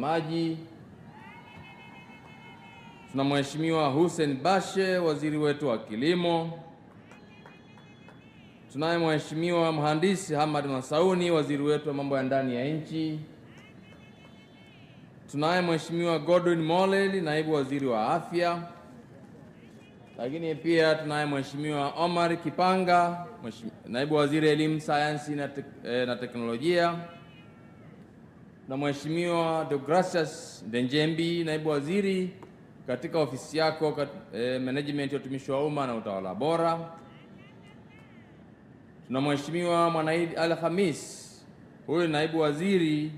maji. Tuna Mheshimiwa Hussein Bashe, waziri wetu wa kilimo. Tunaye Mheshimiwa Mhandisi Hamad Masauni, waziri wetu wa mambo ya ndani ya nchi. Tunaye Mheshimiwa Godwin Mollel, naibu waziri wa afya. Lakini pia tunaye Mheshimiwa Omar Kipanga, naibu waziri elimu, sayansi na teknolojia. Na Mheshimiwa Deogracius Ndenjembi, naibu waziri katika ofisi yako management ya utumishi wa umma na utawala bora. Tuna Mheshimiwa Mwanaid Al-Khamis, huyu naibu waziri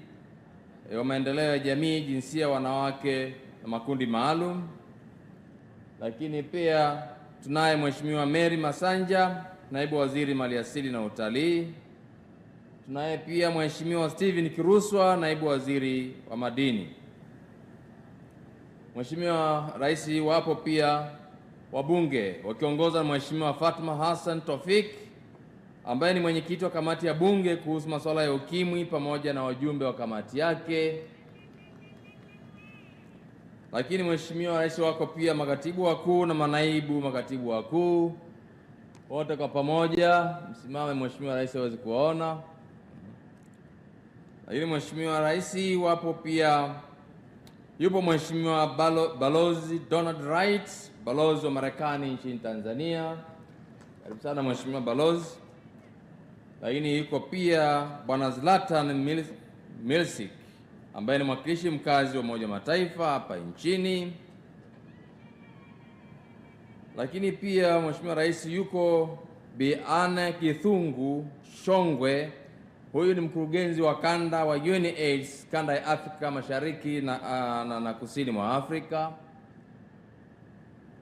wa maendeleo ya jamii, jinsia, wanawake na makundi maalum. Lakini pia tunaye Mheshimiwa Mary Masanja, naibu waziri maliasili na utalii. Tunaye pia Mheshimiwa Steven Kiruswa, naibu waziri wa madini. Mheshimiwa Rais, wapo pia wabunge wakiongozwa na Mheshimiwa Fatma Hassan Tofik ambaye ni mwenyekiti wa kamati ya bunge kuhusu masuala ya ukimwi pamoja na wajumbe wa kamati yake. Lakini Mheshimiwa Rais, wako pia makatibu wakuu na manaibu makatibu wakuu, wote kwa pamoja. Msimame Mheshimiwa Rais aweze kuwaona. Lakini Mheshimiwa Rais, wapo pia, yupo Mheshimiwa Balozi Donald Wright, balozi wa Marekani nchini Tanzania. Karibu sana Mheshimiwa Balozi. Lakini yuko pia Bwana Zlatan Milsik ambaye ni mwakilishi mkazi wa Umoja wa Mataifa hapa nchini. Lakini pia Mheshimiwa Rais, yuko Bi Anne Kithungu Shongwe, huyu ni mkurugenzi wa kanda wa UNAIDS kanda ya Afrika Mashariki na Kusini mwa Afrika.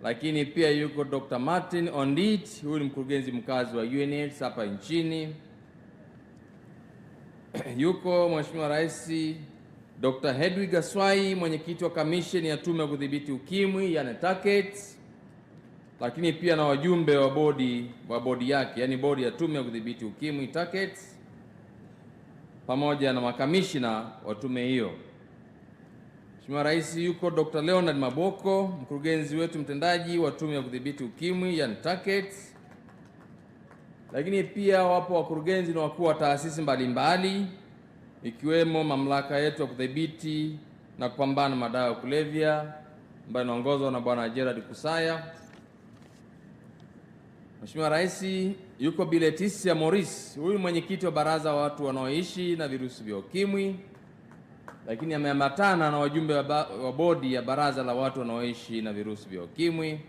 Lakini pia yuko Dr. Martin Ondit, huyu ni mkurugenzi mkazi wa UNAIDS hapa nchini. Yuko Mheshimiwa Rais Dr. Hedwig Aswai, mwenyekiti wa kamisheni ya tume ya kudhibiti ukimwi yani TACAIDS. Lakini pia na wajumbe wa bodi yake, yani bodi ya tume ya kudhibiti ukimwi TACAIDS, pamoja na makamishina wa tume hiyo. Mheshimiwa Rais, yuko Dr. Leonard Maboko, mkurugenzi wetu mtendaji wa tume ya kudhibiti ukimwi yani TACAIDS. Lakini pia wapo wakurugenzi na wakuu wa taasisi mbalimbali ikiwemo mamlaka yetu ya kudhibiti na kupambana na madawa ya kulevya ambayo inaongozwa na Bwana Gerard Kusaya. Mheshimiwa Rais, yuko Bi Leticia Morris, huyu mwenyekiti wa baraza wa watu wanaoishi na virusi vya ukimwi, lakini ameambatana na wajumbe wa bodi ya baraza la watu wanaoishi na virusi vya ukimwi.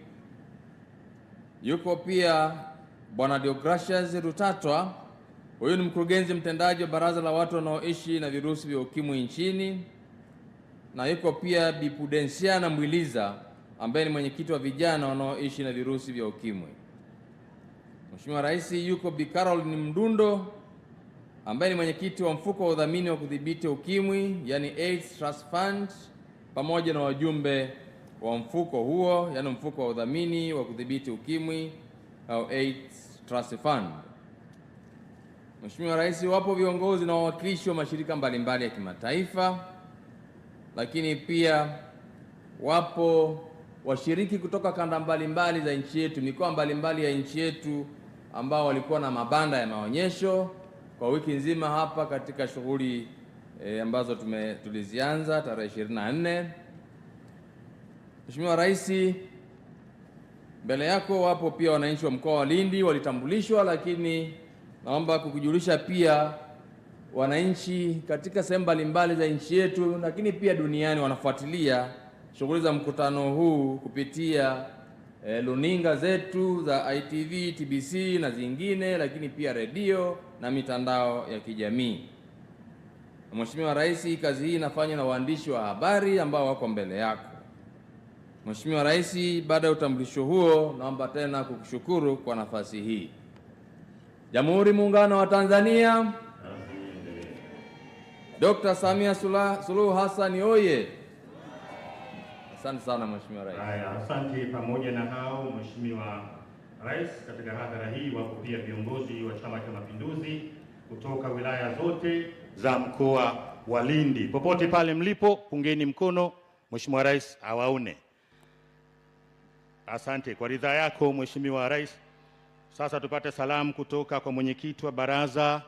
Yuko pia Bwana Deogracius Rutatwa, huyu ni mkurugenzi mtendaji wa baraza la watu wanaoishi na virusi vya ukimwi nchini. Na yuko pia Bi Pudensiana Mwiliza ambaye ni mwenyekiti wa vijana wanaoishi na virusi vya ukimwi. Mheshimiwa Rais, yuko Bi Caroline Mdundo ambaye ni mwenyekiti wa mfuko wa udhamini wa kudhibiti ukimwi yani AIDS Trust Fund, pamoja na wajumbe wa mfuko huo yani mfuko wa udhamini wa kudhibiti ukimwi au AIDS Trust Fund. Mheshimiwa Rais, wapo viongozi na wawakilishi wa mashirika mbalimbali ya kimataifa, lakini pia wapo washiriki kutoka kanda mbalimbali za nchi yetu, mikoa mbalimbali ya nchi yetu ambao walikuwa na mabanda ya maonyesho kwa wiki nzima hapa katika shughuli ambazo tulizianza tarehe 24. Mheshimiwa Rais, mbele yako wapo pia wananchi wa mkoa wa Lindi walitambulishwa, lakini naomba kukujulisha pia wananchi katika sehemu mbalimbali za nchi yetu lakini pia duniani wanafuatilia shughuli za mkutano huu kupitia luninga zetu za ITV, TBC na zingine, lakini pia redio na mitandao ya kijamii. Mheshimiwa Rais, kazi hii inafanywa na waandishi wa habari ambao wako mbele yako. Mheshimiwa Rais, baada ya utambulisho huo, naomba tena kukushukuru kwa nafasi hii. Jamhuri Muungano wa Tanzania. Dr. Samia Suluhu Hassan oye! Asante sana Mheshimiwa Rais. Haya, asante. Pamoja na hao, Mheshimiwa Rais, katika hadhara hii wapo pia viongozi wa Chama cha Mapinduzi kutoka wilaya zote za mkoa wa Lindi. Popote pale mlipo, pungeni mkono, Mheshimiwa Rais awaone. Asante kwa ridhaa yako Mheshimiwa Rais. Sasa tupate salamu kutoka kwa mwenyekiti wa Baraza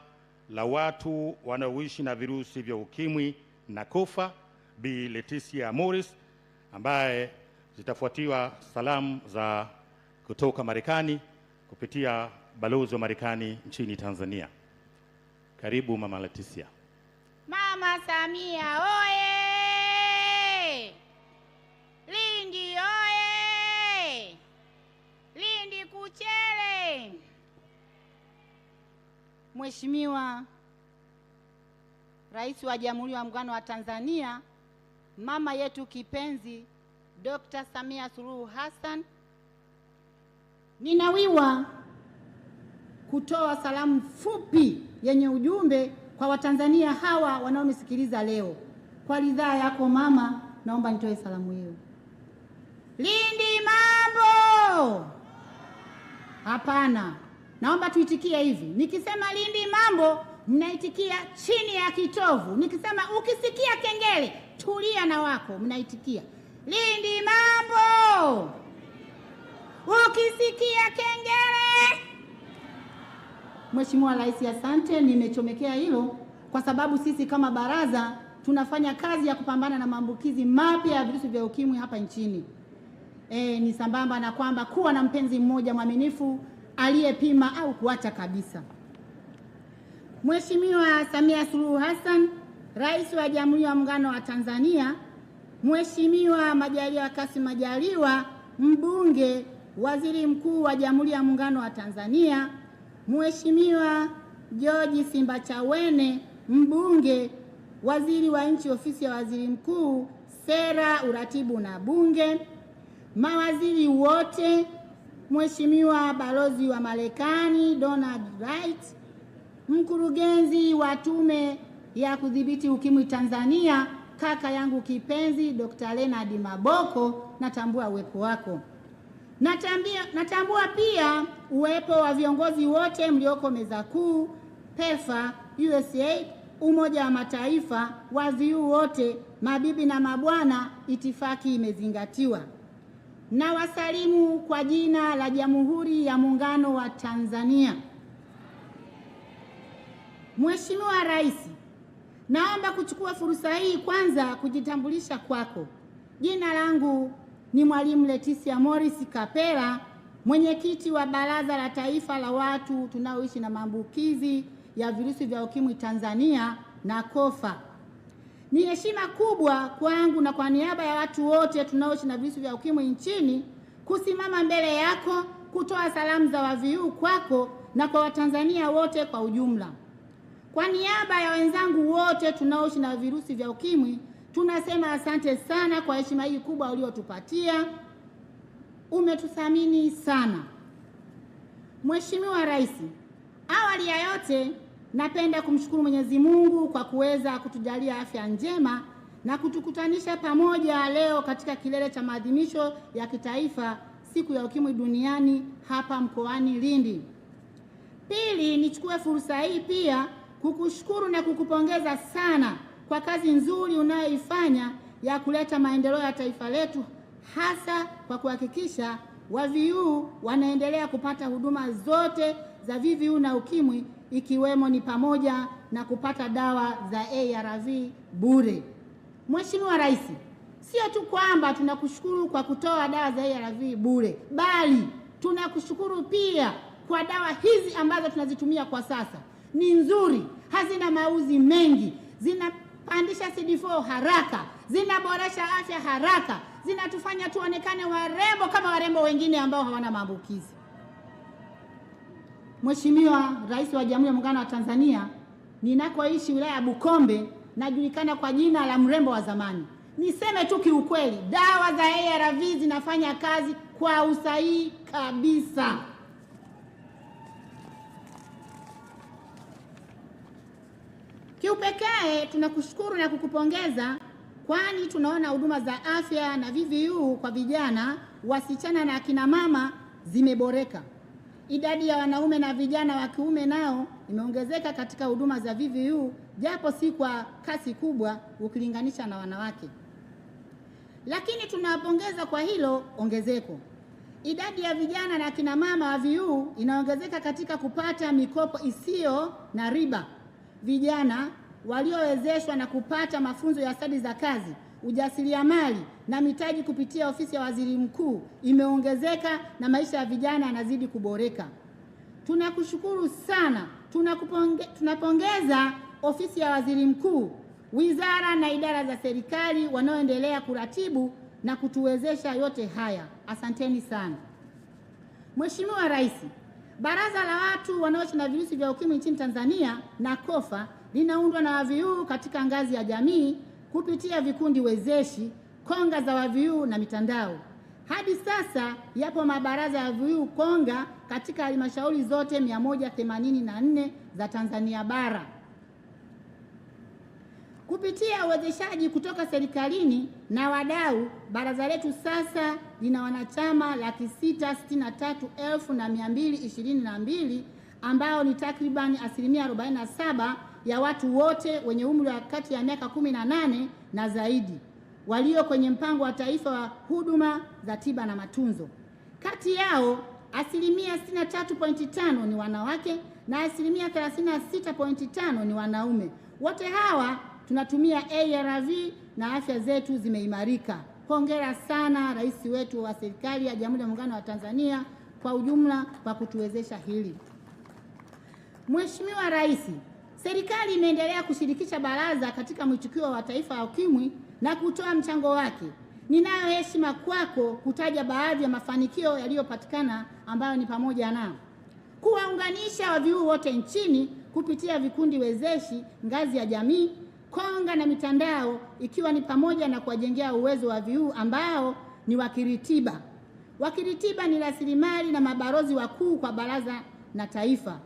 la watu wanaoishi na virusi vya ukimwi na kofa, Bi Leticia Morris, ambaye zitafuatiwa salamu za kutoka Marekani kupitia balozi wa Marekani nchini Tanzania. Karibu Mama Leticia. Mama Samia oye! Lindi oye! Lindi kuchele! Mheshimiwa Rais wa Jamhuri ya Muungano wa Tanzania, mama yetu kipenzi Dr. Samia Suluhu Hassan, ninawiwa kutoa salamu fupi yenye ujumbe kwa Watanzania hawa wanaonisikiliza leo. Kwa ridhaa yako mama, naomba nitoe salamu hiyo. Lindi mambo! Hapana, naomba tuitikie hivi. Nikisema Lindi mambo, mnaitikia chini ya kitovu. Nikisema ukisikia kengele, tulia na wako, mnaitikia Lindi mambo. Ukisikia kengele. Mheshimiwa Rais, asante, nimechomekea hilo kwa sababu sisi kama baraza tunafanya kazi ya kupambana na maambukizi mapya ya virusi vya ukimwi hapa nchini. Ni sambamba na kwamba kuwa na mpenzi mmoja mwaminifu aliyepima au kuacha kabisa. Mheshimiwa Samia Suluhu Hassan, Rais wa Jamhuri ya Muungano wa Tanzania, Mheshimiwa Majaliwa Kassim Majaliwa, Mbunge, Waziri Mkuu wa Jamhuri ya Muungano wa Tanzania, Mheshimiwa George Simbachawene, Mbunge, Waziri wa Nchi Ofisi ya Waziri Mkuu, Sera, Uratibu na Bunge, mawaziri wote, Mheshimiwa Balozi wa Marekani Donald Wright, mkurugenzi wa Tume ya Kudhibiti Ukimwi Tanzania, kaka yangu kipenzi Dr. Leonard Maboko, natambua uwepo wako. Natambua pia uwepo wa viongozi wote mlioko meza kuu, PEPFAR, USAID, Umoja wa Mataifa, waziu wote, mabibi na mabwana, itifaki imezingatiwa. Na wasalimu kwa jina la Jamhuri ya Muungano wa Tanzania. Mheshimiwa Rais, naomba kuchukua fursa hii kwanza kujitambulisha kwako. Jina langu ni Mwalimu Leticia Morris Kapera, mwenyekiti wa Baraza la Taifa la watu tunaoishi na maambukizi ya virusi vya ukimwi Tanzania na kofa. Ni heshima kubwa kwangu na kwa niaba ya watu wote tunaoishi na virusi vya ukimwi nchini kusimama mbele yako kutoa salamu za waviu kwako na kwa Watanzania wote kwa ujumla. Kwa niaba ya wenzangu wote tunaoishi na virusi vya ukimwi, tunasema asante sana kwa heshima hii kubwa uliotupatia. Umetuthamini sana. Mheshimiwa Rais, awali ya yote napenda kumshukuru Mwenyezi Mungu kwa kuweza kutujalia afya njema na kutukutanisha pamoja leo katika kilele cha maadhimisho ya kitaifa siku ya Ukimwi Duniani hapa mkoani Lindi. Pili, nichukue fursa hii pia kukushukuru na kukupongeza sana kwa kazi nzuri unayoifanya ya kuleta maendeleo ya taifa letu, hasa kwa kuhakikisha waviu wanaendelea kupata huduma zote za VVU na ukimwi, ikiwemo ni pamoja na kupata dawa za ARV bure. Mheshimiwa Rais, sio tu kwamba tunakushukuru kwa kutoa dawa za ARV bure, bali tunakushukuru pia kwa dawa hizi ambazo tunazitumia kwa sasa. Ni nzuri, hazina mauzi mengi, zinapandisha CD4 haraka, zinaboresha afya haraka, zinatufanya tuonekane warembo kama warembo wengine ambao hawana maambukizi. Mheshimiwa Rais wa Jamhuri ya Muungano wa Tanzania, ninakoishi wilaya ya Bukombe najulikana kwa jina la mrembo wa zamani. Niseme tu kiukweli, dawa za ARV zinafanya kazi kwa usahihi kabisa. Kiupekee tunakushukuru na kukupongeza, kwani tunaona huduma za afya na VVU kwa vijana, wasichana na akina mama zimeboreka. Idadi ya wanaume na vijana wa kiume nao imeongezeka katika huduma za VVU japo si kwa kasi kubwa ukilinganisha na wanawake. Lakini tunawapongeza kwa hilo ongezeko. Idadi ya vijana na kina mama wa VIU inaongezeka katika kupata mikopo isiyo na riba. Vijana waliowezeshwa na kupata mafunzo ya stadi za kazi, ujasiriamali na mitaji kupitia ofisi ya Waziri Mkuu imeongezeka na maisha ya vijana yanazidi kuboreka. Tunakushukuru sana. Tunapongeza ofisi ya Waziri Mkuu, wizara na idara za serikali wanaoendelea kuratibu na kutuwezesha yote haya. Asanteni sana. Mheshimiwa Rais, Baraza la watu wanaoishi na virusi vya ukimwi nchini Tanzania na kofa linaundwa na WAVIU katika ngazi ya jamii kupitia vikundi wezeshi, konga za WAVIU na mitandao. Hadi sasa yapo mabaraza ya WAVIU konga katika halmashauri zote 184 za Tanzania bara. Kupitia uwezeshaji kutoka serikalini na wadau, baraza letu sasa lina wanachama 663,222 ambao ni takribani 47% ya watu wote wenye umri wa kati ya miaka 18 na zaidi walio kwenye mpango wa taifa wa huduma za tiba na matunzo. Kati yao 63.5% ni wanawake na 36.5% ni wanaume. Wote hawa tunatumia ARV na afya zetu zimeimarika. Hongera sana Rais wetu wa serikali ya Jamhuri ya Muungano wa Tanzania kwa ujumla kwa kutuwezesha hili. Mheshimiwa Rais, serikali imeendelea kushirikisha baraza katika mwitikio wa taifa wa ukimwi na kutoa mchango wake. Ninayo heshima kwako kutaja baadhi ya mafanikio yaliyopatikana ambayo ni pamoja na kuwaunganisha WAVIU wote nchini kupitia vikundi wezeshi ngazi ya jamii, konga na mitandao, ikiwa ni pamoja na kuwajengea uwezo wa WAVIU ambao ni wakiritiba. Wakiritiba ni rasilimali na mabalozi wakuu kwa baraza na taifa,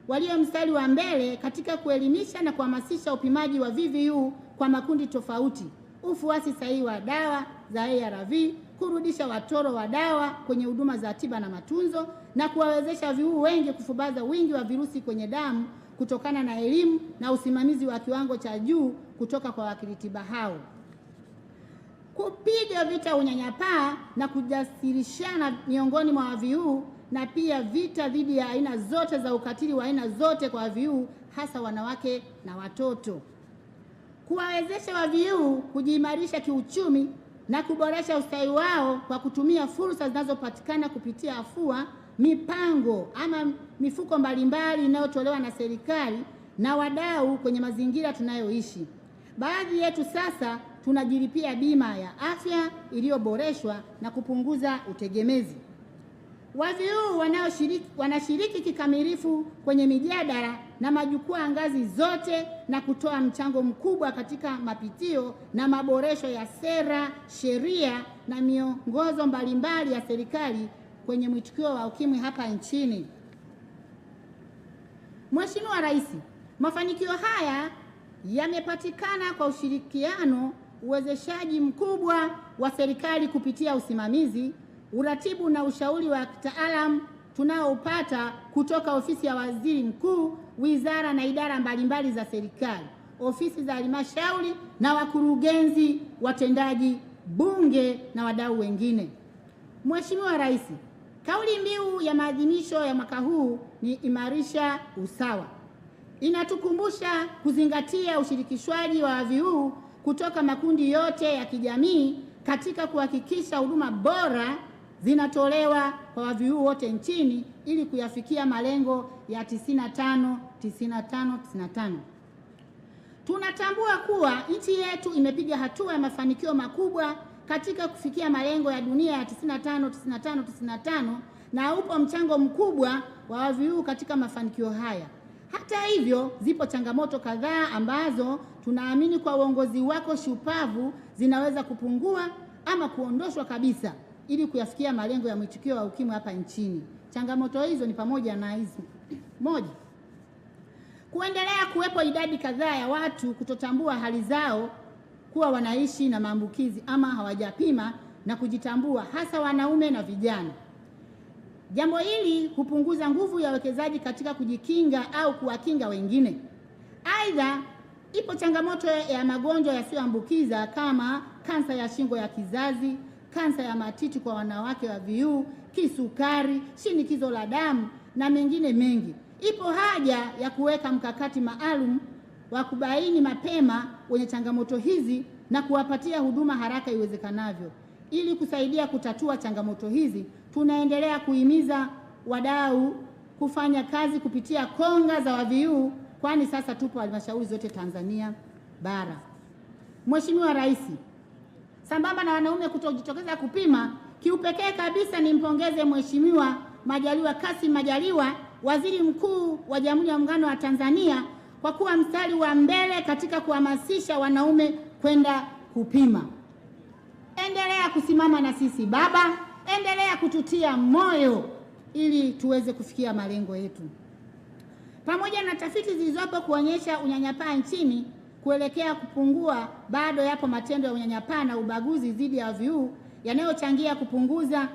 walio mstari wa mbele katika kuelimisha na kuhamasisha upimaji wa VVU kwa makundi tofauti, ufuasi sahihi wa dawa za ARV, kurudisha watoro wa dawa kwenye huduma za tiba na matunzo, na kuwawezesha WAVIU wengi kufubaza wingi wa virusi kwenye damu kutokana na elimu na usimamizi wa kiwango cha juu kutoka kwa wakiritiba hao. Kupiga vita unyanyapaa na kujasirishana miongoni mwa WAVIU, na pia vita dhidi ya aina zote za ukatili wa aina zote kwa WAVIU, hasa wanawake na watoto. Kuwawezesha WAVIU kujiimarisha kiuchumi na kuboresha ustawi wao kwa kutumia fursa zinazopatikana kupitia afua, mipango ama mifuko mbalimbali inayotolewa na serikali na wadau kwenye mazingira tunayoishi. Baadhi yetu sasa tunajilipia bima ya afya iliyoboreshwa na kupunguza utegemezi. WAVIU wanashiriki kikamilifu kwenye mijadala na majukwaa ngazi zote na kutoa mchango mkubwa katika mapitio na maboresho ya sera, sheria na miongozo mbalimbali ya serikali kwenye mwitikio wa ukimwi hapa nchini. Mheshimiwa Rais, mafanikio haya yamepatikana kwa ushirikiano, uwezeshaji mkubwa wa serikali kupitia usimamizi, uratibu na ushauri wa kitaalamu tunaoupata kutoka ofisi ya Waziri Mkuu, wizara na idara mbalimbali za serikali, ofisi za halmashauri na wakurugenzi watendaji, bunge na wadau wengine. Mheshimiwa Rais, kauli mbiu ya maadhimisho ya mwaka huu ni imarisha usawa. Inatukumbusha kuzingatia ushirikishwaji wa WAVIU kutoka makundi yote ya kijamii katika kuhakikisha huduma bora zinatolewa kwa WAVIU wote nchini ili kuyafikia malengo ya 95. Tunatambua kuwa nchi yetu imepiga hatua ya mafanikio makubwa katika kufikia malengo ya dunia ya 95 na upo mchango mkubwa wa WAVIU katika mafanikio haya. Hata hivyo, zipo changamoto kadhaa ambazo tunaamini kwa uongozi wako shupavu zinaweza kupungua ama kuondoshwa kabisa ili kuyafikia malengo ya mwitikio wa ukimwi hapa nchini. Changamoto hizo ni pamoja na hizi: moja, kuendelea kuwepo idadi kadhaa ya watu kutotambua hali zao kuwa wanaishi na maambukizi ama hawajapima na kujitambua, hasa wanaume na vijana. Jambo hili hupunguza nguvu ya uwekezaji katika kujikinga au kuwakinga wengine. Aidha, ipo changamoto ya magonjwa yasiyoambukiza kama kansa ya shingo ya kizazi, kansa ya matiti kwa wanawake wa VVU, kisukari, shinikizo la damu na mengine mengi. Ipo haja ya kuweka mkakati maalum wa kubaini mapema wenye changamoto hizi na kuwapatia huduma haraka iwezekanavyo. Ili kusaidia kutatua changamoto hizi, tunaendelea kuhimiza wadau kufanya kazi kupitia konga za VVU, kwani sasa tupo halmashauri zote Tanzania bara. Mheshimiwa Rais, sambamba na wanaume kutojitokeza kupima, kiupekee kabisa nimpongeze Mheshimiwa Kassim Majaliwa, Waziri Mkuu wa Jamhuri ya Muungano wa Tanzania, kwa kuwa mstari wa mbele katika kuhamasisha wanaume kwenda kupima. Endelea kusimama na sisi baba, endelea kututia moyo ili tuweze kufikia malengo yetu. Pamoja na tafiti zilizopo kuonyesha unyanyapaa nchini kuelekea kupungua, bado yapo matendo ya unyanyapaa na ubaguzi dhidi ya VVU yanayochangia kupunguza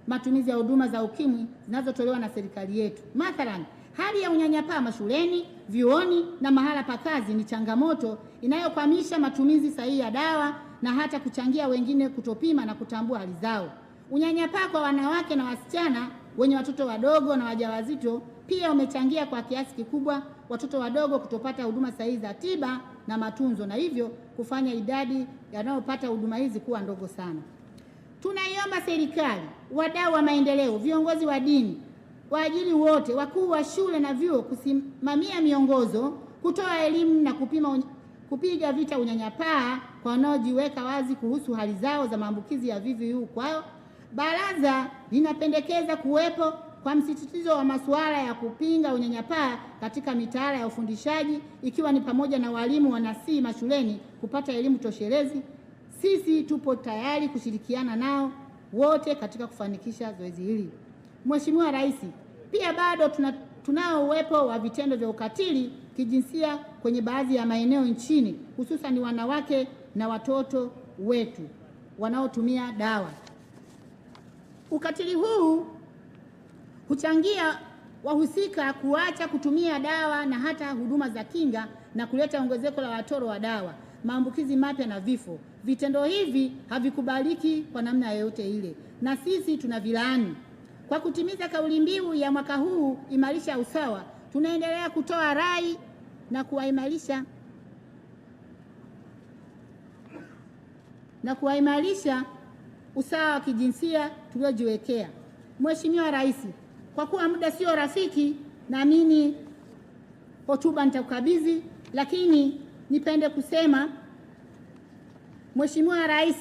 matumizi ya huduma za ukimwi zinazotolewa na serikali yetu. Mathalan, hali ya unyanyapaa mashuleni, vyuoni na mahala pa kazi ni changamoto inayokwamisha matumizi sahihi ya dawa na hata kuchangia wengine kutopima na kutambua hali zao. Unyanyapaa kwa wanawake na wasichana wenye watoto wadogo na wajawazito pia umechangia kwa kiasi kikubwa watoto wadogo kutopata huduma sahihi za tiba na matunzo, na hivyo kufanya idadi yanayopata huduma hizi kuwa ndogo sana. Tunaiomba serikali, wadau wa maendeleo, viongozi wa dini, waajiri wote, wakuu wa shule na vyuo kusimamia miongozo, kutoa elimu na kupiga vita unyanyapaa kwa wanaojiweka wazi kuhusu hali zao za maambukizi ya VVU kwao. Baraza linapendekeza kuwepo kwa msisitizo wa masuala ya kupinga unyanyapaa katika mitaala ya ufundishaji, ikiwa ni pamoja na walimu wanasii mashuleni kupata elimu toshelezi. Sisi tupo tayari kushirikiana nao wote katika kufanikisha zoezi hili. Mheshimiwa Rais, pia bado tunao uwepo wa vitendo vya ukatili kijinsia kwenye baadhi ya maeneo nchini, hususan wanawake na watoto wetu wanaotumia dawa. Ukatili huu huchangia wahusika kuacha kutumia dawa na hata huduma za kinga na kuleta ongezeko la watoro wa dawa, maambukizi mapya na vifo. Vitendo hivi havikubaliki kwa namna yoyote ile na sisi tunavilaani. Kwa kutimiza kauli mbiu ya mwaka huu, imarisha usawa, tunaendelea kutoa rai na kuimarisha usawa wa kijinsia tuliojiwekea. Mheshimiwa Rais, kwa kuwa muda sio rafiki, naamini hotuba nitakukabidhi, lakini nipende kusema Mheshimiwa Rais,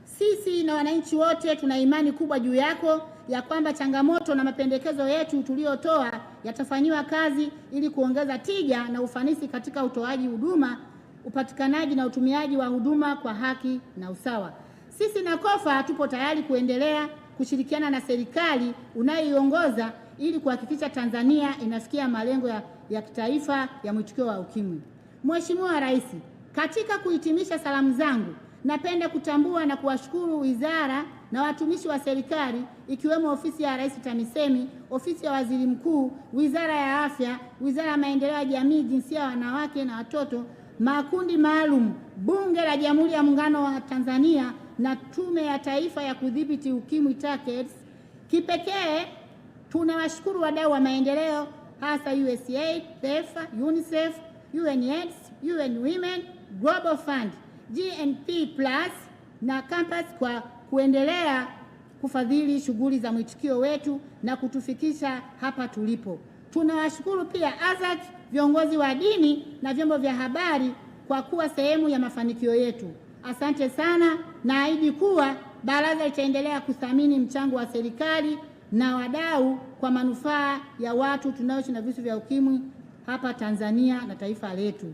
sisi na wananchi wote tuna imani kubwa juu yako ya kwamba changamoto na mapendekezo yetu tuliyotoa yatafanyiwa kazi ili kuongeza tija na ufanisi katika utoaji huduma, upatikanaji na utumiaji wa huduma kwa haki na usawa. Sisi na KOFA tupo tayari kuendelea kushirikiana na serikali unayoiongoza ili kuhakikisha Tanzania inafikia malengo ya kitaifa ya mwitikio wa ukimwi. Mheshimiwa Rais, katika kuhitimisha salamu zangu, napenda kutambua na kuwashukuru wizara na watumishi wa serikali ikiwemo ofisi ya Rais TAMISEMI, ofisi ya Waziri Mkuu, Wizara ya Afya, Wizara ya Maendeleo ya Jamii, Jinsia, Wanawake na Watoto, makundi maalum, Bunge la Jamhuri ya Muungano wa Tanzania na Tume ya Taifa ya Kudhibiti Ukimwi TACAIDS. Kipekee tunawashukuru wadau wa maendeleo hasa USAID, PEPFAR, UNICEF, UNAIDS, UN Women, Global Fund, GNP+ na Campus kwa kuendelea kufadhili shughuli za mwitikio wetu na kutufikisha hapa tulipo. Tunawashukuru pia AZAK, viongozi wa dini na vyombo vya habari kwa kuwa sehemu ya mafanikio yetu. Asante sana. Naahidi kuwa baraza litaendelea kuthamini mchango wa serikali na wadau kwa manufaa ya watu tunaoishi na virusi vya ukimwi hapa Tanzania na taifa letu.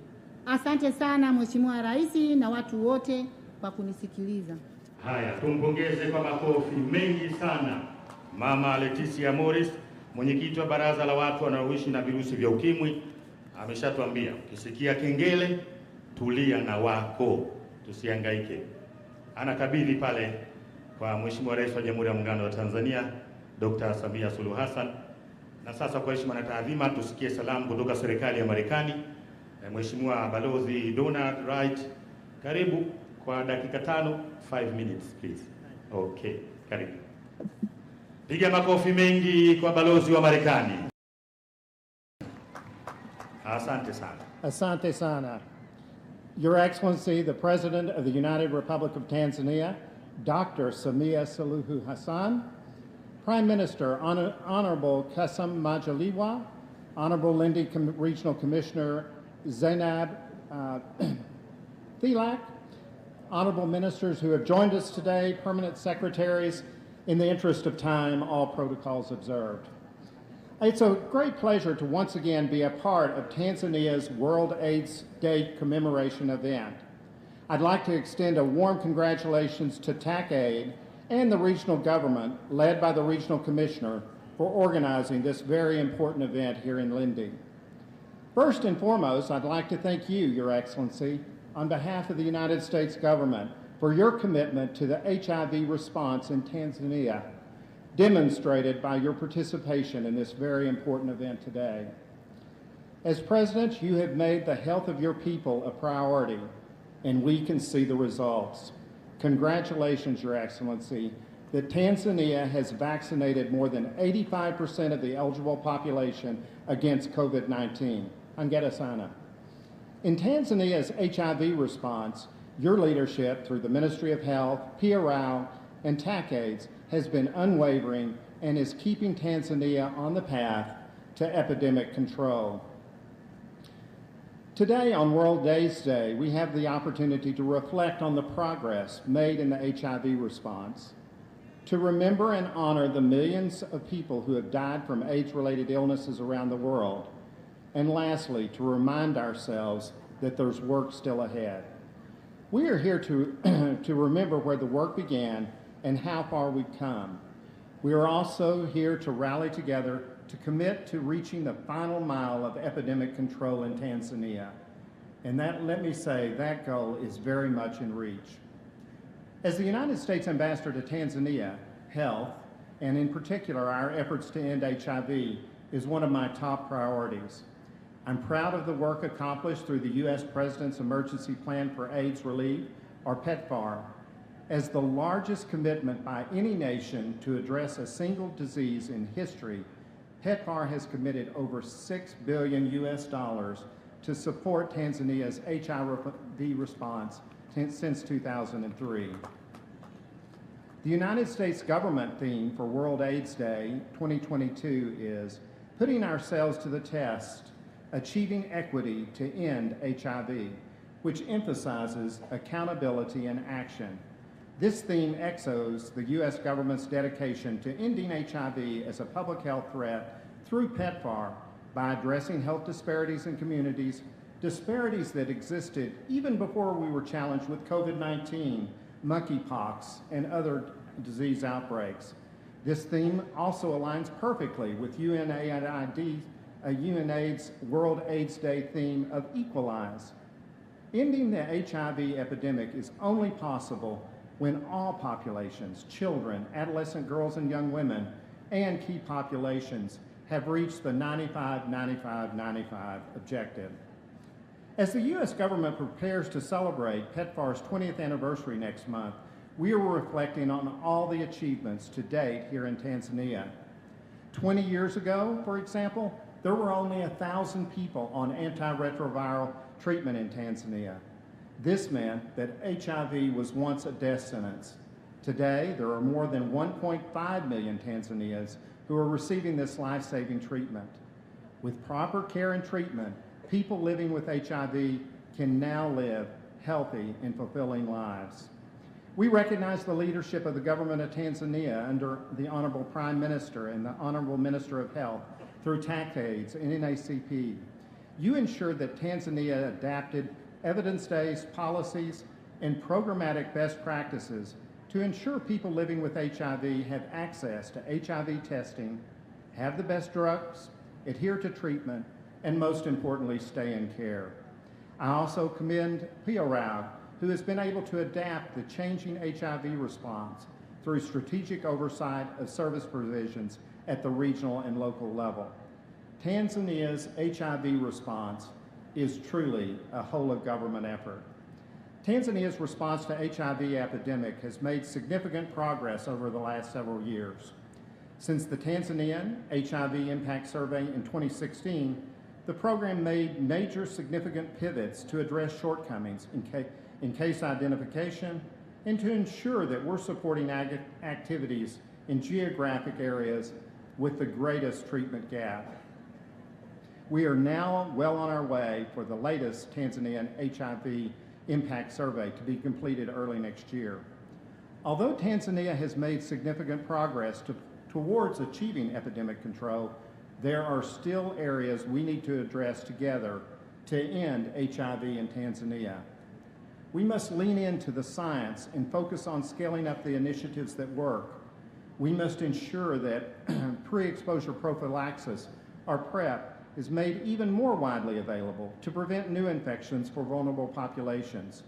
Asante sana Mheshimiwa Rais na watu wote kwa kunisikiliza. Haya, tumpongeze kwa makofi mengi sana Mama Leticia Morris, mwenyekiti wa baraza la watu wanaoishi na virusi vya ukimwi. Ameshatuambia ukisikia kengele tulia na wako, tusihangaike. Anakabidhi pale kwa Mheshimiwa Rais wa Jamhuri ya Muungano wa Tanzania Dr. Samia Suluhu Hassan. Na sasa kwa heshima na taadhima tusikie salamu kutoka serikali ya Marekani. Mheshimiwa Balozi Donald Wright, karibu kwa dakika 5, 5 minutes please. Okay, karibu. Piga makofi mengi kwa balozi wa Marekani. Asante sana. Asante sana. Your Excellency, the President of the United Republic of Tanzania, Dr. Samia Suluhu Hassan, Prime Minister Honorable Kassim Majaliwa, Honorable Lindi Regional Commissioner Zainab Thilak, Honorable Ministers who have joined us today, Permanent Secretaries, in the interest of time, all protocols observed. It's a great pleasure to once again be a part of Tanzania's World AIDS Day commemoration event. I'd like to extend a warm congratulations to TACAID and the regional government, led by the Regional Commissioner, for organizing this very important event here in Lindi. First and foremost, I'd like to thank you, Your Excellency, on behalf of the United States government, for your commitment to the HIV response in Tanzania, demonstrated by your participation in this very important event today. As President, you have made the health of your people a priority, and we can see the results. Congratulations, Your Excellency, that Tanzania has vaccinated more than 85% of the eligible population against COVID-19. Hongera sana. In Tanzania's HIV response, your leadership through the Ministry of Health, PRAO, and TACAIDS has been unwavering and is keeping Tanzania on the path to epidemic control. Today, on World AIDS Day, we have the opportunity to reflect on the progress made in the HIV response, to remember and honor the millions of people who have died from AIDS-related illnesses around the world, and lastly, to remind ourselves that there's work still ahead. We are here to remember where the work began and how far we've come. We are also here to rally together to commit to reaching the final mile of epidemic control in Tanzania. And that, let me say, that goal is very much in reach. As the United States Ambassador to Tanzania, health, and in particular our efforts to end HIV, is one of my top priorities. I'm proud of the work accomplished through the U.S. President's Emergency Plan for AIDS Relief, or PEPFAR, as the largest commitment by any nation to address a single disease in history. PEPFAR has committed over $6 billion to support Tanzania's HIV response since 2003. The United States government theme for World AIDS Day 2022 is putting ourselves to the test, achieving equity to end HIV, which emphasizes accountability and action. This theme echoes the U.S. government's dedication to ending HIV as a public health threat through PEPFAR by addressing health disparities in communities, disparities that existed even before we were challenged with COVID-19, monkeypox, and other disease outbreaks. This theme also aligns perfectly with UNAID's World AIDS Day theme of equalize. Ending the HIV epidemic is only possible when all populations, children, adolescent girls and young women, and key populations have reached the 95-95-95 objective. As the U.S. government prepares to celebrate PEPFAR's 20th anniversary next month, we are reflecting on all the achievements to date here in Tanzania. 20 years ago, for example, there were only 1,000 people on antiretroviral treatment in Tanzania. This meant that HIV was once a death sentence. Today, there are more than 1.5 million Tanzanians who are receiving this life-saving treatment. With proper care and treatment, people living with HIV can now live healthy and fulfilling lives. We recognize the leadership of the government of Tanzania under the Honorable Prime Minister and the Honorable Minister of Health through TACAIDS and NACP. You ensured that Tanzania adapted evidence-based policies and programmatic best practices to ensure people living with HIV have access to HIV testing, have the best drugs, adhere to treatment, and most importantly, stay in care. I also commend PRAO, who has been able to adapt the changing HIV response through strategic oversight of service provisions at the regional and local level. Tanzania's HIV response is truly a whole-of-government effort. Tanzania's response to HIV epidemic has made significant progress over the last several years. Since the Tanzanian HIV Impact Survey in 2016, the program made major significant pivots to address shortcomings in case identification and to ensure that we're supporting activities in geographic areas with the greatest treatment gap. We are now well on our way for the latest Tanzanian HIV Impact Survey to be completed early next year. Although Tanzania has made significant progress towards achieving epidemic control, there are still areas we need to address together to end HIV in Tanzania. We must lean into the science and focus on scaling up the initiatives that work. We must ensure that pre-exposure prophylaxis, or PrEP, is made even more widely available to prevent new infections for vulnerable populations.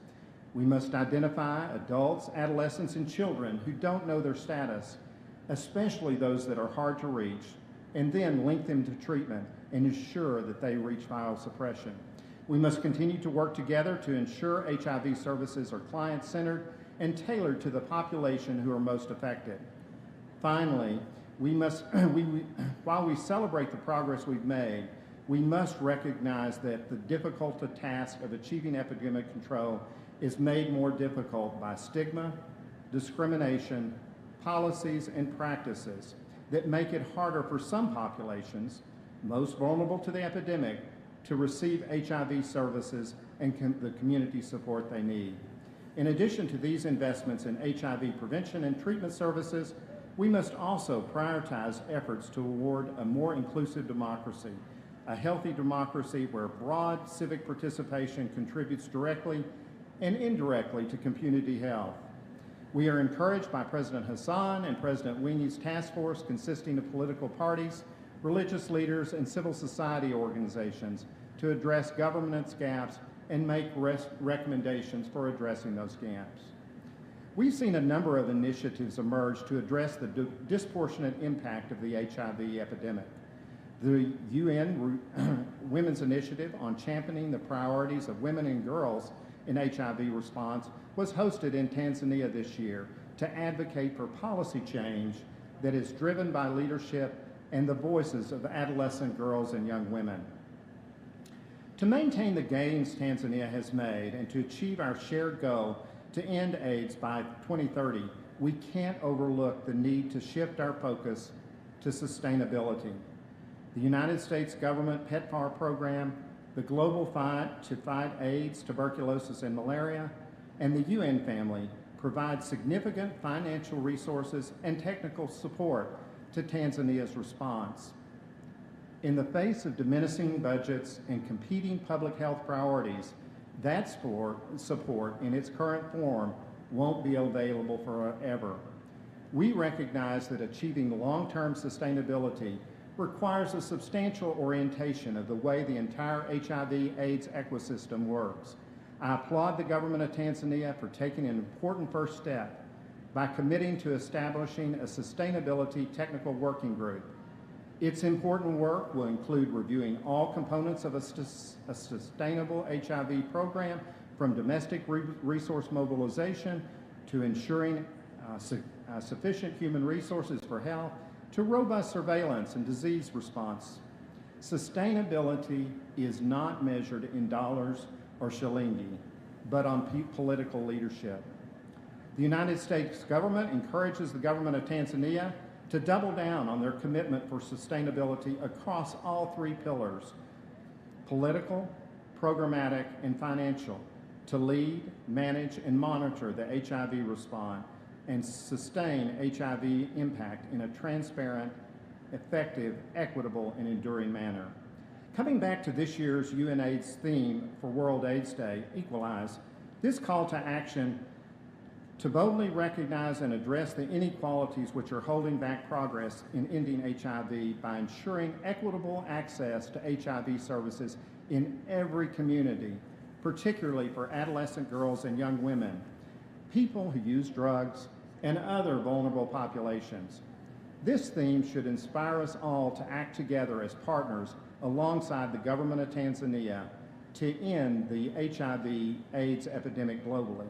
We must identify adults, adolescents, and children who don't know their status, especially those that are hard to reach, and then link them to treatment and ensure that they reach viral suppression. We must continue to work together to ensure HIV services are client-centered and tailored to the population who are most affected. Finally, while we celebrate the progress we've made, we must recognize that the difficult task of achieving epidemic control is made more difficult by stigma, discrimination, policies, and practices that make it harder for some populations, most vulnerable to the epidemic, to receive HIV services and the community support they need. In addition to these investments in HIV prevention and treatment services, we must also prioritize efforts toward a more inclusive democracy, a healthy democracy where broad civic participation contributes directly and indirectly to community health. We are encouraged by President Hassan and President Winnie's task force consisting of political parties, religious leaders, and civil society organizations to address governance gaps and make recommendations for addressing those gaps. We've seen a number of initiatives emerge to address the disproportionate impact of the HIV epidemic. The UN Women's Initiative on championing the priorities of women and girls in HIV response was hosted in Tanzania this year to advocate for policy change that is driven by leadership and the voices of adolescent girls and young women. To maintain the gains Tanzania has made and to achieve our shared goal to end AIDS by 2030, we can't overlook the need to shift our focus to sustainability. The United States government PEPFAR program, the global fight to fight AIDS, tuberculosis, and malaria, and the UN family provide significant financial resources and technical support to Tanzania's response. In the face of diminishing budgets and competing public health priorities, that support in its current form won't be available forever. We recognize that achieving long-term sustainability requires a substantial orientation of the way the entire HIV/AIDS ecosystem works. I applaud the government of Tanzania for taking an important first step by committing to establishing a sustainability technical working group. Its important work will include reviewing all components of a sustainable HIV program, from domestic resource mobilization to ensuring sufficient human resources for health, to robust surveillance and disease response. Sustainability is not measured in dollars or shilingi, but on political leadership. The United States government encourages the government of Tanzania to double down on their commitment for sustainability across all three pillars: political, programmatic, and financial, to lead, manage, and monitor the HIV response and sustain HIV impact in a transparent, effective, equitable, and enduring manner. Coming back to this year's UNAIDS theme for World AIDS Day, Equalize, this call to action to boldly recognize and address the inequalities which are holding back progress in ending HIV by ensuring equitable access to HIV services in every community, particularly for adolescent girls and young women, people who use drugs, and other vulnerable populations. This theme should inspire us all to act together as partners alongside the government of Tanzania to end the HIV/AIDS epidemic globally.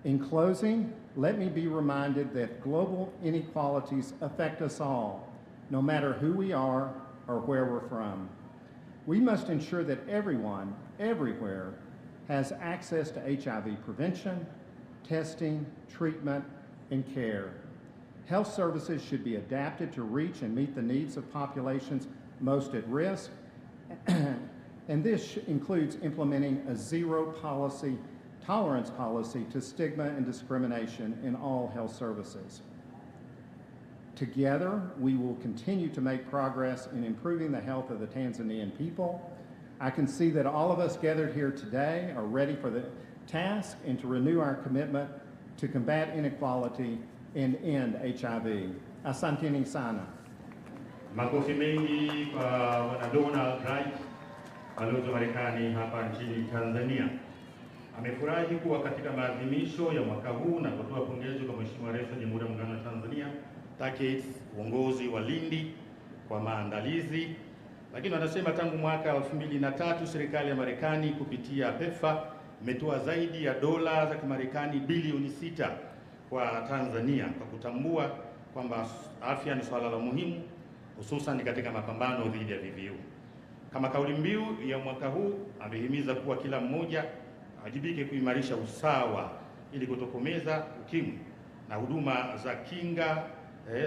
In closing, let me be reminded that global inequalities affect us all, no matter who we are or where we're from. We must ensure that everyone, everywhere, has access to HIV prevention, testing, treatment, and care. Health services should be adapted to reach and meet the needs of populations most at risk, and this includes implementing a zero-tolerance policy to stigma and discrimination in all health services. Together, we will continue to make progress in improving the health of the Tanzanian people. I can see that all of us gathered here today are ready for the task and to renew our commitment to combat inequality and end HIV. Asanteni sana. Makofi mengi kwa Bwana Donald Rais, balozi wa Marekani hapa nchini Tanzania. Amefurahi kuwa katika maadhimisho ya mwaka huu na kutoa pongezi kwa Mheshimiwa Rais wa Jamhuri ya Muungano wa Tanzania, TACAIDS, uongozi wa Lindi kwa maandalizi. Lakini wanasema tangu mwaka 2003 serikali ya Marekani kupitia PEPFAR imetoa zaidi ya dola za Kimarekani bilioni 6 kwa Tanzania kwa kutambua kwamba afya ni swala la muhimu, hususan katika mapambano dhidi ya VVU. Kama kauli mbiu ya mwaka huu, amehimiza kuwa kila mmoja ajibike kuimarisha usawa ili kutokomeza ukimwi na huduma za kinga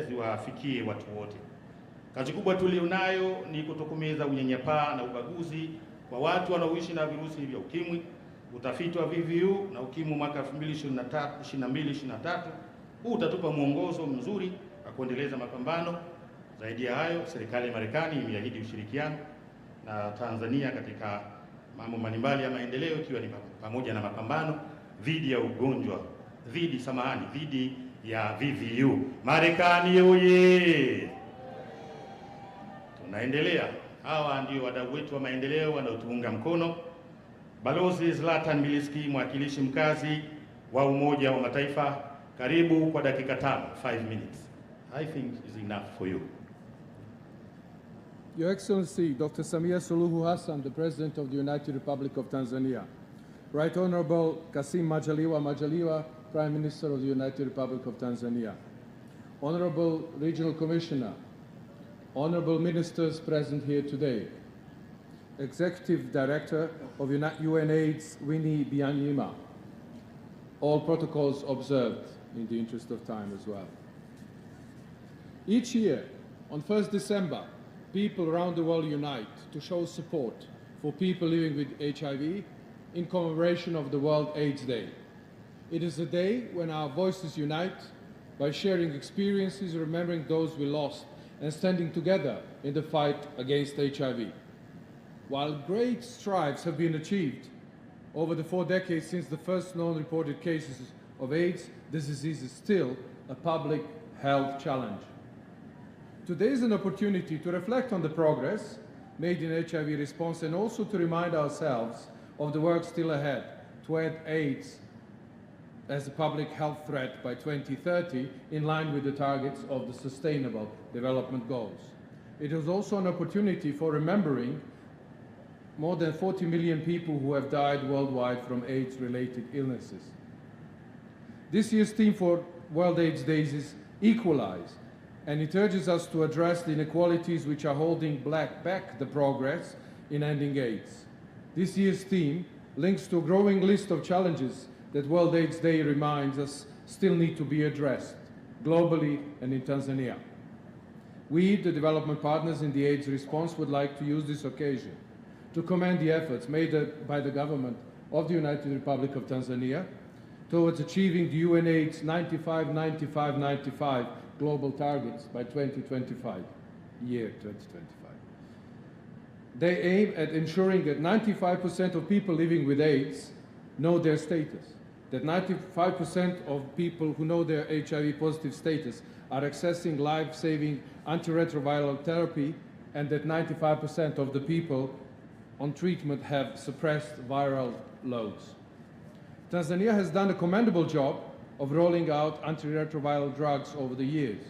ziwafikie watu wote. Kazi kubwa tulionayo ni kutokomeza unyanyapaa na ubaguzi kwa watu wanaoishi na virusi vya ukimwi. Utafiti wa VVU na ukimwi mwaka 2022-2023 huu utatupa mwongozo mzuri wa kuendeleza mapambano. Zaidi ya hayo, serikali ya Marekani imeahidi ushirikiano na Tanzania katika mambo mbalimbali ya maendeleo, ikiwa ni pamoja na mapambano dhidi ya ugonjwa dhidi ya VVU. Marekani oye! Tunaendelea. Hawa ndio wadau wetu wa maendeleo wanaotuunga mkono. Balozi Zlatan Miliski, mwakilishi mkazi wa Umoja wa Mataifa, karibu kwa dakika 5 minutes. I think is enough for you. Your Excellency, Dr. Samia Suluhu Hassan, the President of the United Republic of Tanzania. Right Honorable Kassim Majaliwa, Prime Minister of the United Republic of Tanzania. Honorable Regional Commissioner, Honorable Ministers present here today. Executive Director of UNAIDS, Winnie Byanyima. All protocols observed in the interest of time as well. Each year, on 1st December, people around the world unite to show support for people living with HIV in commemoration of the World AIDS Day. It is a day when our voices unite by sharing experiences, remembering those we lost, and standing together in the fight against HIV. While great strides have been achieved over the 4 decades since the first known reported cases of AIDS, this disease is still a public health challenge. Today is an opportunity to reflect on the progress made in HIV response and also to remind ourselves of the work still ahead to end AIDS as a public health threat by 2030 in line with the targets of the Sustainable Development Goals. It is also an opportunity for remembering more than 40 million people who have died worldwide from AIDS-related illnesses. This year's theme for World AIDS Days is Equalize, and it urges us to address the inequalities which are holding back the progress in ending AIDS. This year's theme links to a growing list of challenges that World AIDS Day reminds us still need to be addressed, globally and in Tanzania. We, the development partners in the AIDS response, would like to use this occasion to commend the efforts made by the government of the United Republic of Tanzania towards achieving the UNAIDS 95-95-95 global targets by 2025, year 2025. They aim at ensuring that 95% of people living with AIDS know their status, that 95% of people who know their HIV positive status are accessing life-saving antiretroviral therapy, and that 95% of the people on treatment have suppressed viral loads. Tanzania has done a commendable job of rolling out antiretroviral drugs over the years.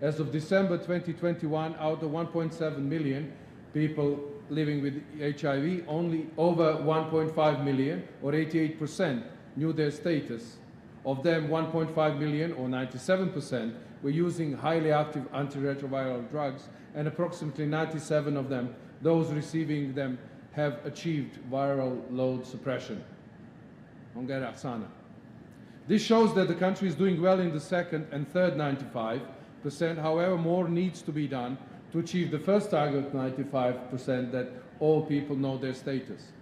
As of December 2021, out of 1.7 million people living with HIV, only over 1.5 million, or 88%, knew their status. Of them, 1.5 million, or 97%, were using highly active antiretroviral drugs, and approximately 97 of them, those receiving them, have achieved viral load suppression. Hongera sana. This shows that the country is doing well in the second and third 95%. However, more needs to be done to achieve the first target of 95%, that all people know their status.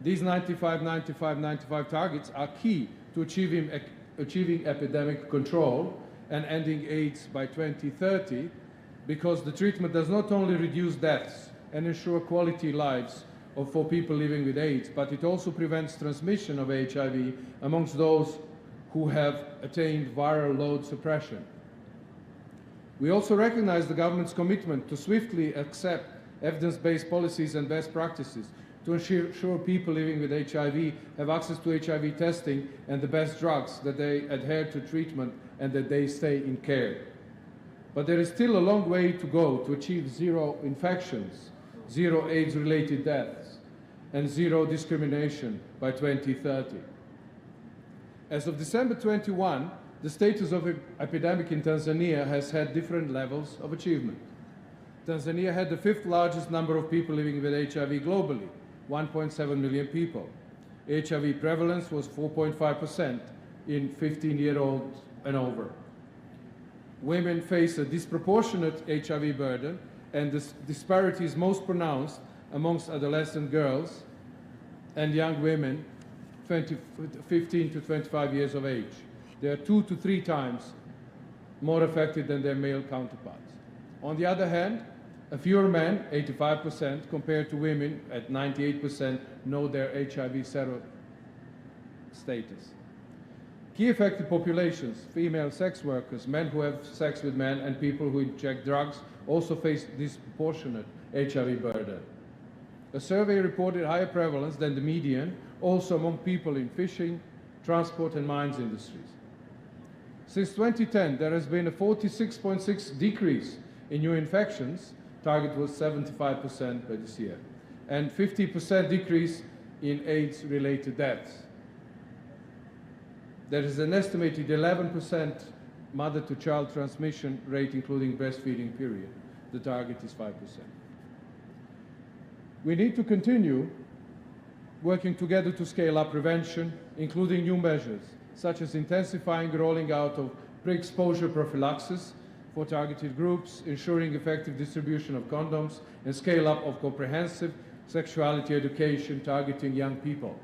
These 95 targets are key to achieving epidemic control and ending AIDS by 2030, because the treatment does not only reduce deaths and ensure quality lives for people living with AIDS, but it also prevents transmission of HIV amongst those who have attained viral load suppression. We also recognize the government's commitment to swiftly accept evidence-based policies and best practices to ensure people living with HIV have access to HIV testing and the best drugs, that they adhere to treatment and that they stay in care. But there is still a long way to go to achieve zero infections, zero AIDS-related deaths, and zero discrimination by 2030. As of December 21, the status of epidemic in Tanzania has had different levels of achievement. Tanzania had the 5th largest number of people living with HIV globally, 1.7 million people. HIV prevalence was 4.5% in 15-year-olds and over. Women face a disproportionate HIV burden, and this disparity is most pronounced amongst adolescent girls and young women 15 to 25 years of age. They are 2 to 3 times more affected than their male counterparts. On the other hand, a fewer men, 85%, compared to women at 98%, know their HIV sero status. Key affected populations, female sex workers, men who have sex with men, and people who inject drugs also face disproportionate HIV burden. A survey reported higher prevalence than the median, also among people in fishing, transport, and mines industries. Since 2010, there has been a 46.6% decrease in new infections, target was 75% by this year, and 50% decrease in AIDS-related deaths. There is an estimated 11% mother-to-child transmission rate, including breastfeeding period. The target is 5%. We need to continue working together to scale up prevention, including new measures, such as intensifying rolling out of pre-exposure prophylaxis for targeted groups, ensuring effective distribution of condoms, and scale up of comprehensive sexuality education targeting young people.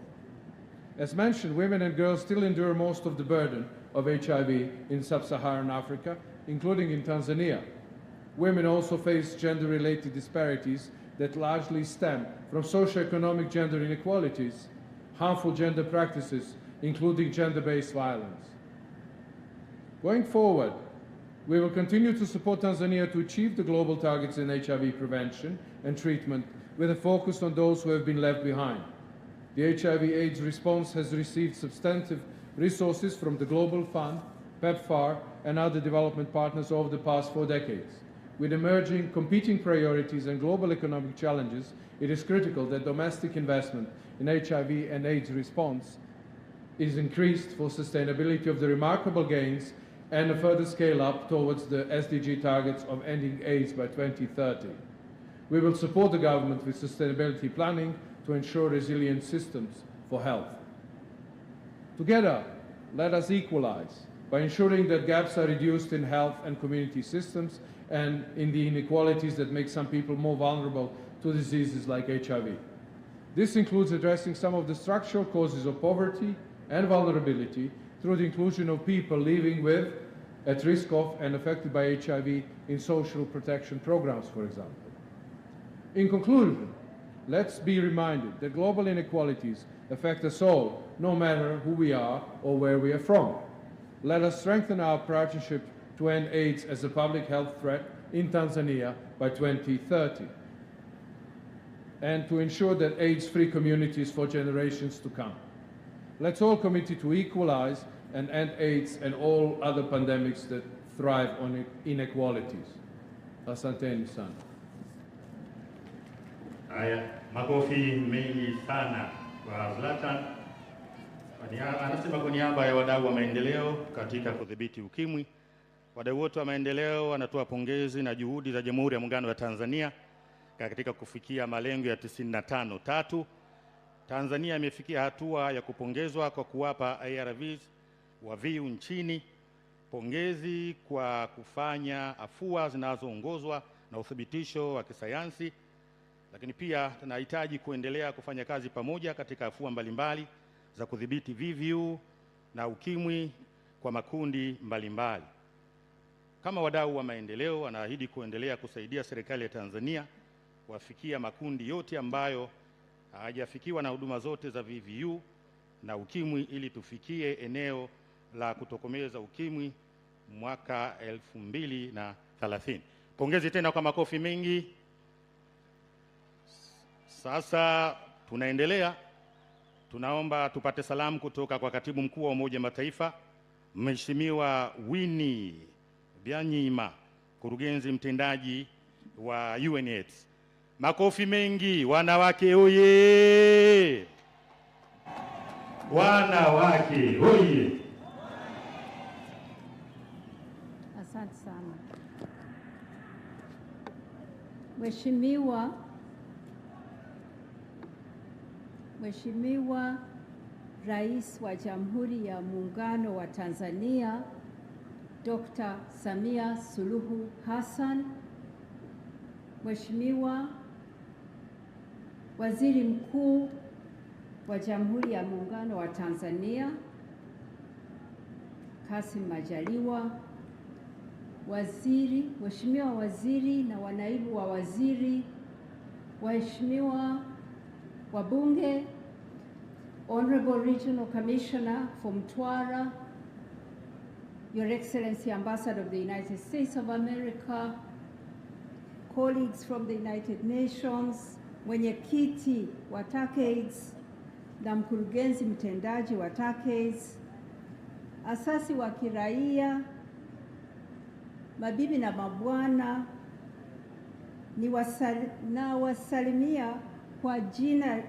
As mentioned, women and girls still endure most of the burden of HIV in sub-Saharan Africa, including in Tanzania. Women also face gender-related disparities that largely stem from socioeconomic gender inequalities, harmful gender practices, including gender-based violence. Going forward, we will continue to support Tanzania to achieve the global targets in HIV prevention and treatment, with a focus on those who have been left behind. The HIV/AIDS response has received substantive resources from the Global Fund, PEPFAR, and other development partners over the past 4 decades. With emerging competing priorities and global economic challenges, it is critical that domestic investment in HIV and AIDS response is increased for sustainability of the remarkable gains and a further scale up towards the SDG targets of ending AIDS by 2030. We will support the government with sustainability planning to ensure resilient systems for health. Together, let us equalize by ensuring that gaps are reduced in health and community systems and in the inequalities that make some people more vulnerable to diseases like HIV. This includes addressing some of the structural causes of poverty and vulnerability through the inclusion of people living with, at risk of, and affected by HIV in social protection programs, for example. In conclusion, let's be reminded that global inequalities affect us all, no matter who we are or where we are from. Let us strengthen our partnership to end AIDS as a public health threat in Tanzania by 2030, and to ensure that AIDS-free communities for generations to come. Let's all commit to equalize and end AIDS and all other pandemics that thrive on inequalities. Asanteni sana. Haya, makofi mengi sana kwa Zlatan. Anasema kwa niaba ya wadau wa maendeleo katika kudhibiti ukimwi. Wadau wote wa maendeleo wanatoa pongezi na juhudi za Jamhuri ya Muungano wa Tanzania katika kufikia malengo ya 95.3. Tanzania imefikia hatua ya kupongezwa kwa kuwapa ARVs waviu nchini. Pongezi kwa kufanya afua zinazoongozwa na uthibitisho wa kisayansi, lakini pia tunahitaji kuendelea kufanya kazi pamoja katika afua mbalimbali za kudhibiti VVU na ukimwi kwa makundi mbalimbali. Kama wadau wa maendeleo, wanaahidi kuendelea kusaidia serikali ya Tanzania kuwafikia makundi yote ambayo hayajafikiwa na huduma zote za VVU na ukimwi ili tufikie eneo la kutokomeza ukimwi mwaka 2030. Pongezi tena kwa makofi mengi. Sasa tunaendelea. Tunaomba tupate salamu kutoka kwa Katibu Mkuu wa Umoja wa Mataifa, Mheshimiwa Winnie Byanyima, Mkurugenzi Mtendaji wa UNAIDS. Makofi mengi. Wanawake oye! Wanawake oye! Asante sana. Mheshimiwa Rais wa Jamhuri ya Muungano wa Tanzania, Dr. Samia Suluhu Hassan, Mheshimiwa Waziri Mkuu wa Jamhuri ya Muungano wa Tanzania, Kassim Majaliwa, Mheshimiwa Waziri na wanaibu wa waziri, waheshimiwa wabunge, Honorable Regional Commissioner for Mtwara, Your Excellency Ambassador of the United States of America, colleagues from the United Nations, mwenyekiti wa TACAIDS na mkurugenzi mtendaji wa TACAIDS, asasi wa kiraia, mabibi na mabwana, nawasalimia kwa jina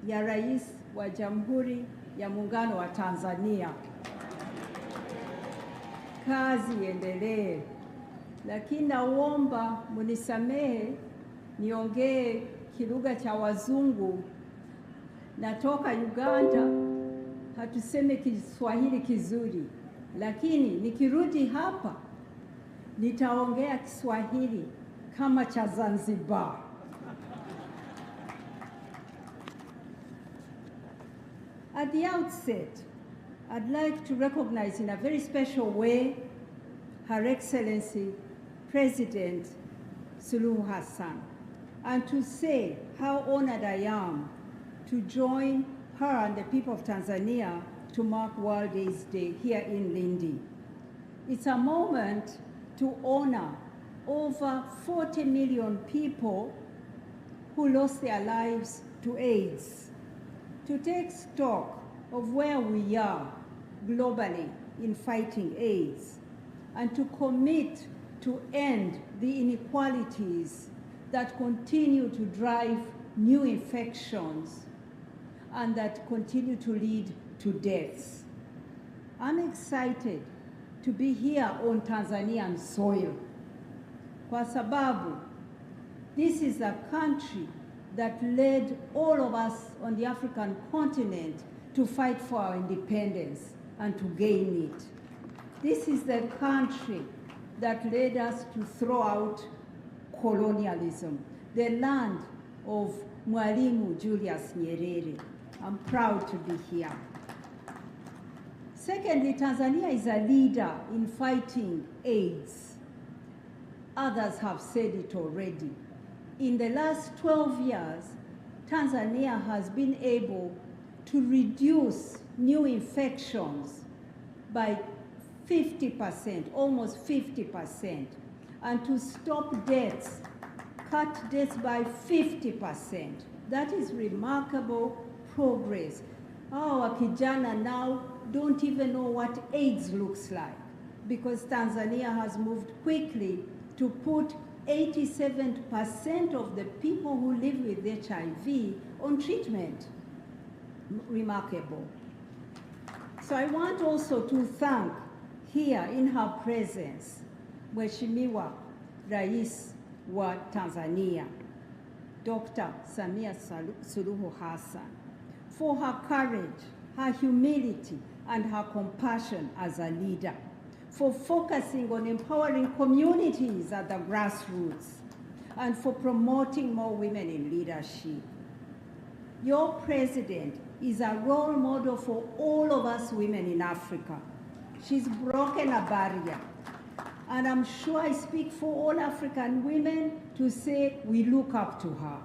ya Rais wa Jamhuri ya Muungano wa Tanzania. Kazi iendelee. Lakini naomba munisamehe niongee kilugha cha wazungu. Natoka Uganda, hatuseme Kiswahili kizuri, lakini nikirudi hapa nitaongea Kiswahili kama cha Zanzibar. At the outset, I'd like to recognize in a very special way Her Excellency President Suluhu Hassan, and to say how honored I am to join her and the people of Tanzania to mark World AIDS Day here in Lindi. It's a moment to honor over 40 million people who lost their lives to AIDS, to take stock of where we are globally in fighting AIDS, and to commit to end the inequalities that continue to drive new infections and that continue to lead to deaths. I'm excited to be here on Tanzanian soil, kwa sababu this is a country that led all of us on the African continent to fight for our independence and to gain it. This is the country that led us to throw out colonialism, the land of Mwalimu Julius Nyerere. I'm proud to be here. Secondly, Tanzania is a leader in fighting AIDS. Others have said it already. In the last 12 years, Tanzania has been able to reduce new infections by 50%, almost 50%, and to stop deaths, cut deaths by 50%. That is remarkable progress. Our kijana now don't even know what AIDS looks like, because Tanzania has moved quickly to put 87% of the people who live with HIV on treatment. Remarkable. So I want also to thank here in her presence, Mheshimiwa Rais wa Tanzania, Dr. Samia Suluhu Hassan, for her courage, her humility, and her compassion as a leader, for focusing on empowering communities at the grassroots, and for promoting more women in leadership. Your president is a role model for all of us women in Africa. She's broken a barrier. And I'm sure I speak for all African women to say we look up to her.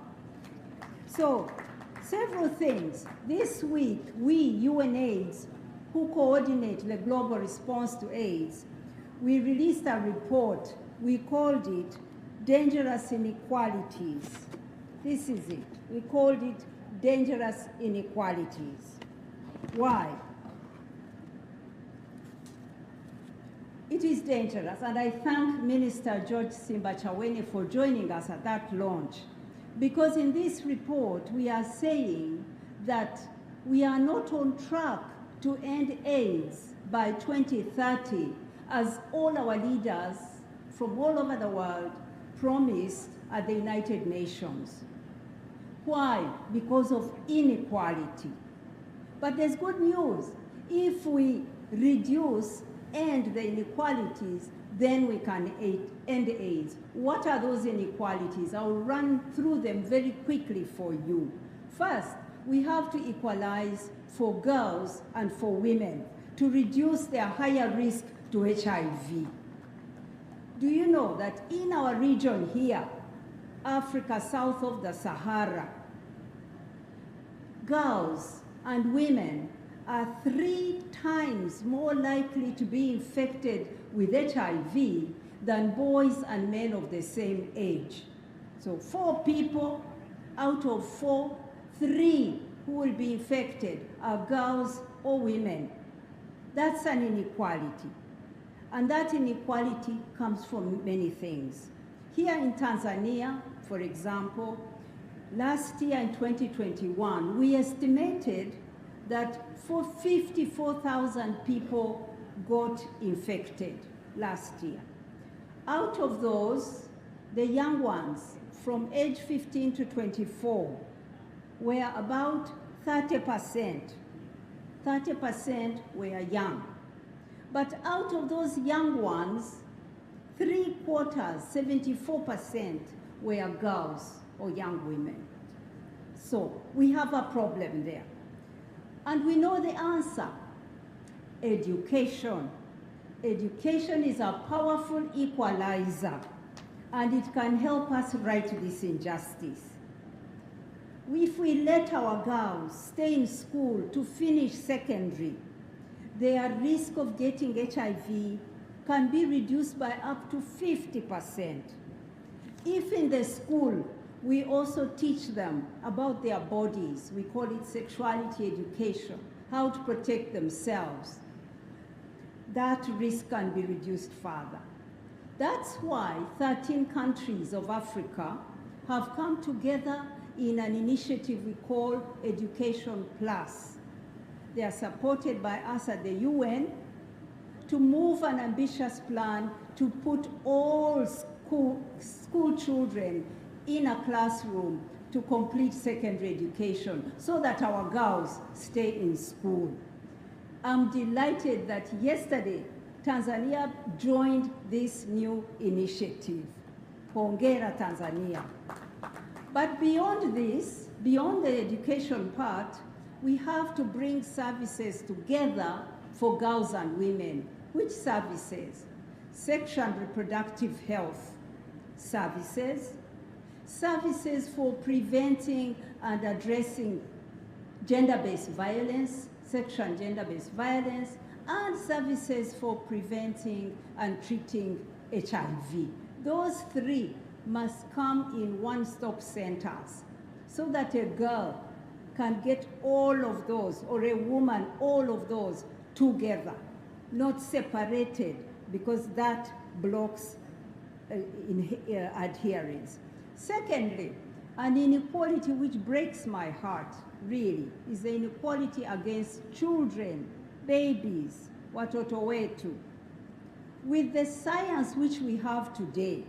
So, several things. This week, we, UNAIDS, who coordinate the global response to AIDS, we released a report. We called it Dangerous Inequalities. This is it. We called it Dangerous Inequalities. Why? It is dangerous, and I thank Minister George Simbachaweni for joining us at that launch, because in this report we are saying that we are not on track to end AIDS by 2030, as all our leaders from all over the world promised at the United Nations. Why? Because of inequality. But there's good news. If we reduce and the inequalities, then we can end AIDS. What are those inequalities? I'll run through them very quickly for you. First, we have to equalize for girls and for women to reduce their higher risk to HIV. Do you know that in our region here, Africa south of the Sahara, girls and women are 3 times more likely to be infected with HIV than boys and men of the same age. So 4 people out of 4, 3 who will be infected are girls or women. That's an inequality. And that inequality comes from many things. Here in Tanzania, for example, last year in 2021, we estimated that 54,000 people got infected last year. Out of those, the young ones from age 15 to 24 were about 30%. 30% were young. But out of those young ones, 3/4, 74% were girls or young women. So we have a problem there. And we know the answer: education. Education is a powerful equalizer, and it can help us right this injustice. If we let our girls stay in school to finish secondary, their risk of getting HIV can be reduced by up to 50%. If in the school we also teach them about their bodies, we call it sexuality education, how to protect themselves, that risk can be reduced further. That's why 13 countries of Africa have come together in an initiative we call Education Plus. They are supported by us at the UN to move an ambitious plan to put all school children in a classroom to complete secondary education so that our girls stay in school. I'm delighted that yesterday Tanzania joined this new initiative. Hongera, Tanzania. But beyond this, beyond the education part, we have to bring services together for girls and women. Which services? Sexual and reproductive health services, services for preventing and addressing gender-based violence, sexual and gender-based violence, and services for preventing and treating HIV. Those 3 must come in one-stop centers so that a girl can get all of those, or a woman, all of those together, not separated, because that blocks adherence. Secondly, an inequality which breaks my heart, really, is the inequality against children, babies, watoto wetu. With the science which we have today,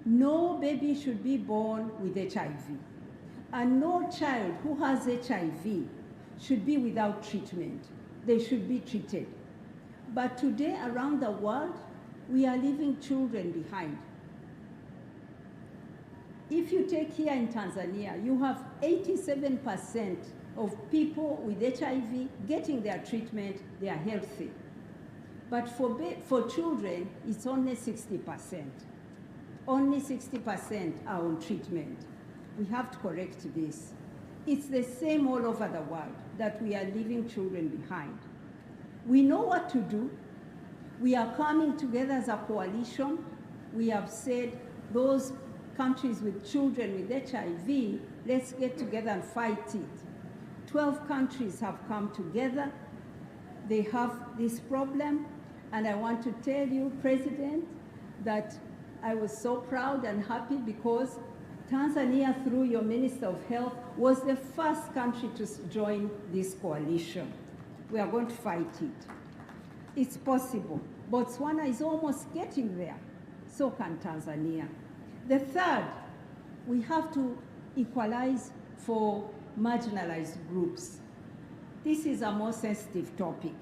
no baby should be born with HIV, and no child who has HIV should be without treatment. They should be treated. But today, around the world, we are leaving children behind. If you take here in Tanzania, you have 87% of people with HIV getting their treatment, they are healthy. But for children, it's only 60%. Only 60% are on treatment. We have to correct this. It's the same all over the world, that we are leaving children behind. We know what to do. We are coming together as a coalition. We have said those countries with children with HIV, let's get together and fight it. 12 countries have come together. They have this problem. And I want to tell you, President, that I was so proud and happy because Tanzania, through your Minister of Health, was the first country to join this coalition. We are going to fight it. It's possible. Botswana is almost getting there. So can Tanzania. The third, we have to equalize for marginalized groups. This is a more sensitive topic.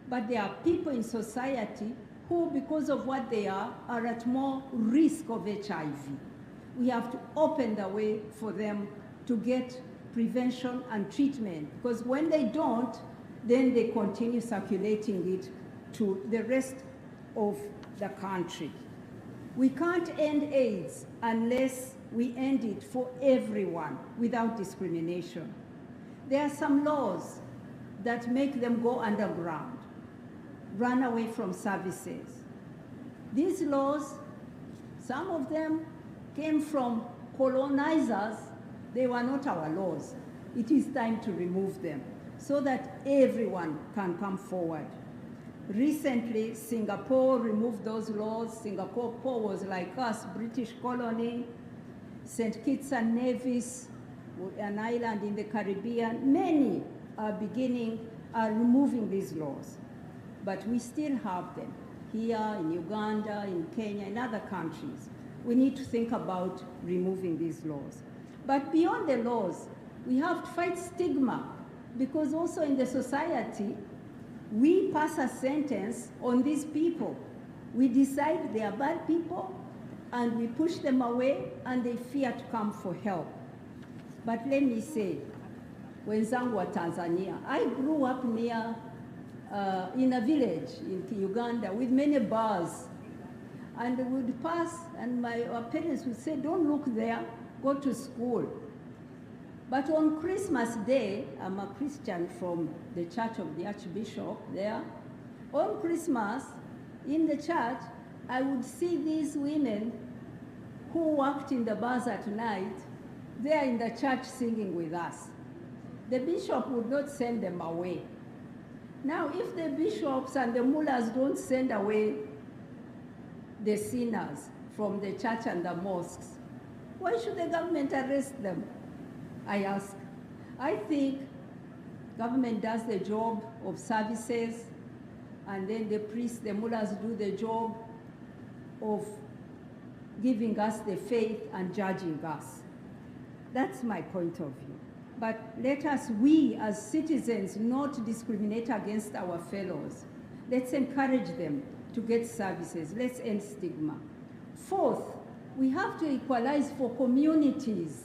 But there are people in society who, because of what they are at more risk of HIV. We have to open the way for them to get prevention and treatment, because when they don't, then they continue circulating it to the rest of the country. We can't end AIDS unless we end it for everyone without discrimination. There are some laws that make them go underground, run away from services. These laws, some of them came from colonizers. They were not our laws. It is time to remove them so that everyone can come forward. Recently, Singapore removed those laws. Singapore was like us, British colony. St. Kitts and Nevis, an island in the Caribbean, many are removing these laws. But we still have them here in Uganda, in Kenya, in other countries. We need to think about removing these laws. But beyond the laws, we have to fight stigma, because also in the society, we pass a sentence on these people. We decide they are bad people, and we push them away, and they fear to come for help. But let me say, wenzangu wa Tanzania, I grew up near, in a village in Uganda with many bars. And we would pass, and our parents would say, don't look there, go to school. But on Christmas Day, I'm a Christian from the Church of the Archbishop there. On Christmas, in the church, I would see these women who worked in the bars at night, there in the church singing with us. The bishop would not send them away. Now, if the bishops and the mullahs don't send away the sinners from the church and the mosques, why should the government arrest them? I ask. I think government does the job of services, and then the priests, the mullahs do the job of giving us the faith and judging us. That's my point of view. But let us, we as citizens, not discriminate against our fellows. Let's encourage them to get services. Let's end stigma. Fourth, we have to equalize for communities,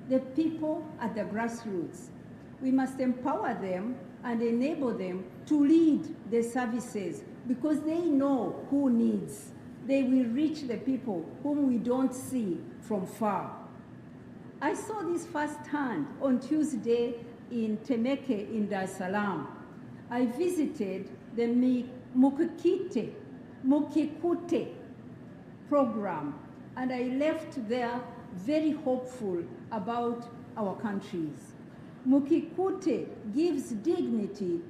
the people at the grassroots. We must empower them and enable them to lead the services, because they know who needs. They will reach the people whom we don't see from far. I saw this firsthand on Tuesday in Temeke in Dar es Salaam. I visited the Mukikute program, and I left there very hopeful about our countries. Mukikute gives dignity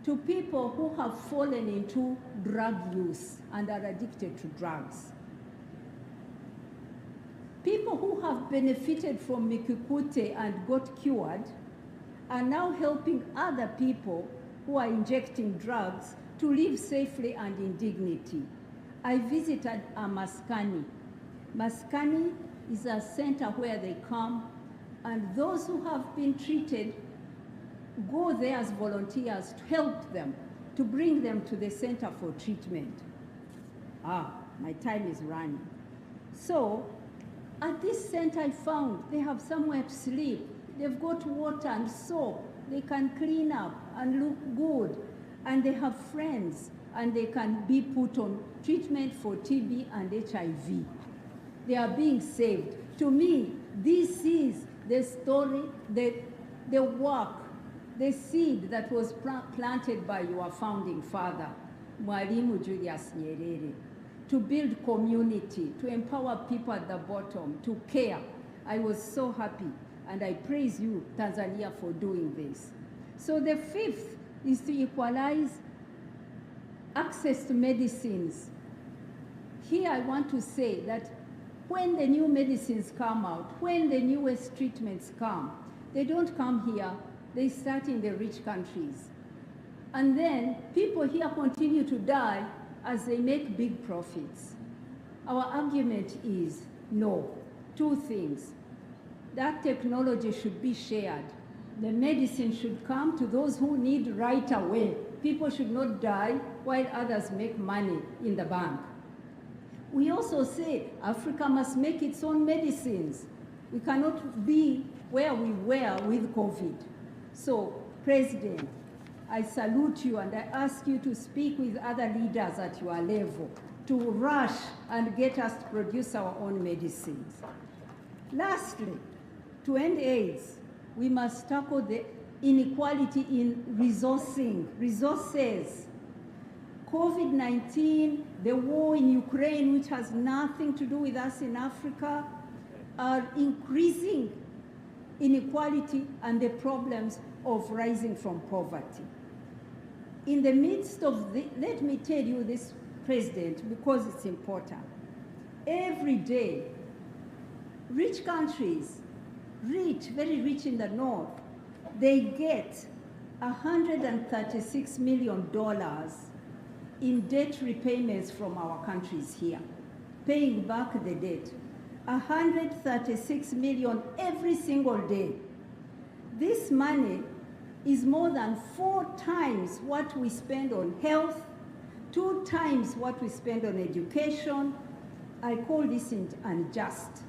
to people who have fallen into drug use and are addicted to drugs. People who have benefited from Mikukute and got cured are now helping other people who are injecting drugs to live safely and in dignity. I visited Maskani. Maskani is a center where they come, and those who have been treated go there as volunteers to help them, to bring them to the center for treatment. My time is running. So, at this center I found they have somewhere to sleep. They've got water and soap. They can clean up and look good. And they have friends, and they can be put on treatment for TB and HIV. They are being saved. To me, this is the story, the work, the seed that was planted by your founding father, Mwalimu Julius Nyerere, to build community, to empower people at the bottom, to care. I was so happy, and I praise you, Tanzania, for doing this. So the fifth is to equalize access to medicines. Here I want to say that when the new medicines come out, when the newest treatments come, they don't come here, they start in the rich countries. And then people here continue to die as they make big profits. Our argument is no. Two things. That technology should be shared. The medicine should come to those who need right away. People should not die while others make money in the bank. We also say Africa must make its own medicines. We cannot be where we were with COVID. So, President, I salute you and I ask you to speak with other leaders at your level to rush and get us to produce our own medicines. Lastly, to end AIDS, we must tackle the inequality in resources. COVID-19, the war in Ukraine, which has nothing to do with us in Africa, are increasing inequality and the problems of rising from poverty. In the midst of let me tell you this, President, because it's important. Every day, rich countries, very rich in the north, they get $136 million in debt repayments from our countries here, paying back the debt. 136 million every single day. This money is more than 4 times what we spend on health, 2 times what we spend on education. I call this unjust.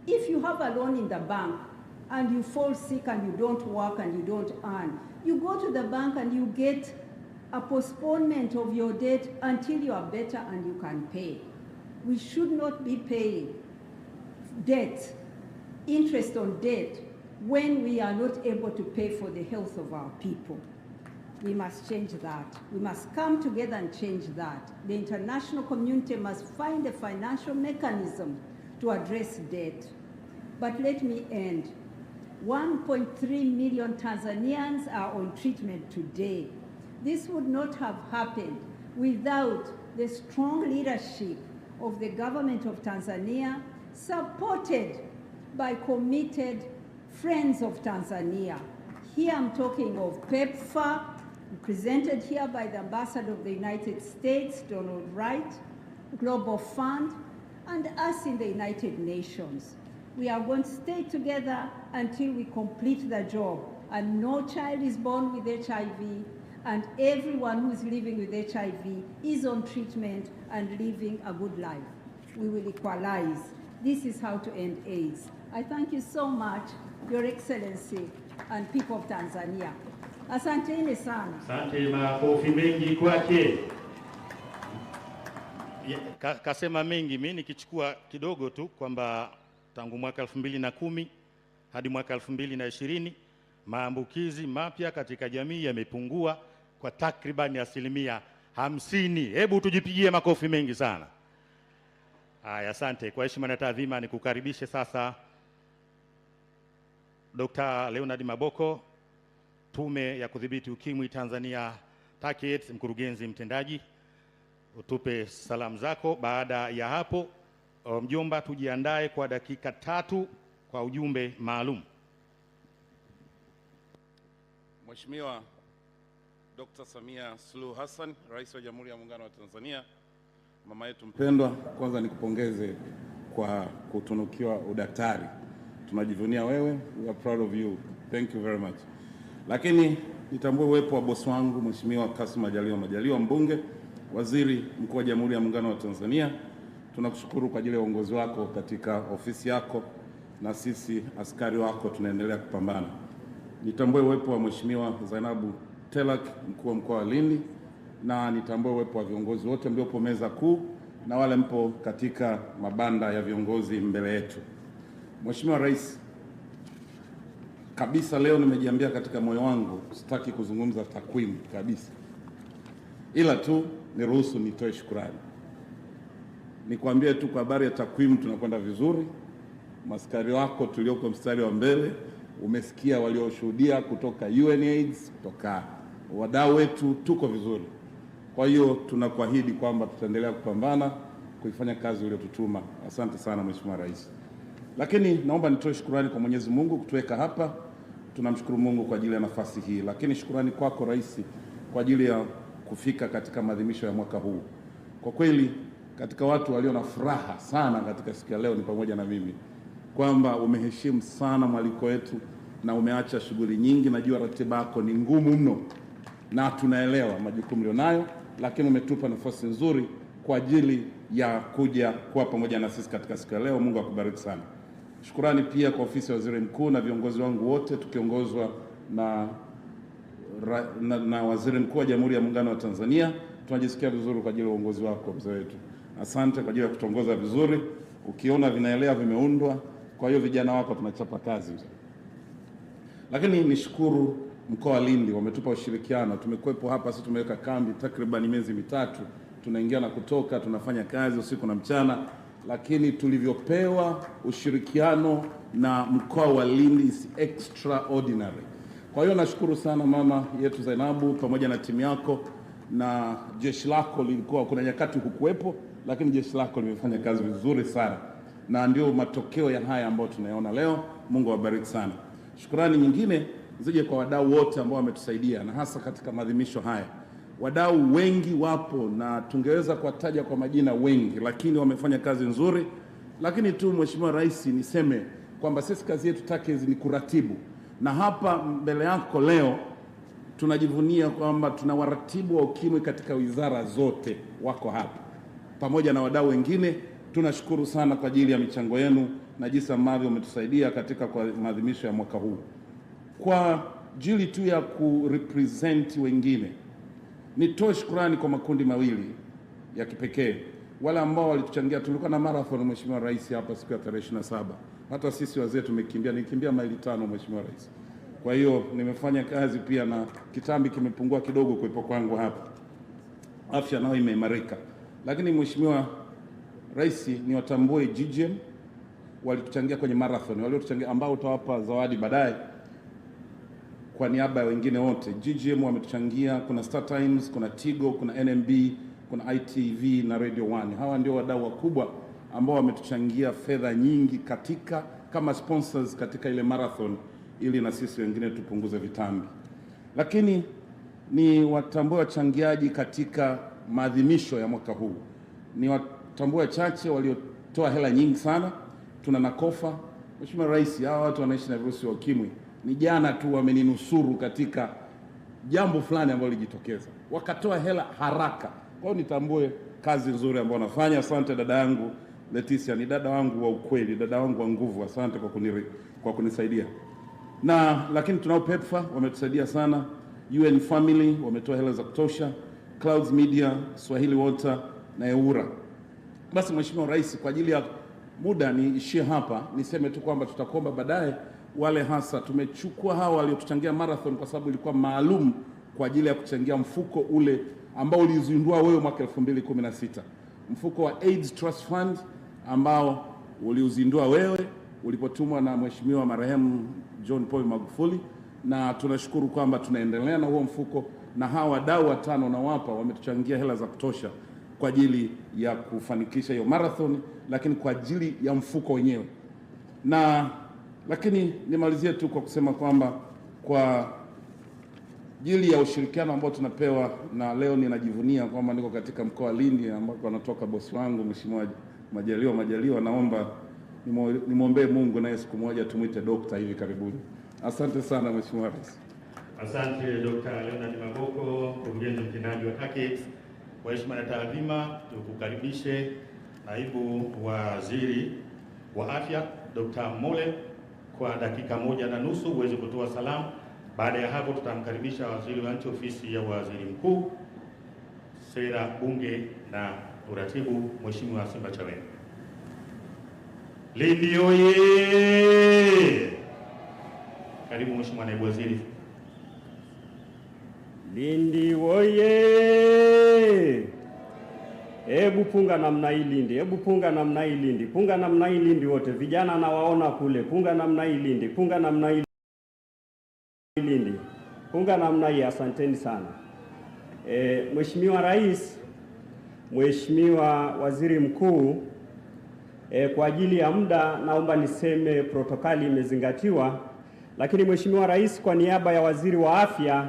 If you have a loan in the bank and you fall sick and you don't work and you don't earn, you go to the bank and you get a postponement of your debt until you are better and you can pay. We should not be paying debt, interest on debt, when we are not able to pay for the health of our people. We must change that. We must come together and change that. The international community must find a financial mechanism to address debt. But let me end. 1.3 million Tanzanians are on treatment today. This would not have happened without the strong leadership of the government of Tanzania, supported by committed friends of Tanzania. Here I'm talking of PEPFAR, presented here by the Ambassador of the United States, Donald Wright, Global Fund, and us in the United Nations. We are going to stay together until we complete the job, and no child is born with HIV, and everyone who is living with HIV is on treatment and living a good life. We will equalize. This is how to end AIDS. I thank you so much, Your Excellency, and people of Tanzania. Asanteni sana. Asante, makofi mengi kwake. Kasema mengi, mimi nikichukua kidogo tu kwamba tangu mwaka 2010 hadi mwaka 2020 maambukizi mapya katika jamii yamepungua kwa takriban 50%. Hebu tujipigie makofi mengi sana. Haya, asante. Kwa heshima na taadhima nikukaribishe sasa Dr. Leonard Maboko, Tume ya Kudhibiti Ukimwi Tanzania TACAIDS, mkurugenzi mtendaji. Utupe salamu zako. Baada ya hapo Mjomba, tujiandae kwa dakika 3 kwa ujumbe maalum. Mheshimiwa Dr. Samia Suluhu Hassan, Rais wa Jamhuri ya Muungano wa Tanzania, mama yetu mpendwa, kwanza nikupongeze kwa kutunukiwa udaktari. Tunajivunia wewe, we are proud of you. Thank you very much. Lakini nitambue uwepo wa bosi wangu Mheshimiwa Kassim Majaliwa, mbunge, waziri mkuu wa Jamhuri ya Muungano wa Tanzania. Tunakushukuru kwa ajili ya uongozi wako katika ofisi yako, na sisi askari wako tunaendelea kupambana. Nitambue uwepo wa Mheshimiwa Zainabu Telak, mkuu wa mkoa wa Lindi, na nitambue uwepo wa viongozi wote mliopo meza kuu na wale mpo katika mabanda ya viongozi mbele yetu. Mheshimiwa Rais, kabisa leo nimejiambia katika moyo wangu sitaki kuzungumza takwimu kabisa, ila tu niruhusu nitoe shukrani. Nikwambie tu kwa habari ya takwimu tunakwenda vizuri. Maskari wako tulioko mstari wa mbele, umesikia walioshuhudia kutoka UNAIDS, kutoka wadau wetu, tuko vizuri. Kwa hiyo tunakuahidi kwamba tutaendelea kupambana kuifanya kazi uliyotutuma. Asante sana Mheshimiwa Rais. Lakini naomba nitoe shukrani kwa Mwenyezi Mungu kutuweka hapa. Tunamshukuru Mungu kwa ajili ya nafasi hii, lakini shukrani kwako Rais kwa ajili ya kufika katika maadhimisho ya mwaka huu. Kwa kweli katika watu walio na furaha sana katika siku ya leo ni pamoja na mimi, kwamba umeheshimu sana mwaliko wetu na umeacha shughuli nyingi. Najua ratiba yako ni ngumu mno na tunaelewa majukumu ulionayo, lakini umetupa nafasi nzuri kwa ajili ya kuja kuwa pamoja na sisi katika siku ya leo. Mungu akubariki sana. Shukrani pia kwa ofisi ya Waziri Mkuu na viongozi wangu wote tukiongozwa na Waziri Mkuu wa Jamhuri ya Muungano wa Tanzania. Tunajisikia vizuri kwa ajili ya uongozi wako mzee wetu. Asante kwa ajili ya kutongoza vizuri. Ukiona vinaelea vimeundwa, kwa hiyo vijana wako tunachapa kazi. Lakini nishukuru mkoa wa Lindi, wametupa ushirikiano. Tumekuwepo hapa, sisi tumeweka kambi takriban miezi mitatu, tunaingia na kutoka, tunafanya kazi usiku na mchana, lakini tulivyopewa ushirikiano na mkoa wa Lindi is extraordinary. Kwa hiyo nashukuru sana mama yetu Zainabu pamoja na timu yako na jeshi lako. Lilikuwa kuna nyakati hukuwepo, lakini jeshi lako limefanya kazi vizuri sana, na ndio matokeo ya haya ambayo tunayaona leo. Mungu awabariki sana. Shukrani nyingine zije kwa wadau wote ambao wametusaidia, na hasa katika maadhimisho haya. Wadau wengi wapo na tungeweza kuwataja kwa majina wengi, lakini wamefanya kazi nzuri. Lakini tu Mheshimiwa Rais, niseme kwamba sisi kazi yetu TACAIDS ni kuratibu, na hapa mbele yako leo tunajivunia kwamba tuna waratibu wa ukimwi katika wizara zote wako hapa pamoja na wadau wengine. Tunashukuru sana kwa ajili ya michango yenu na jinsi ambavyo umetusaidia katika kwa maadhimisho ya mwaka huu. Kwa ajili tu ya kurepresent wengine, nitoe shukrani kwa makundi mawili ya kipekee. Wale ambao walituchangia, tulikuwa na marathon Mheshimiwa Rais hapa siku ya tarehe 27. Hata sisi wazee tumekimbia, nikimbia maili 5 Mheshimiwa Rais. Kwa hiyo nimefanya kazi pia na kitambi kimepungua kidogo kuwepo kwangu hapa. Afya nayo imeimarika. Lakini Mheshimiwa Rais, niwatambue GGM walituchangia kwenye marathon, waliotuchangia ambao utawapa zawadi baadaye kwa niaba ya wengine wote. GGM wametuchangia, kuna Star Times, kuna Tigo, kuna NMB, kuna ITV na Radio 1. Hawa ndio wadau wakubwa ambao wametuchangia fedha nyingi katika kama sponsors katika ile marathon, ili na sisi wengine tupunguze vitambi. Lakini ni watambue wachangiaji katika maadhimisho ya mwaka huu. Ni watambue wachache waliotoa hela nyingi sana. Tuna Nakofa. Mheshimiwa Rais, hawa watu wanaishi na virusi vya ukimwi. Ni jana tu wameninusuru katika jambo fulani ambalo lijitokeza, wakatoa hela haraka. Kwa hiyo nitambue kazi nzuri ambayo wanafanya. Asante dada yangu Leticia, ni dada wangu wa ukweli, dada wangu wa nguvu. Asante kwa kunisaidia. Lakini tunao PEPFA wametusaidia sana, UN Family wametoa hela za kutosha, Clouds Media, Swahili Water na Eura. Basi Mheshimiwa Rais, kwa ajili ya muda niishie hapa, niseme tu kwamba tutakuomba baadaye wale hasa tumechukua hawa waliotuchangia marathon kwa sababu ilikuwa maalum kwa ajili ya kuchangia mfuko ule ambao ulizindua wewe mwaka 2016, mfuko wa AIDS Trust Fund ambao uliuzindua wewe ulipotumwa na Mheshimiwa marehemu John Paul Magufuli, na tunashukuru kwamba tunaendelea na huo mfuko, na hawa wadau watano na wapa wametuchangia hela za kutosha. kwa ajili ya kufanikisha hiyo marathon, lakini kwa ajili ya mfuko wenyewe. Lakini nimalizie tu kwa kusema kwamba kwa ajili ya ushirikiano ambao tunapewa, na leo ninajivunia kwamba niko katika mkoa wa Lindi ambako anatoka bosi wangu Mheshimiwa Majaliwa. Naomba nimwombee Mungu naye siku moja tumuite dokta hivi karibuni. Asante sana Mheshimiwa Rais. Asante Dr. Leonard Maboko, mkurugenzi mtendaji wa TACAIDS. Kwa heshima na taadhima, tukukaribishe naibu waziri wa afya Dr. Mole kwa dakika 1.5 uweze kutoa salamu. Baada ya hapo tutamkaribisha waziri wa nchi ofisi ya waziri mkuu, sera, bunge na uratibu, Mheshimiwa Simba Chawene. Lindi oye! Karibu Mheshimiwa naibu waziri. Lindi oye! Hebu punga namna hii Lindi, hebu punga namna hii Lindi, punga namna hii Lindi wote. Vijana nawaona kule, punga namna hii Lindi, punga namna hii Lindi, punga namna hii. Asanteni sana. Mheshimiwa Rais, Mheshimiwa Waziri Mkuu, kwa ajili ya muda naomba niseme protokali imezingatiwa, lakini Mheshimiwa Rais, kwa niaba ya Waziri wa Afya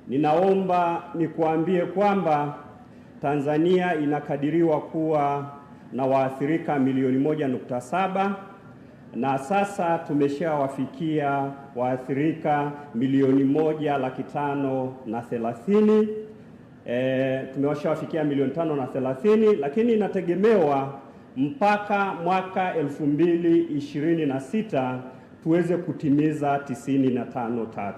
ninaomba nikuambie kwamba Tanzania inakadiriwa kuwa na waathirika milioni 1.7 na sasa tumeshawafikia waathirika milioni 1,530,000. Tumeshawafikia milioni 530, lakini inategemewa mpaka mwaka 2026 tuweze kutimiza 95.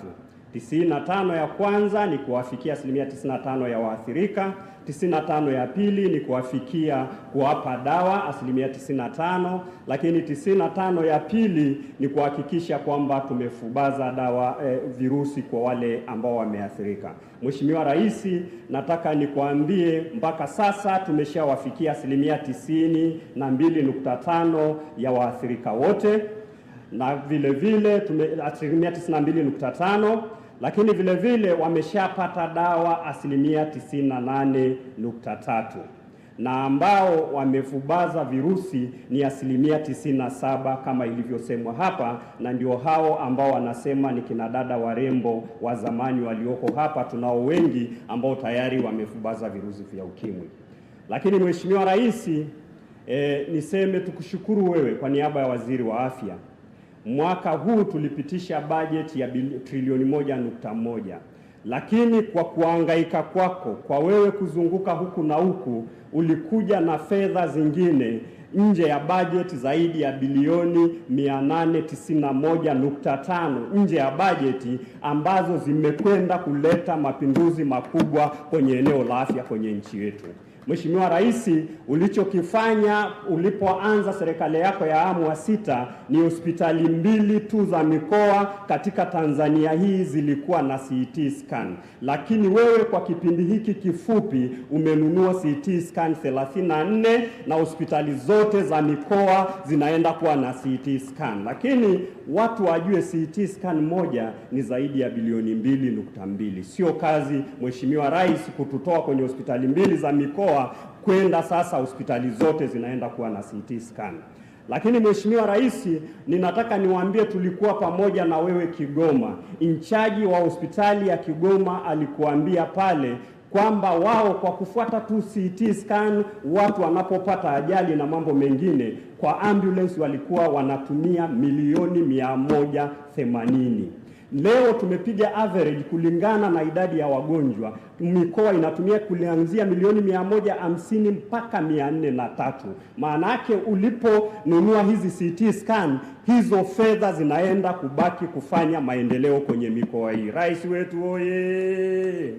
95 ya kwanza ni kuwafikia 95% ya waathirika, 95 ya pili ni kuwafikia kuwapa dawa 95%, lakini 95 ya pili ni kuhakikisha kwamba tumefubaza dawa virusi kwa wale ambao wameathirika. Mheshimiwa Rais, nataka nikuambie mpaka sasa tumeshawafikia 92.5% ya waathirika wote, na vile vile 92.5%, lakini vile vile wameshapata dawa 98.3%, na ambao wamefubaza virusi ni 97% kama ilivyosemwa hapa, na ndio hao ambao wanasema ni kina dada warembo wa zamani walioko hapa. Tunao wengi ambao tayari wamefubaza virusi vya ukimwi. Lakini Mheshimiwa Rais, niseme tukushukuru wewe kwa niaba ya Waziri wa Afya. Mwaka huu tulipitisha bajeti ya trilioni 1.1, lakini kwa kuhangaika kwako, kwa wewe kuzunguka huku na huku, ulikuja na fedha zingine nje ya bajeti zaidi ya bilioni 891.5 nje ya bajeti, ambazo zimekwenda kuleta mapinduzi makubwa kwenye eneo la afya kwenye nchi yetu. Mheshimiwa Rais, ulichokifanya ulipoanza serikali yako ya awamu ya 6 ni hospitali 2 tu za mikoa katika Tanzania hii zilikuwa na CT scan. Lakini wewe kwa kipindi hiki kifupi umenunua CT scan 34 na hospitali zote za mikoa zinaenda kuwa na CT scan. Lakini watu wajue CT scan moja ni zaidi ya bilioni 2.2. Sio kazi Mheshimiwa Rais kututoa kwenye hospitali 2 za mikoa kwenda sasa hospitali zote zinaenda kuwa na CT scan. Lakini Mheshimiwa Rais, ninataka niwaambie tulikuwa pamoja na wewe Kigoma. Inchaji wa hospitali ya Kigoma alikuambia pale kwamba wao kwa kufuata tu CT scan watu wanapopata ajali na mambo mengine, kwa ambulance walikuwa wanatumia milioni 180. Leo tumepiga average kulingana na idadi ya wagonjwa. Mikoa inatumia kuanzia milioni 150 mpaka 403. Maana yake uliponunua hizi CT scan, hizo fedha zinaenda kubaki kufanya maendeleo kwenye mikoa hii. Rais wetu oye!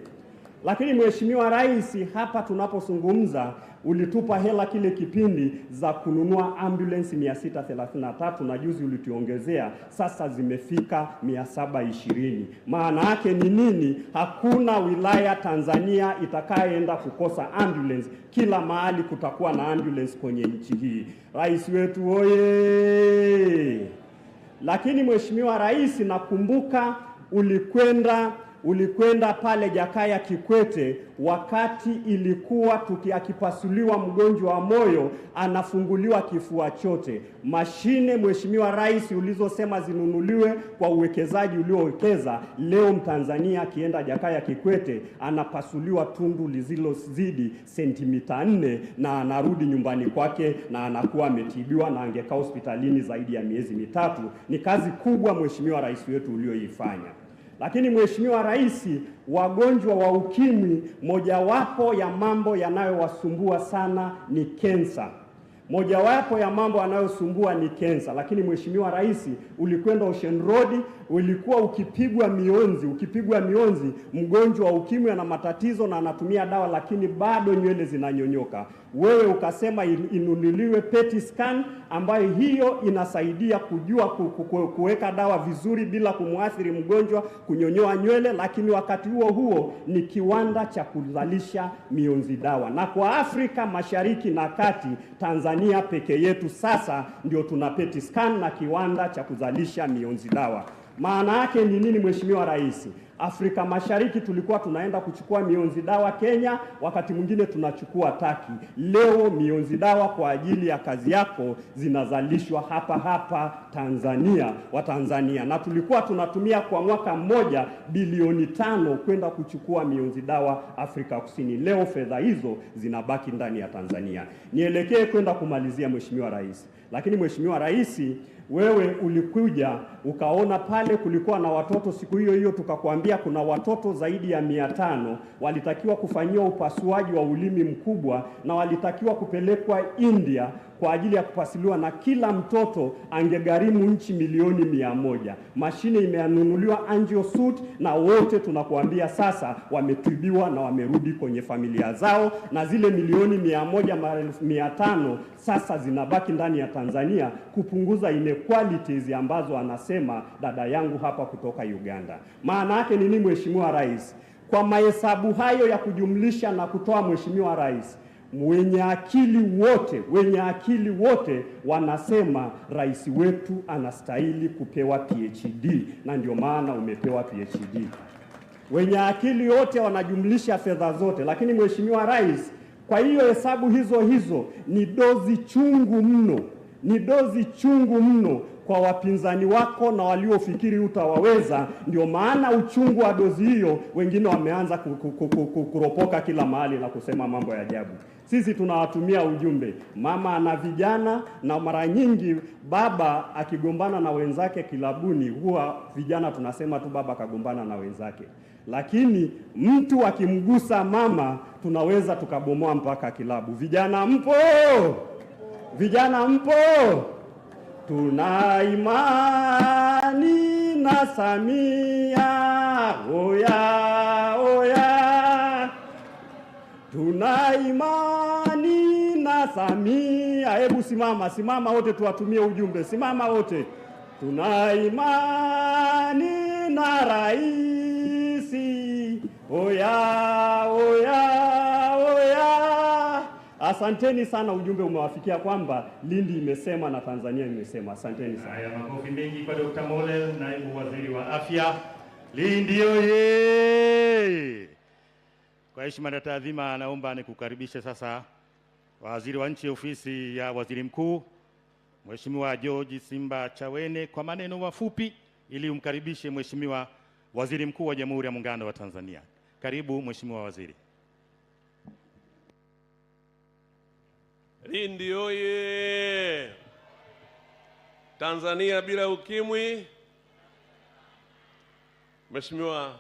Lakini Mheshimiwa Rais, hapa tunapozungumza ulitupa hela kile kipindi za kununua ambulance 633 na juzi ulituongezea, sasa zimefika 720. Maana yake ni nini? Hakuna wilaya Tanzania itakayeenda kukosa ambulance. Kila mahali kutakuwa na ambulance kwenye nchi hii. Rais wetu oye! Lakini Mheshimiwa Rais, nakumbuka ulikwenda ulikwenda pale Jakaya Kikwete wakati ilikuwa akipasuliwa mgonjwa wa moyo anafunguliwa kifua chote. Mashine Mheshimiwa Rais ulizosema zinunuliwe kwa uwekezaji uliowekeza, leo Mtanzania akienda Jakaya Kikwete anapasuliwa tundu lizilozidi sentimita 4 na anarudi nyumbani kwake na anakuwa ametibiwa na angekaa hospitalini zaidi ya miezi mitatu. Ni kazi kubwa Mheshimiwa Rais wetu ulioifanya. Lakini Mheshimiwa Rais, wagonjwa wa ukimwi, mojawapo ya mambo yanayowasumbua sana ni kensa. Mojawapo ya mambo yanayosumbua ni kensa. Lakini Mheshimiwa Rais, ulikwenda Ocean Road, ulikuwa ukipigwa mionzi, mgonjwa wa ukimwi ana matatizo na anatumia dawa lakini bado nywele zinanyonyoka. Wewe ukasema inunuliwe PET scan ambayo hiyo inasaidia kujua kuweka dawa vizuri bila kumwathiri mgonjwa kunyonyoa nywele, lakini wakati huo ni kiwanda cha kuzalisha mionzi dawa. Na kwa Afrika Mashariki na Kati, Tanzania peke yetu sasa ndio tuna PET scan na kiwanda cha kuzalisha mionzi dawa. Maana yake ni nini Mheshimiwa Rais? Afrika Mashariki tulikuwa tunaenda kuchukua mionzi dawa Kenya, wakati mwingine tunachukua Taki. Leo mionzi dawa kwa ajili ya kazi yako zinazalishwa hapa Tanzania, wa Tanzania. Na tulikuwa tunatumia kwa mwaka mmoja bilioni 5 kwenda kuchukua mionzi dawa Afrika Kusini. Leo fedha hizo zinabaki ndani ya Tanzania. Nielekee kwenda kumalizia Mheshimiwa Rais. Lakini Mheshimiwa Rais, wewe ulikuja ukaona pale kulikuwa na watoto siku hiyo tukakwambia kuna watoto zaidi ya 500 walitakiwa kufanyiwa upasuaji wa ulimi mkubwa na walitakiwa kupelekwa India kwa ajili ya kupasuliwa, na kila mtoto angegharimu nchi milioni 100. Mashine imenunuliwa angiosuit na wote tunakuambia sasa wametibiwa na wamerudi kwenye familia zao, na zile milioni 100 mara 500 sasa zinabaki ndani ya Tanzania kupunguza inequalities ambazo anasema dada yangu hapa kutoka Uganda. Maana yake ni nini Mheshimiwa Rais? Kwa mahesabu hayo ya kujumlisha na kutoa, Mheshimiwa Rais, wenye akili wote wanasema rais wetu anastahili kupewa PhD, na ndio maana umepewa PhD. Wenye akili wote wanajumlisha fedha zote, lakini Mheshimiwa Rais, kwa hiyo hesabu hizo ni dozi chungu mno kwa wapinzani wako na waliofikiri utawaweza. Ndio maana uchungu wa dozi hiyo wengine wameanza kuropoka kila mahali na kusema mambo ya ajabu. Sisi tunawatumia ujumbe. Mama ana vijana, na mara nyingi baba akigombana na wenzake kilabuni, huwa vijana tunasema tu baba kagombana na wenzake. Lakini mtu akimgusa mama tunaweza tukabomoa mpaka kilabu. Vijana mpo? Vijana mpo? Tuna imani na Samia, oya. Tuna imani na Samia. Hebu simama wote tuwatumie ujumbe. Simama wote. Tuna imani na raisi, oya. Asanteni sana, ujumbe umewafikia kwamba Lindi imesema na Tanzania imesema. Asanteni sana. Haya, makofi mengi kwa Dr. Molel, naibu waziri wa afya. Lindi oye! Kwa heshima na taadhima, naomba nikukaribishe sasa waziri wa nchi ofisi ya waziri mkuu, Mheshimiwa George Simba Chawene, kwa maneno mafupi ili umkaribishe Mheshimiwa Waziri Mkuu wa Jamhuri ya Muungano wa Tanzania. Karibu Mheshimiwa Waziri. Lindi oye! Tanzania bila ukimwi. Mheshimiwa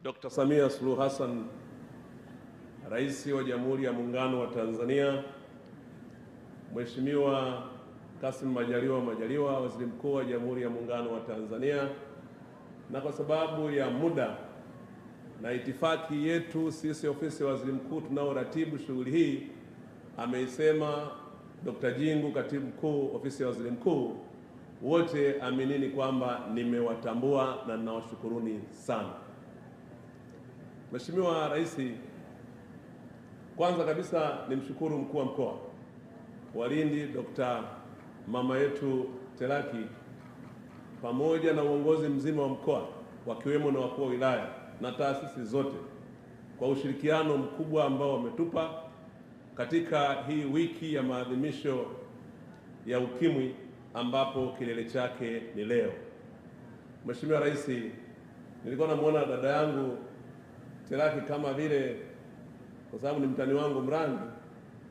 Dr. Samia Suluhu Hassan, Rais wa Jamhuri ya Muungano wa Tanzania, Mheshimiwa Kassim Majaliwa, Waziri Mkuu wa Jamhuri ya Muungano wa Tanzania, na kwa sababu ya muda na itifaki yetu sisi ofisi ya Waziri Mkuu tunaoratibu shughuli hii, ameisema Dr. Jingu, Katibu Mkuu ofisi ya Waziri Mkuu, wote aminini kwamba nimewatambua na ninawashukuruni sana. Mheshimiwa Rais, kwanza kabisa nimshukuru mkuu wa mkoa wa Lindi Dr. mama yetu Telaki pamoja na uongozi mzima wa mkoa wakiwemo na wakuu wa wilaya na taasisi zote kwa ushirikiano mkubwa ambao wametupa katika hii wiki ya maadhimisho ya Ukimwi ambapo kilele chake ni leo. Mheshimiwa Rais, nilikuwa namuona dada yangu Teraki kama vile, kwa sababu ni mtani wangu Mrangi,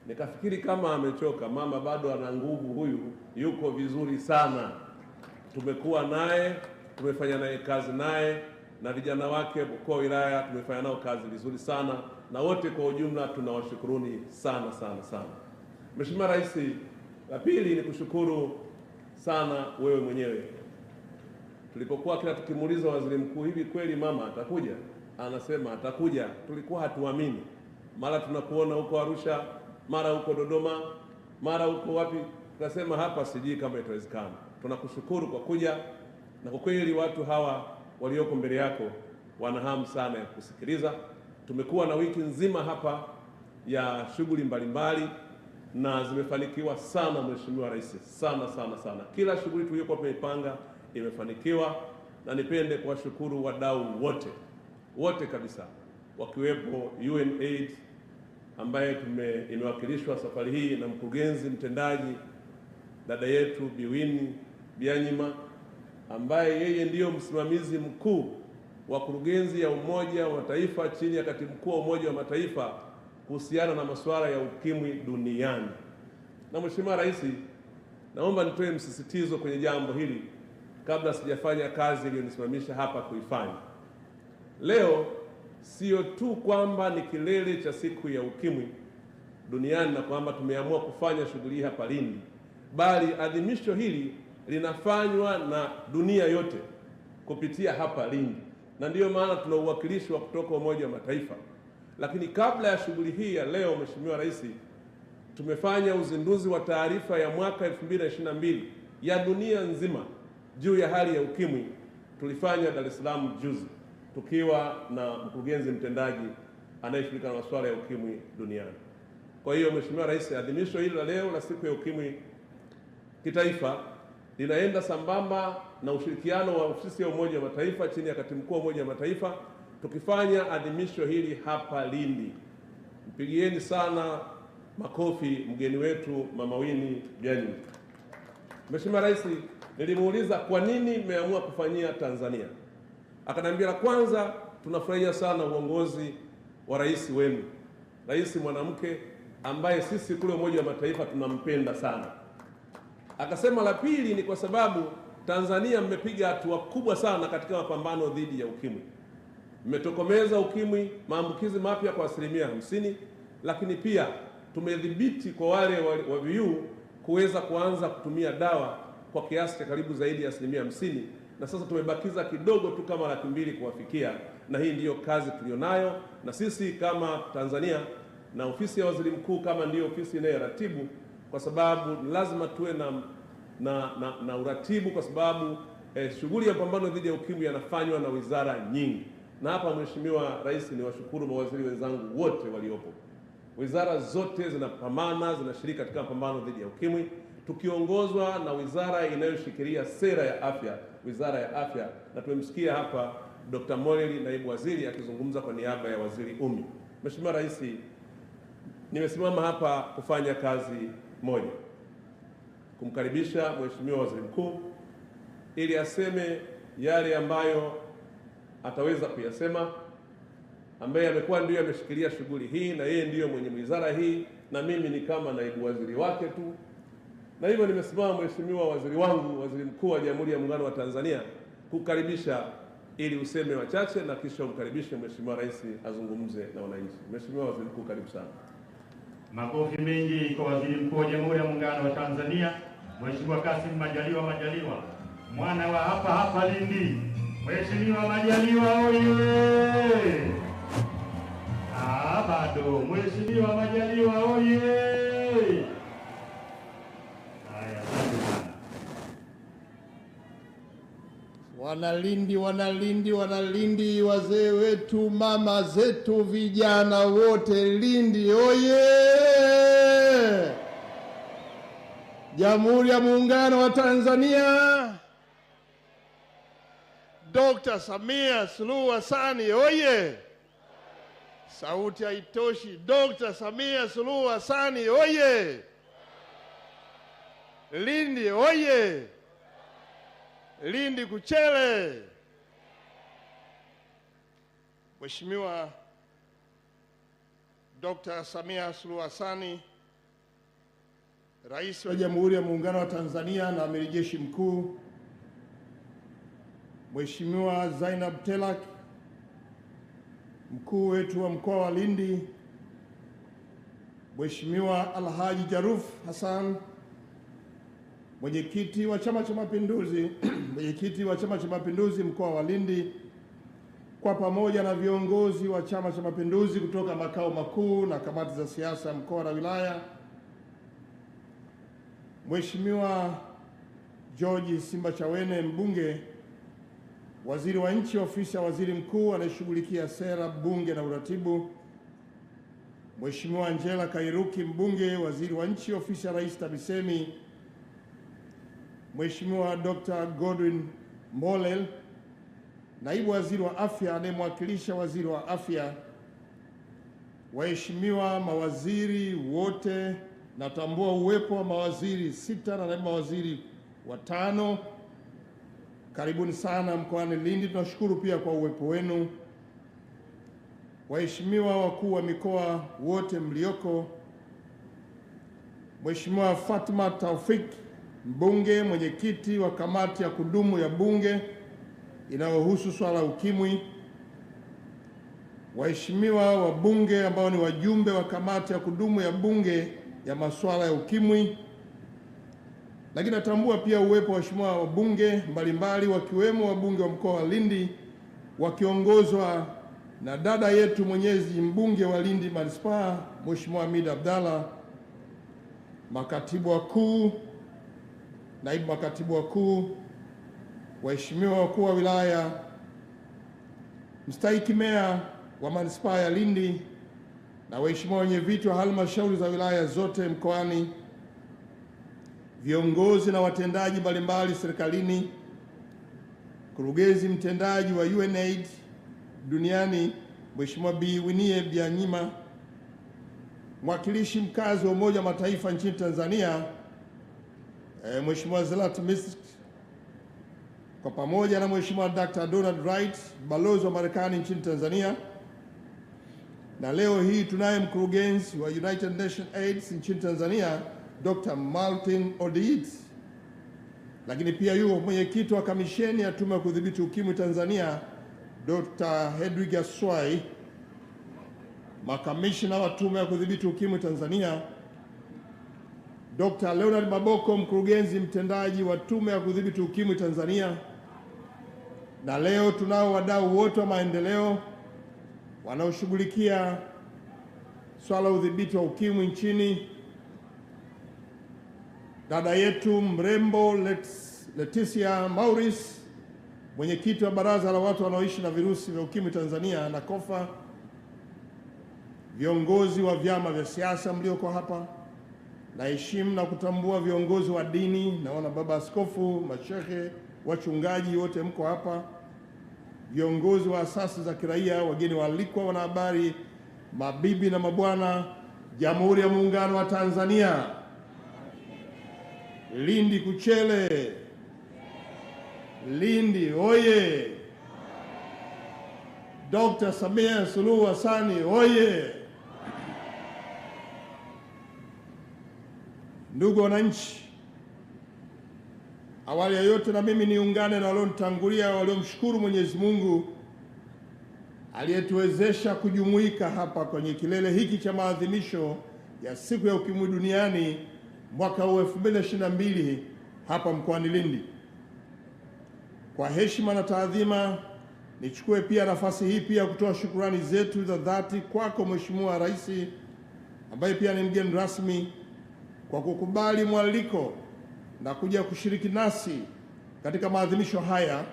nikafikiri kama amechoka. Mama bado ana nguvu, huyu yuko vizuri sana. Tumekuwa naye, tumefanya naye kazi naye na vijana wake mkoa wa wilaya tumefanya nao kazi vizuri sana, na wote kwa ujumla tunawashukuruni sana sana sana. Mheshimiwa Rais, la pili ni kushukuru sana wewe mwenyewe. Tulipokuwa kila tukimuuliza waziri mkuu, hivi kweli mama atakuja? Anasema atakuja. Tulikuwa hatuamini, mara tunakuona huko Arusha, mara huko Dodoma, mara huko wapi, tukasema hapa sijui kama itawezekana. Tunakushukuru kwa kuja, na kwa kweli watu hawa walioko mbele yako wana hamu sana ya kusikiliza. Tumekuwa na wiki nzima hapa ya shughuli mbalimbali na zimefanikiwa sana Mheshimiwa Rais, sana sana sana. Kila shughuli tuliyokuwa tumeipanga imefanikiwa, na nipende kuwashukuru wadau wote kabisa, wakiwepo UNAID ambaye imewakilishwa safari hii na mkurugenzi mtendaji dada yetu Biwini Bianyima, ambaye yeye ndiyo msimamizi mkuu wa kurugenzi ya Umoja wa Mataifa chini ya Katibu Mkuu wa Umoja wa Mataifa kuhusiana na masuala ya Ukimwi duniani. Na Mheshimiwa Rais, naomba nitoe msisitizo kwenye jambo hili kabla sijafanya kazi iliyonisimamisha hapa kuifanya. Leo sio tu kwamba ni kilele cha siku ya Ukimwi duniani na kwamba tumeamua kufanya shughuli hapa Lindi, bali adhimisho hili linafanywa na dunia yote kupitia hapa Lindi, na ndiyo maana tuna uwakilishi wa kutoka Umoja wa Mataifa. Lakini kabla ya shughuli hii ya leo, Mheshimiwa Rais, tumefanya uzinduzi wa taarifa ya mwaka 2022 ya dunia nzima juu ya hali ya Ukimwi. Tulifanya Dar es Salaam juzi tukiwa na mkurugenzi mtendaji anayeshughulika na masuala ya Ukimwi duniani. Kwa hiyo Mheshimiwa Rais, adhimisho hili la leo la siku ya Ukimwi kitaifa linaenda sambamba na ushirikiano wa ofisi ya Umoja wa Mataifa chini ya Katibu Mkuu wa Umoja wa Mataifa, tukifanya adhimisho hili hapa Lindi. Mpigieni sana makofi mgeni wetu Mama Winnie Bianyima. Mheshimiwa Rais, nilimuuliza kwa nini mmeamua kufanyia Tanzania. Akaniambia, la kwanza tunafurahia sana uongozi wa rais wenu, rais mwanamke ambaye sisi kule Umoja wa Mataifa tunampenda sana. Akasema la pili ni kwa sababu Tanzania mmepiga hatua kubwa sana katika mapambano dhidi ya Ukimwi. Mmetokomeza Ukimwi, maambukizi mapya kwa 50%, lakini pia tumedhibiti kwa wale wa VVU kuweza kuanza kutumia dawa kwa kiasi cha karibu zaidi ya 50%, na sasa tumebakiza kidogo tu kama 200,000 kuwafikia, na hii ndiyo kazi tulionayo. Na sisi kama Tanzania na ofisi ya waziri mkuu kama ndiyo ofisi inayoratibu, kwa sababu lazima tuwe na uratibu, kwa sababu shughuli ya pambano dhidi ya Ukimwi yanafanywa na wizara nyingi. Na hapa Mheshimiwa Rais, ni washukuru mawaziri wenzangu wote waliopo. Wizara zote zinapambana, zinashiriki katika mapambano dhidi ya Ukimwi, tukiongozwa na wizara inayoshikilia sera ya afya, Wizara ya Afya, na tumemsikia hapa Dr. Moleli naibu waziri akizungumza kwa niaba ya Waziri Umi. Mheshimiwa Rais, nimesimama hapa kufanya kazi moja, kumkaribisha Mheshimiwa Waziri Mkuu ili aseme yale ambayo ataweza kuyasema, ambaye amekuwa ndiyo ameshikilia shughuli hii na yeye ndiyo mwenye wizara hii na mimi ni kama naibu waziri wake tu. Na hivyo nimesimama, Mheshimiwa waziri wangu, Waziri Mkuu wa Jamhuri ya Muungano wa Tanzania, kukaribisha ili useme wachache na kisha umkaribishe Mheshimiwa Rais azungumze na wananchi. Mheshimiwa Waziri Mkuu, karibu sana. Makofi mengi kwa Waziri Mkuu wa Jamhuri ya Muungano wa Tanzania, Mheshimiwa Kassim Majaliwa, mwana wa hapa Lindi. Mheshimiwa Majaliwa oye! Bado Mheshimiwa Majaliwa oye! Haya, asante sana. Wanalindi, wazee wetu, mama zetu, vijana wote Lindi oye! Jamhuri ya Muungano wa Tanzania. Dr. Dr. Samia Suluhu Hassan oye! Sauti haitoshi. Dr. Samia Suluhu Hassan oye! Lindi oye! Lindi kuchele! Mheshimiwa Dr. Samia Suluhu Hassan, Rais wa Jamhuri ya Muungano wa Tanzania na Amiri Jeshi Mkuu, Mheshimiwa Zainab Telak, mkuu wetu wa mkoa wa Lindi, Mheshimiwa Alhaji Jaruf Hassan, mwenyekiti wa Chama cha Mapinduzi, mwenyekiti wa Chama cha Mapinduzi mkoa wa Lindi, kwa pamoja na viongozi wa Chama cha Mapinduzi kutoka makao makuu na kamati za siasa mkoa na wilaya, Mheshimiwa George Simbachawene, mbunge, waziri wa nchi ofisi ya waziri mkuu anayeshughulikia sera, bunge na uratibu, Mheshimiwa Angela Kairuki, mbunge, waziri wa nchi ofisi ya Rais TAMISEMI, Mheshimiwa Dr. Godwin Mollel, naibu waziri wa afya anayemwakilisha waziri wa afya, waheshimiwa mawaziri wote, natambua uwepo wa mawaziri 6 na naibu mawaziri 5. Karibuni sana mkoani Lindi, tunashukuru pia kwa uwepo wenu. Waheshimiwa wakuu wa mikoa wote mlioko, Mheshimiwa Fatma Taufik, mbunge, mwenyekiti wa kamati ya kudumu ya bunge inayohusu swala la ukimwi, waheshimiwa wabunge ambao ni wajumbe wa kamati ya kudumu ya bunge ya masuala ya ukimwi, lakini natambua pia uwepo wa waheshimiwa wabunge mbalimbali wakiwemo wabunge wa mkoa wa Lindi wakiongozwa na dada yetu mwenyezi mbunge wa Lindi Manispaa, Mheshimiwa Hamid Abdalla, makatibu wakuu, naibu makatibu wakuu, waheshimiwa wakuu wa wilaya, mstahiki meya wa manispaa ya Lindi na waheshimiwa wenye viti wa halmashauri za wilaya zote mkoani, viongozi na watendaji mbalimbali serikalini, mkurugenzi mtendaji wa UNAID duniani Mheshimiwa Bi Winnie Byanyima, mwakilishi mkazi wa Umoja wa Mataifa nchini Tanzania Mheshimiwa Zelat Misk, kwa pamoja na Mheshimiwa Dr. Donald Wright, balozi wa Marekani nchini Tanzania, na leo hii tunaye mkurugenzi wa United Nations AIDS nchini Tanzania Dr. Martin Odiit, lakini pia yuko mwenyekiti wa kamisheni ya tume ya kudhibiti ukimwi Tanzania Dr. Hedwiga Swai, makamishna wa tume ya kudhibiti ukimwi Tanzania Dr. Leonard Maboko, mkurugenzi mtendaji wa tume ya kudhibiti ukimwi Tanzania, na leo tunao wadau wote wa maendeleo wanaoshughulikia swala udhibiti wa ukimwi nchini. Dada yetu mrembo Leticia Maurice, mwenyekiti wa baraza la watu wanaoishi na virusi vya ukimwi Tanzania na KOFA, viongozi wa vyama vya siasa mlioko hapa, naheshimu na kutambua viongozi wa dini, naona baba askofu, mashehe, wachungaji wote mko hapa, viongozi wa asasi za kiraia, wageni waalikwa, wanahabari, mabibi na mabwana, Jamhuri ya Muungano wa Tanzania, Lindi kuchele! Lindi oye! Dr. Samia Suluhu Hassan oye! Ndugu wananchi, awali ya yote na mimi niungane na walionitangulia waliomshukuru Mwenyezi Mungu aliyetuwezesha kujumuika hapa kwenye kilele hiki cha maadhimisho ya siku ya Ukimwi Duniani mwaka 2022 hapa mkoani Lindi. Kwa heshima na taadhima, nichukue pia nafasi hii pia kutoa shukrani zetu za dhati kwako Mheshimiwa Rais, ambaye pia ni mgeni rasmi, kwa kukubali mwaliko na kuja kushiriki nasi katika maadhimisho haya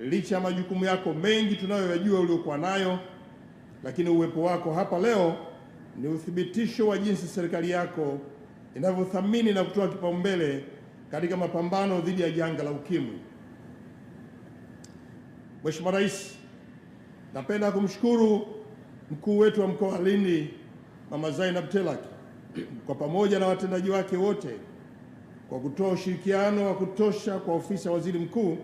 licha ya majukumu yako mengi tunayoyajua uliokuwa nayo, lakini uwepo wako hapa leo ni uthibitisho wa jinsi serikali yako inavyothamini na kutoa kipaumbele katika mapambano dhidi ya janga la ukimwi. Mheshimiwa Rais, napenda kumshukuru mkuu wetu wa mkoa wa Lindi Mama Zainab Telaki kwa pamoja na watendaji wake wote kwa kutoa ushirikiano wa kutosha kwa ofisi ya Waziri Mkuu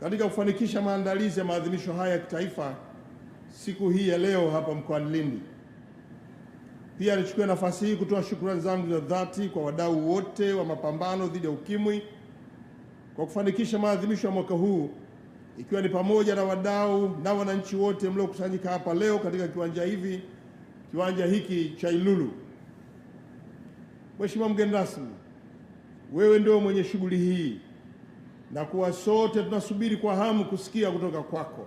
katika kufanikisha maandalizi ya maadhimisho haya ya kitaifa siku hii ya leo hapa mkoani Lindi. Pia nichukue nafasi hii kutoa shukrani zangu za dhati kwa wadau wote wa mapambano dhidi ya ukimwi kwa kufanikisha maadhimisho ya mwaka huu, ikiwa ni pamoja na wadau na wananchi wote mliokusanyika hapa leo katika kiwanja hiki cha Ilulu. Mheshimiwa mgeni rasmi, wewe ndio mwenye shughuli hii na kuwa sote tunasubiri kwa hamu kusikia kutoka kwako.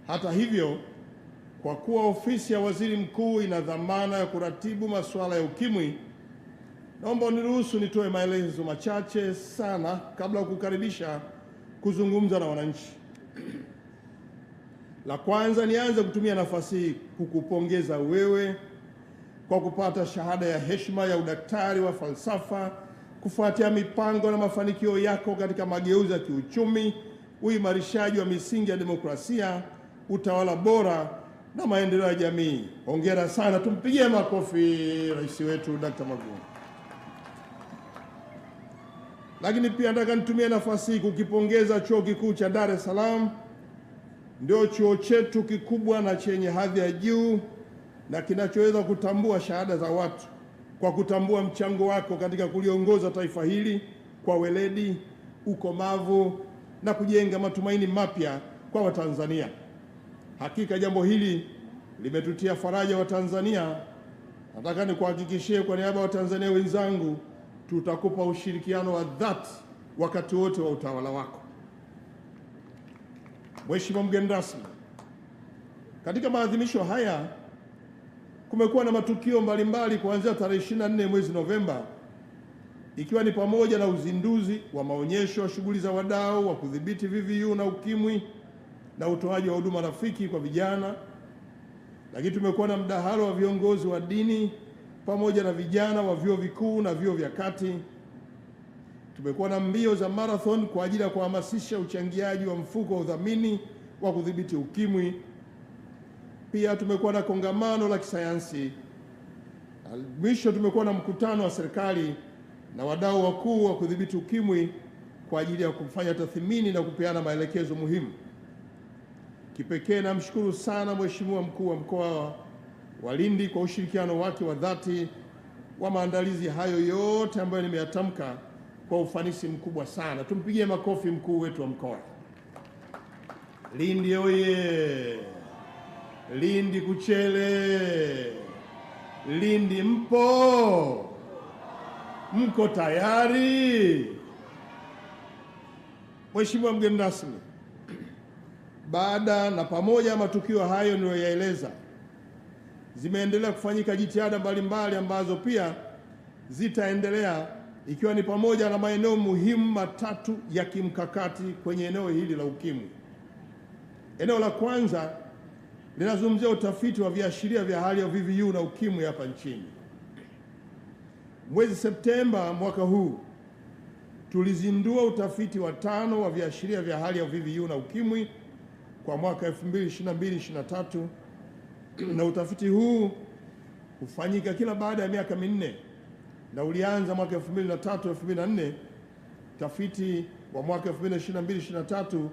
Hata hivyo, kwa kuwa ofisi ya Waziri Mkuu ina dhamana ya kuratibu masuala ya ukimwi, naomba uniruhusu nitoe maelezo machache sana kabla ya kukaribisha kuzungumza na wananchi. La kwanza, nianze kutumia nafasi hii kukupongeza wewe kwa kupata shahada ya heshima ya udaktari wa falsafa kufuatia mipango na mafanikio yako katika mageuzi ya kiuchumi, uimarishaji wa misingi ya demokrasia, utawala bora na maendeleo ya jamii. Hongera sana, tumpigie makofi rais wetu Dr. Magufuli. Lakini pia nataka nitumie nafasi hii kukipongeza Chuo Kikuu cha Dar es Salaam, ndio chuo chetu kikubwa na chenye hadhi ya juu na kinachoweza kutambua shahada za watu kwa kutambua mchango wako katika kuliongoza taifa hili kwa weledi, ukomavu na kujenga matumaini mapya kwa Watanzania. Hakika jambo hili limetutia faraja Watanzania. Nataka nikuhakikishie kwa niaba ya Watanzania wenzangu, tutakupa ushirikiano wa dhati wakati wote wa utawala wako. Mheshimiwa mgeni rasmi, katika maadhimisho haya kumekuwa na matukio mbalimbali kuanzia tarehe 24 mwezi Novemba, ikiwa ni pamoja na uzinduzi wa maonyesho ya shughuli za wadau wa kudhibiti VVU na ukimwi na utoaji wa huduma rafiki kwa vijana. Lakini tumekuwa na mdahalo wa viongozi wa dini pamoja na vijana wa vyuo vikuu na vyuo vya kati. Tumekuwa na mbio za marathon kwa ajili ya kuhamasisha uchangiaji wa mfuko wa udhamini wa kudhibiti ukimwi. Pia tumekuwa na kongamano la kisayansi. Mwisho tumekuwa na mkutano wa serikali na wadau wakuu wa kudhibiti ukimwi kwa ajili ya kufanya tathmini na kupeana maelekezo muhimu. Kipekee namshukuru sana Mheshimiwa mkuu wa mkoa wa Lindi kwa ushirikiano wake wa dhati wa maandalizi hayo yote ambayo nimeyatamka kwa ufanisi mkubwa sana. Tumpigie makofi mkuu wetu wa mkoa. Lindi oye! Lindi kuchele! Lindi mpo? Mko tayari? Mheshimiwa mgeni rasmi, baada na pamoja na matukio hayo niliyoyaeleza, zimeendelea kufanyika jitihada mbalimbali ambazo pia zitaendelea, ikiwa ni pamoja na maeneo muhimu matatu ya kimkakati kwenye eneo hili la ukimwi. Eneo la kwanza linazungumzia utafiti wa viashiria vya hali ya VVU na ukimwi hapa nchini. Mwezi Septemba mwaka huu tulizindua utafiti wa 5 wa viashiria vya hali ya VVU na ukimwi kwa mwaka 2022-2023, na utafiti huu hufanyika kila baada ya miaka minne na ulianza mwaka 2003-2004. Utafiti wa mwaka 2022-2023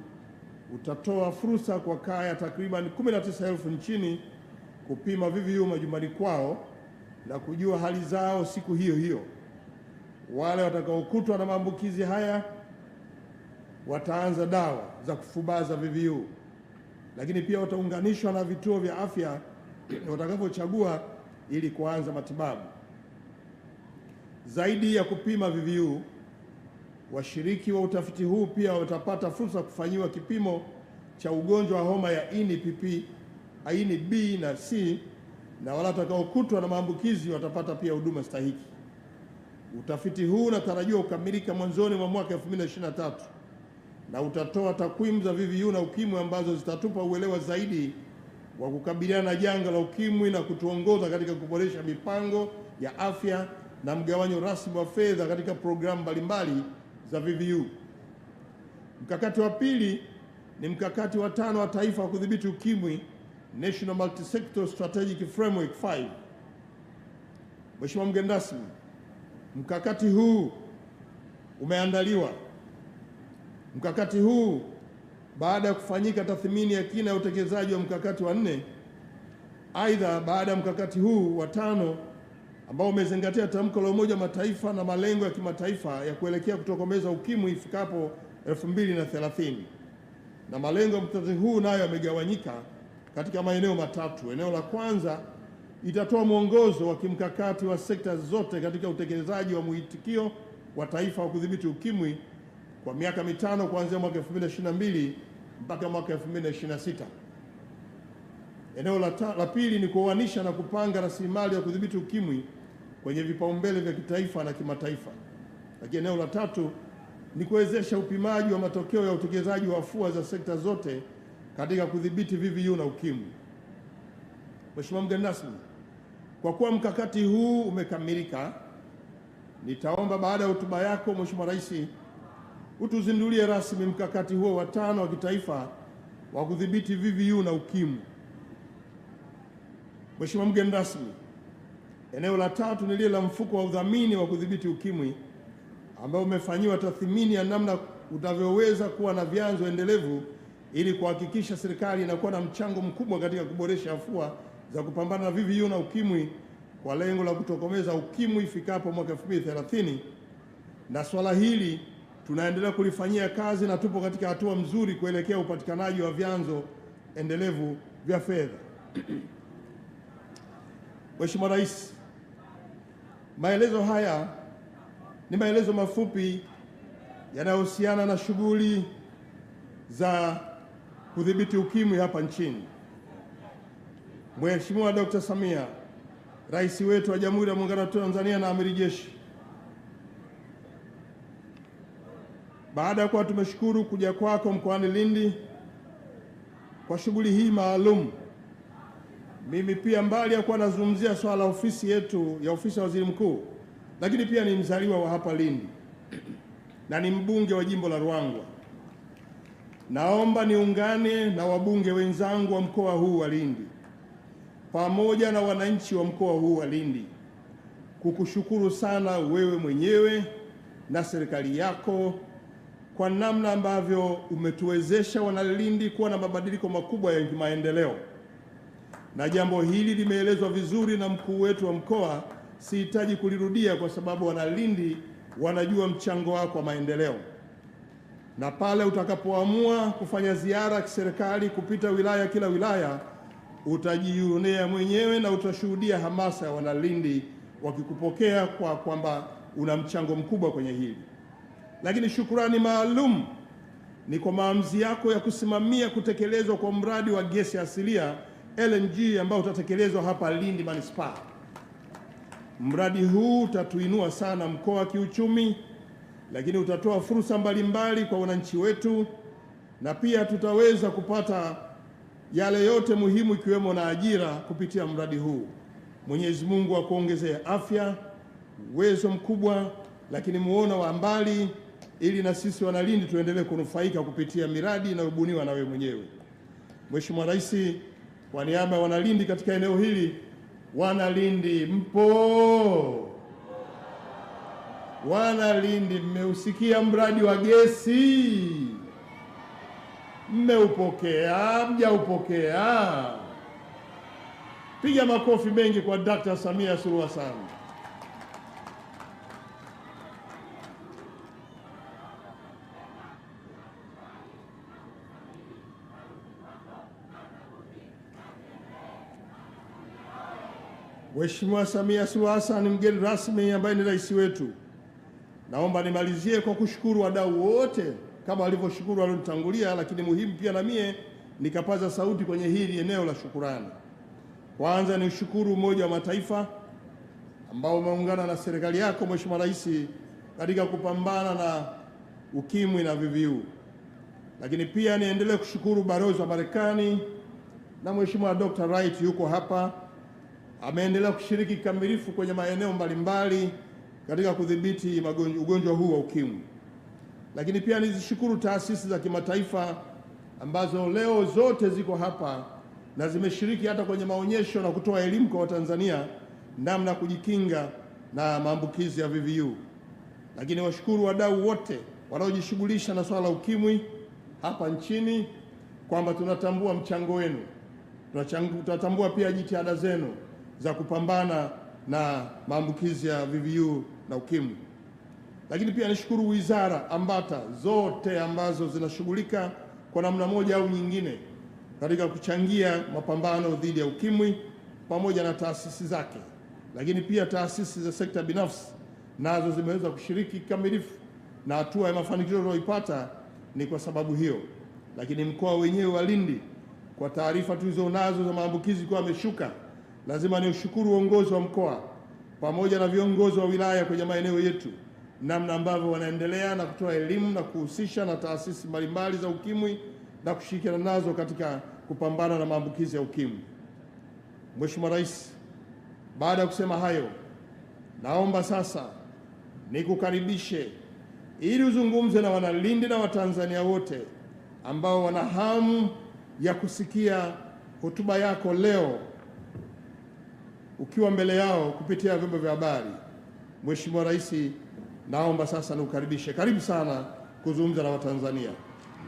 utatoa fursa kwa kaya takriban 19,000 nchini kupima VVU majumbani kwao na kujua hali zao siku hiyo hiyo. Wale watakaokutwa na maambukizi haya wataanza dawa za kufubaza VVU, lakini pia wataunganishwa na vituo vya afya watakavyochagua ili kuanza matibabu. Zaidi ya kupima VVU, washiriki wa utafiti huu pia watapata fursa kufanyiwa kipimo cha ugonjwa wa homa ya ini PP, aini B na C, na wale watakaokutwa na maambukizi watapata pia huduma stahiki. Utafiti huu unatarajiwa kukamilika mwanzoni mwa mwaka 2023 na utatoa takwimu za VVU na ukimwi ambazo zitatupa uelewa zaidi wa kukabiliana na janga la ukimwi na kutuongoza katika kuboresha mipango ya afya na mgawanyo rasmi wa fedha katika programu mbalimbali za VVU. Mkakati wa pili ni mkakati wa 5 wa taifa wa kudhibiti ukimwi, National Multi-Sector Strategic Framework 5. Mheshimiwa mgeni rasmi, mkakati huu umeandaliwa. Mkakati huu baada ya kufanyika tathmini ya kina ya utekelezaji wa mkakati wa 4. Aidha, baada ya mkakati huu wa 5 ambao umezingatia tamko la Umoja wa Mataifa na malengo ya kimataifa ya kuelekea kutokomeza ukimwi ifikapo 2030. Na malengo ya mkakati huu nayo yamegawanyika katika maeneo matatu. Eneo la kwanza itatoa mwongozo wa kimkakati wa sekta zote katika utekelezaji wa mwitikio wa taifa wa kudhibiti ukimwi kwa miaka 5 kuanzia mwaka 2022 mpaka mwaka 2026. Eneo la pili ni kuoanisha na kupanga rasilimali ya kudhibiti ukimwi kwenye vipaumbele vya kitaifa na kimataifa. Lakini eneo la tatu ni kuwezesha upimaji wa matokeo ya utekelezaji wa afua za sekta zote katika kudhibiti VVU na ukimwi. Mheshimiwa mgeni rasmi, kwa kuwa mkakati huu umekamilika, nitaomba baada ya hotuba yako Mheshimiwa Rais utuzindulie rasmi mkakati huo wa 5 wa kitaifa wa kudhibiti VVU na ukimwi. Mheshimiwa mgeni rasmi, eneo la tatu ni lile la mfuko wa udhamini wa kudhibiti ukimwi ambao umefanyiwa tathmini ya namna utavyoweza kuwa na vyanzo endelevu ili kuhakikisha serikali inakuwa na mchango mkubwa katika kuboresha afua za kupambana na VVU na ukimwi kwa lengo la kutokomeza ukimwi ifikapo mwaka 2030. Na swala hili tunaendelea kulifanyia kazi na tupo katika hatua mzuri kuelekea upatikanaji wa vyanzo endelevu vya fedha. Mheshimiwa Rais, maelezo haya ni maelezo mafupi yanayohusiana na shughuli za kudhibiti ukimwi hapa nchini. Mheshimiwa Dr. Samia, Rais wetu wa Jamhuri ya Muungano wa Tanzania na Amiri Jeshi, baada ya kuwa tumeshukuru kuja kwako mkoani Lindi kwa shughuli hii maalum, mimi pia mbali ya kuwa nazungumzia swala la ofisi yetu ya ofisi ya Waziri Mkuu, lakini pia ni mzaliwa wa hapa Lindi na ni mbunge wa jimbo la Ruangwa. Naomba niungane na wabunge wenzangu wa mkoa huu wa Lindi pamoja na wananchi wa mkoa huu wa Lindi kukushukuru sana wewe mwenyewe na serikali yako kwa namna ambavyo umetuwezesha Wanalindi kuwa na mabadiliko makubwa ya maendeleo. Na jambo hili limeelezwa vizuri na mkuu wetu wa mkoa, sihitaji kulirudia kwa sababu Wanalindi wanajua mchango wako wa maendeleo. Na pale utakapoamua kufanya ziara ya kiserikali kupita kila wilaya, utajionea mwenyewe na utashuhudia hamasa ya Wanalindi wakikupokea kwa kwamba una mchango mkubwa kwenye hili. Lakini shukrani maalum ni kwa maamuzi yako ya kusimamia kutekelezwa kwa mradi wa gesi asilia LNG ambao utatekelezwa hapa Lindi Manispaa. Mradi huu utatuinua sana mkoa kiuchumi, lakini utatoa fursa mbalimbali kwa wananchi wetu, na pia tutaweza kupata yale yote muhimu ikiwemo na ajira kupitia mradi huu. Mwenyezi Mungu akuongezee afya, uwezo mkubwa, lakini muono wa mbali, ili na sisi Wanalindi tuendelee kunufaika kupitia miradi inayobuniwa na wewe mwenyewe. Mheshimiwa Rais, kwa niaba ya Wanalindi katika eneo hili, Wanalindi mpo? Wanalindi mmeusikia mradi wa gesi? Mmeupokea? Mjaupokea? Piga makofi mengi kwa Dr. Samia Suluhu Hassan. Mheshimiwa Samia Suluhu Hassan, mgeni rasmi ambaye ni rais wetu, naomba nimalizie kwa kushukuru wadau wote kama walivyoshukuru walionitangulia, lakini muhimu pia na mie nikapaza sauti kwenye hili eneo la shukurani. Kwanza ni ushukuru Umoja wa Mataifa ambao umeungana na serikali yako Mheshimiwa Rais katika kupambana na ukimwi na VVU. Lakini pia niendelee kushukuru balozi wa Marekani na Mheshimiwa Dr. Wright yuko hapa, ameendelea kushiriki kikamilifu kwenye maeneo mbalimbali katika kudhibiti ugonjwa huu wa ukimwi. Lakini pia nizishukuru taasisi za kimataifa ambazo leo zote ziko hapa na zimeshiriki hata kwenye maonyesho na kutoa elimu kwa Watanzania namna kujikinga na maambukizi ya VVU. Lakini washukuru wadau wote wanaojishughulisha na swala la ukimwi hapa nchini kwamba tunatambua mchango wenu, tunatambua pia jitihada zenu za kupambana na maambukizi ya VVU na ukimwi. Lakini pia nishukuru wizara ambata zote ambazo zinashughulika kwa namna moja au nyingine katika kuchangia mapambano dhidi ya ukimwi pamoja na taasisi zake. Lakini pia taasisi za sekta binafsi nazo zimeweza kushiriki kikamilifu, na hatua ya mafanikio tuliyoipata ni kwa sababu hiyo. Lakini mkoa wenyewe wa Lindi, kwa taarifa tulizo nazo za maambukizi kwa yameshuka, lazima ni ushukuru uongozi wa mkoa pamoja na viongozi wa wilaya kwenye maeneo yetu, namna ambavyo wanaendelea na kutoa elimu na kuhusisha na taasisi mbalimbali za ukimwi na kushirikiana nazo katika kupambana na maambukizi ya ukimwi. Mheshimiwa Rais, baada ya kusema hayo, naomba sasa nikukaribishe ili uzungumze na Wanalindi na Watanzania wote ambao wana hamu ya kusikia hotuba yako leo ukiwa mbele yao kupitia vyombo vya habari. Mheshimiwa Rais, naomba sasa nikukaribishe. Karibu sana kuzungumza na Watanzania.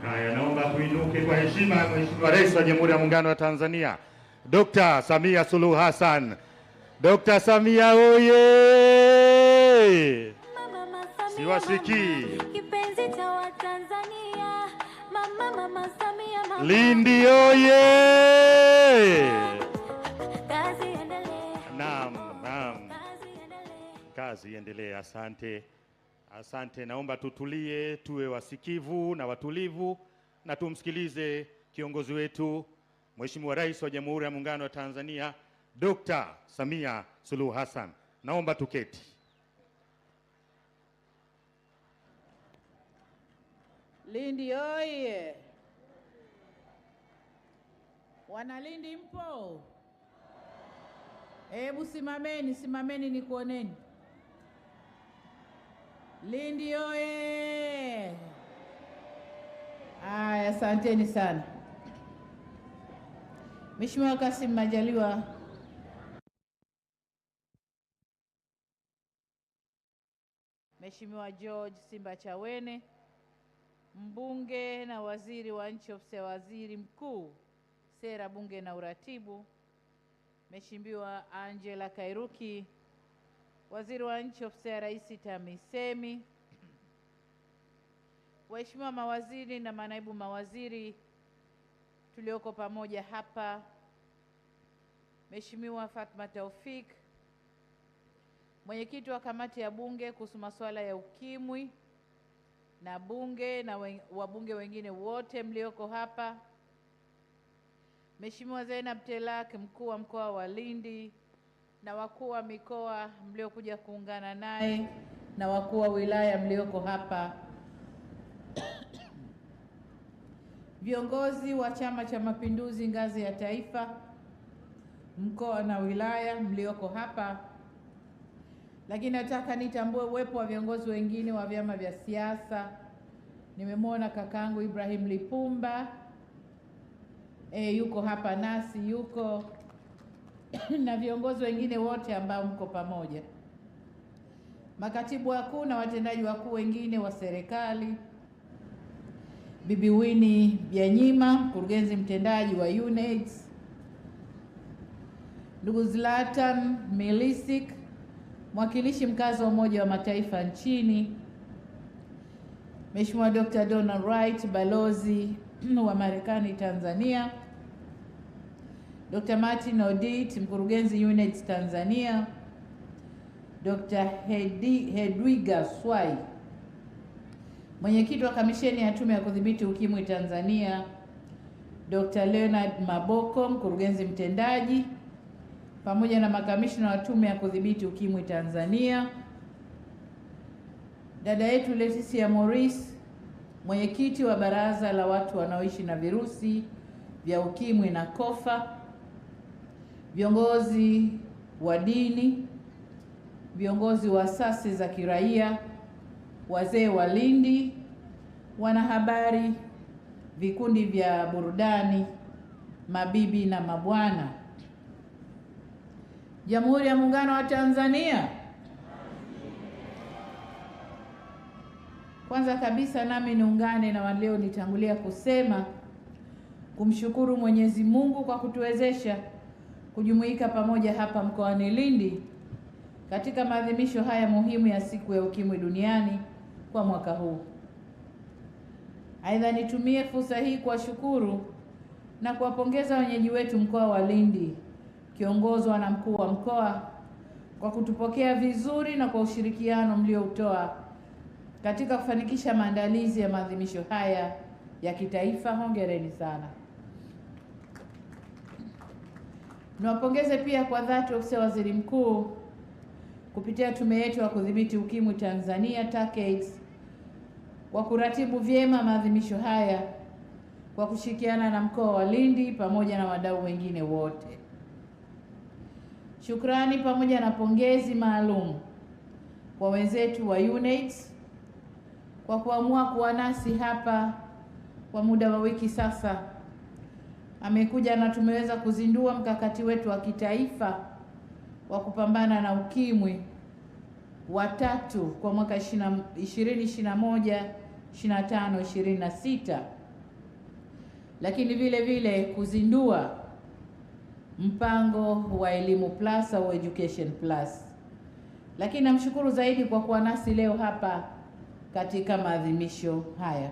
Haya, naomba kuinuke kwa heshima Mheshimiwa Rais wa Jamhuri ya Muungano wa Tanzania, Dr. Samia Suluhu Hassan. Dr. Samia oye! Siwasikii. Kipenzi cha Watanzania, mama Samia. Lindi oye! Kazi endelee. Naam. Kazi endelee. Asante. Naomba tutulie, tuwe wasikivu na watulivu na tumsikilize kiongozi wetu Mheshimiwa Rais wa Jamhuri ya Muungano wa Tanzania, Dr. Samia Suluhu Hassan. Naomba tuketi. Lindi oye! Wana Lindi mpo? Hebu simameni nikuoneni. Lindi oye! Aya, asanteni sana. Mheshimiwa Kassim Majaliwa, Mheshimiwa George Simba Chawene, mbunge na waziri wa nchi ofisi ya waziri mkuu, sera, bunge na uratibu, Mheshimiwa Angela Kairuki, waziri wa nchi ofisi ya Rais TAMISEMI, waheshimiwa mawaziri na manaibu mawaziri tulioko pamoja hapa, Mheshimiwa Fatma Taufik, mwenyekiti wa kamati ya bunge kuhusu masuala ya ukimwi na bunge na wabunge wengine wote mlioko hapa, Mheshimiwa Zainab Telak, mkuu wa mkoa wa Lindi, na wakuu wa mikoa mliokuja kuungana naye, na wakuu wa wilaya mlioko hapa, viongozi wa Chama cha Mapinduzi ngazi ya taifa, mkoa na wilaya mlioko hapa. Lakini nataka nitambue uwepo wa viongozi wengine wa vyama vya siasa. Nimemwona kakaangu Ibrahim Lipumba yuko hapa nasi, yuko na viongozi wengine wote ambao mko pamoja, makatibu wakuu na watendaji wakuu wengine wa serikali, Bibi Winnie Byanyima, mkurugenzi mtendaji wa UNAIDS, ndugu Zlatan Milisik, mwakilishi mkazi wa Umoja wa Mataifa nchini, Mheshimiwa Dr. Donald Wright, balozi wa Marekani Tanzania, Dr. Martin Odit, mkurugenzi UNAIDS Tanzania, Dr. Hedwiga Swai, mwenyekiti wa kamisheni ya tume ya kudhibiti ukimwi Tanzania, Dr. Leonard Maboko, mkurugenzi mtendaji, pamoja na makamishna wa tume ya kudhibiti ukimwi Tanzania, dada yetu Leticia Morris, mwenyekiti wa baraza la watu wanaoishi na virusi vya ukimwi na kofa, viongozi wa dini, viongozi wa asasi za kiraia, wazee wa Lindi, wanahabari, vikundi vya burudani, mabibi na mabwana, Jamhuri ya Muungano wa Tanzania. Kwanza kabisa nami niungane na walio nitangulia kusema kumshukuru Mwenyezi Mungu kwa kutuwezesha kujumuika pamoja hapa mkoani Lindi katika maadhimisho haya muhimu ya siku ya Ukimwi Duniani kwa mwaka huu. Aidha, nitumie fursa hii kuwashukuru na kuwapongeza wenyeji wetu mkoa wa Lindi kiongozwa na mkuu wa mkoa kwa kutupokea vizuri na kwa ushirikiano mlioutoa katika kufanikisha maandalizi ya maadhimisho haya ya kitaifa. Hongereni sana. Niwapongeze pia kwa dhati ofisi ya Waziri Mkuu kupitia tume yetu ya kudhibiti ukimwi Tanzania TACAIDS kwa kuratibu vyema maadhimisho haya kwa kushirikiana na mkoa wa Lindi pamoja na wadau wengine wote. Shukrani pamoja na pongezi maalum kwa wenzetu wa UNAIDS kwa kuamua kuwa nasi hapa kwa muda wa wiki sasa. Amekuja na tumeweza kuzindua mkakati wetu wa kitaifa wa kupambana na ukimwi wa 3 kwa mwaka 2021, 25, 26, lakini vile vile kuzindua mpango wa elimu plus au education plus. Lakini namshukuru zaidi kwa kuwa nasi leo hapa katika maadhimisho haya.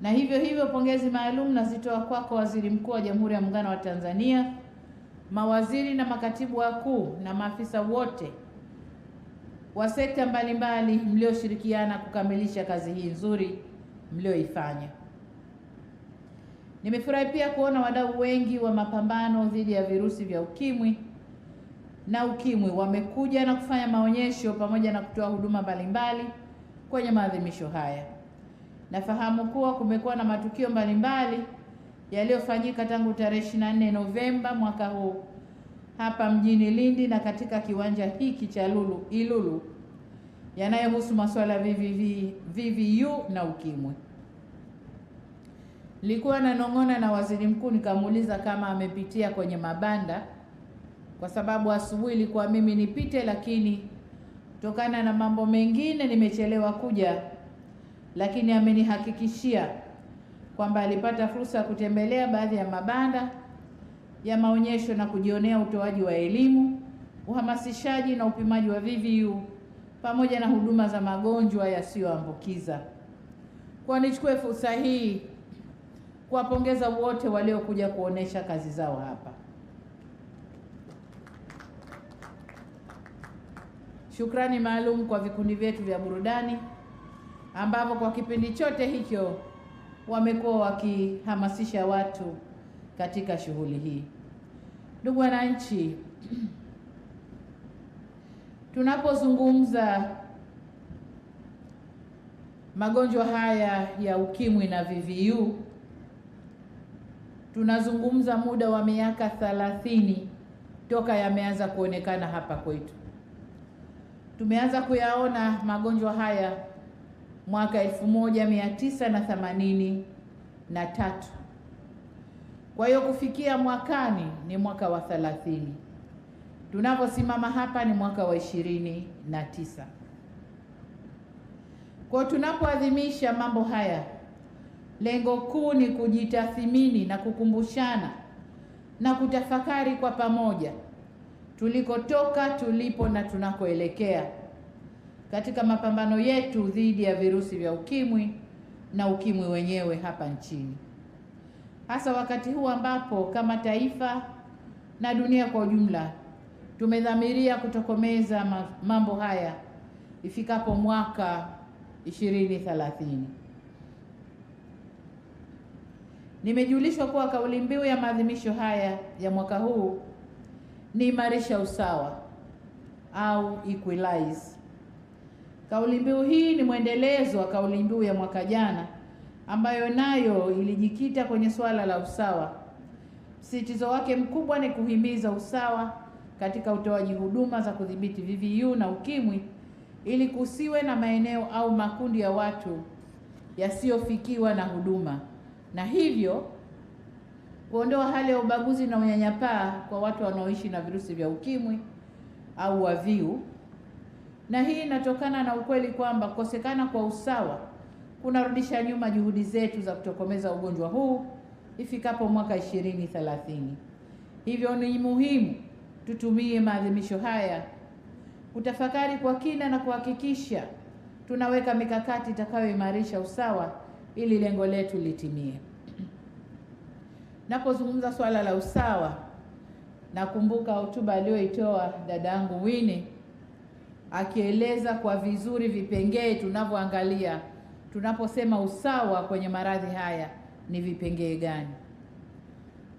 Na hivyo pongezi maalum nazitoa kwako Waziri Mkuu wa Jamhuri ya Muungano wa Tanzania, mawaziri na makatibu wakuu na maafisa wote wa sekta mbalimbali mlioshirikiana kukamilisha kazi hii nzuri mlioifanya. Nimefurahi pia kuona wadau wengi wa mapambano dhidi ya virusi vya ukimwi na ukimwi wamekuja na kufanya maonyesho pamoja na kutoa huduma mbalimbali kwenye maadhimisho haya. Nafahamu kuwa kumekuwa na matukio mbalimbali yaliyofanyika tangu tarehe 24 Novemba mwaka huu hapa mjini Lindi na katika kiwanja hiki cha Ilulu yanayohusu masuala ya VVU na ukimwi. Nilikuwa nanong'ona na Waziri Mkuu nikamuuliza kama amepitia kwenye mabanda, kwa sababu asubuhi ilikuwa mimi nipite, lakini kutokana na mambo mengine nimechelewa kuja, lakini amenihakikishia kwamba alipata fursa ya kutembelea baadhi ya mabanda ya maonyesho na kujionea utoaji wa elimu, uhamasishaji na upimaji wa VVU pamoja na huduma za magonjwa yasiyoambukiza. Kwa nichukue fursa hii kuwapongeza wote waliokuja kuonesha kazi zao hapa. Shukrani maalum kwa vikundi vyetu vya burudani ambavyo kwa kipindi chote hicho wamekuwa wakihamasisha watu katika shughuli hii. Ndugu wananchi, tunapozungumza magonjwa haya ya ukimwi na VVU, tunazungumza muda wa miaka 30 toka yameanza kuonekana hapa kwetu. Tumeanza kuyaona magonjwa haya mwaka 1983. Kwa hiyo kufikia mwakani ni mwaka wa 30. Tunaposimama hapa ni mwaka wa 29. Kwa tunapoadhimisha mambo haya, lengo kuu ni kujitathmini na kukumbushana na kutafakari kwa pamoja tulikotoka, tulipo na tunakoelekea katika mapambano yetu dhidi ya virusi vya ukimwi na ukimwi wenyewe hapa nchini, hasa wakati huu ambapo kama taifa na dunia kwa ujumla tumedhamiria kutokomeza mambo haya ifikapo mwaka 2030. Nimejulishwa kuwa kauli mbiu ya maadhimisho haya ya mwaka huu ni imarisha usawa au equalize. Kauli mbiu hii ni mwendelezo wa kauli mbiu ya mwaka jana ambayo nayo ilijikita kwenye swala la usawa. Msisitizo wake mkubwa ni kuhimiza usawa katika utoaji huduma za kudhibiti VVU na ukimwi ili kusiwe na maeneo au makundi ya watu yasiyofikiwa na huduma, na hivyo kuondoa hali ya ubaguzi na unyanyapaa kwa watu wanaoishi na virusi vya ukimwi au VVU. Na hii inatokana na ukweli kwamba kukosekana kwa usawa kunarudisha nyuma juhudi zetu za kutokomeza ugonjwa huu ifikapo mwaka 2030. Hivyo ni muhimu tutumie maadhimisho haya kutafakari kwa kina na kuhakikisha tunaweka mikakati itakayoimarisha usawa ili lengo letu litimie. Napozungumza swala la usawa, nakumbuka hotuba aliyoitoa dadangu Winnie akieleza kwa vizuri vipengee tunavyoangalia tunaposema usawa kwenye maradhi haya ni vipengee gani.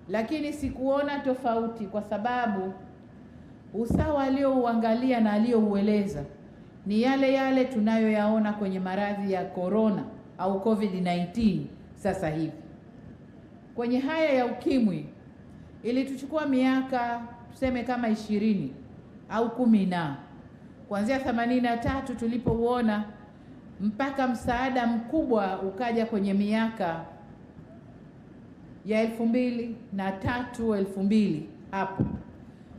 Lakini sikuona tofauti, kwa sababu usawa aliyouangalia na aliyoueleza ni yale yale tunayoyaona kwenye maradhi ya corona au COVID-19 sasa hivi. Kwenye haya ya ukimwi ilituchukua miaka tuseme kama 20 au 10 na kuanzia 83 tulipouona mpaka msaada mkubwa ukaja kwenye miaka ya 2003 2000 hapo.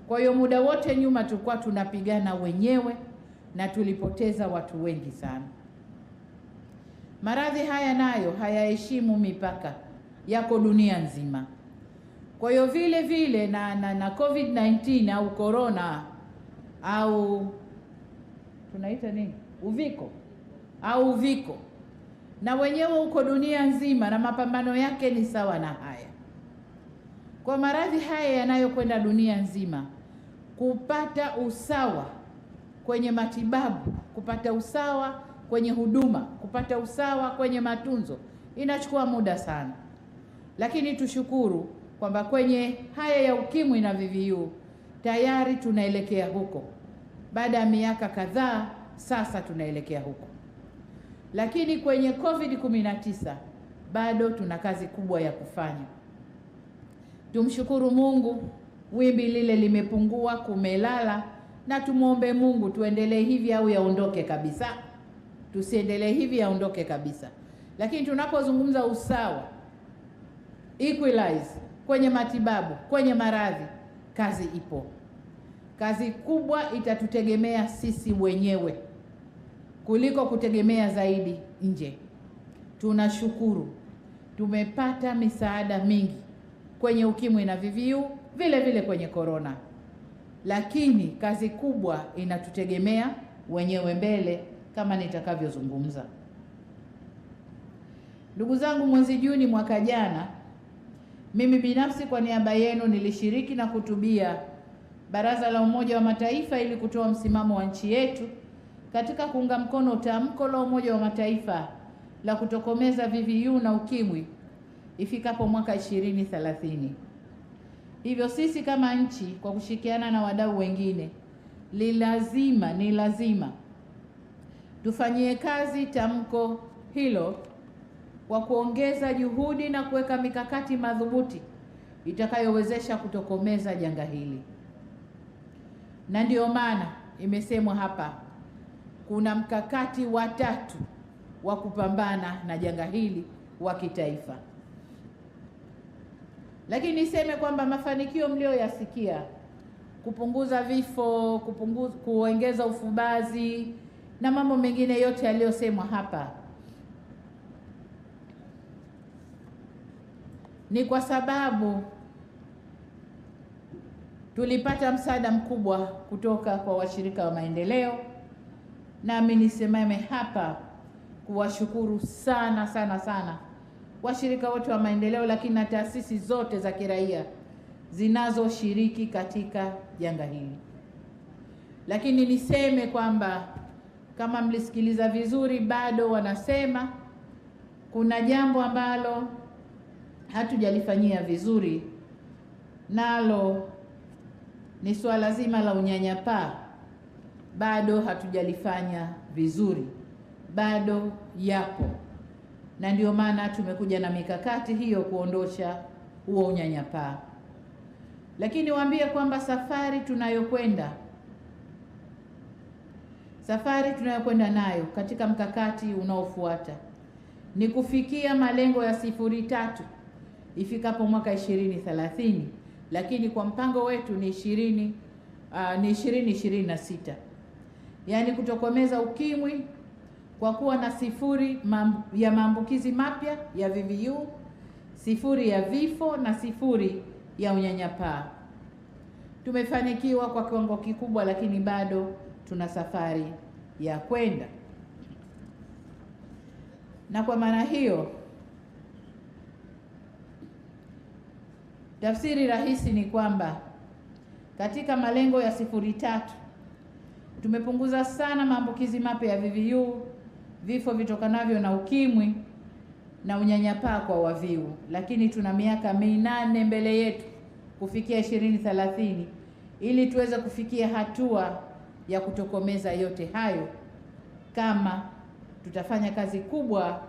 Kwa hiyo muda wote nyuma tulikuwa tunapigana wenyewe na tulipoteza watu wengi sana. Maradhi haya nayo hayaheshimu mipaka, yako dunia nzima. Kwa hiyo vile vile na COVID-19 au corona au tunaita nini, uviko na wenyewe uko dunia nzima na mapambano yake ni sawa na haya. Kwa maradhi haya yanayokwenda dunia nzima, kupata usawa kwenye matibabu, kupata usawa kwenye huduma, kupata usawa kwenye matunzo inachukua muda sana. Lakini tushukuru kwamba kwenye haya ya ukimwi na VVU tayari tunaelekea huko. Baada ya miaka kadhaa sasa tunaelekea huko. Lakini kwenye COVID-19 bado tuna kazi kubwa ya kufanya. Tumshukuru Mungu, wimbi lile limepungua, kumelala, na tumuombe Mungu tuendelee hivi au yaondoke kabisa. Tusiendelee hivi, yaondoke kabisa. Lakini tunapozungumza usawa, equalize kwenye matibabu, kwenye maradhi, kazi ipo. Kazi kubwa itatutegemea sisi wenyewe kuliko kutegemea zaidi nje. Tunashukuru tumepata misaada mingi kwenye ukimwi na VVU, vile vile kwenye corona, lakini kazi kubwa inatutegemea wenyewe mbele kama nitakavyozungumza. Ndugu zangu, mwezi Juni mwaka jana, mimi binafsi kwa niaba yenu nilishiriki na kutubia Baraza la Umoja wa Mataifa ili kutoa msimamo wa nchi yetu katika kuunga mkono tamko la Umoja wa Mataifa la kutokomeza VVU na ukimwi ifikapo mwaka 2030. Hivyo sisi kama nchi kwa kushirikiana na wadau wengine ni lazima tufanyie kazi tamko hilo kwa kuongeza juhudi na kuweka mikakati madhubuti itakayowezesha kutokomeza janga hili. Na ndio maana imesemwa hapa kuna mkakati wa 3 wa kupambana na janga hili wa kitaifa. Lakini niseme kwamba mafanikio mlioyasikia, kupunguza vifo, kuongeza ufubazi na mambo mengine yote yaliyosemwa hapa, ni kwa sababu tulipata msaada mkubwa kutoka kwa washirika wa maendeleo. Nami nisemame hapa kuwashukuru sana sana sana washirika wote wa maendeleo, lakini na taasisi zote za kiraia zinazoshiriki katika janga hili. Lakini niseme kwamba kama mlisikiliza vizuri, bado wanasema kuna jambo ambalo hatujalifanyia vizuri, nalo ni swala zima la unyanyapaa. Bado hatujalifanya vizuri, bado yapo, na ndio maana tumekuja na mikakati hiyo kuondosha huo unyanyapaa. Lakini waambie kwamba safari tunayokwenda nayo katika mkakati unaofuata ni kufikia malengo ya 0.3 ifikapo mwaka 2030, lakini kwa mpango wetu ni 2026, yaani kutokomeza ukimwi kwa kuwa na 0 ya maambukizi mapya ya VVU, 0 ya vifo na 0 ya unyanyapaa. Tumefanikiwa kwa kiwango kikubwa, lakini bado tuna safari ya kwenda. Na kwa maana hiyo, tafsiri rahisi ni kwamba katika malengo ya 0.3 tumepunguza sana maambukizi mapya ya VVU, vifo vitokanavyo na ukimwi na unyanyapaa kwa waviu, lakini tuna miaka 8 mbele yetu kufikia 2030 ili tuweze kufikia hatua ya kutokomeza yote hayo, kama tutafanya kazi kubwa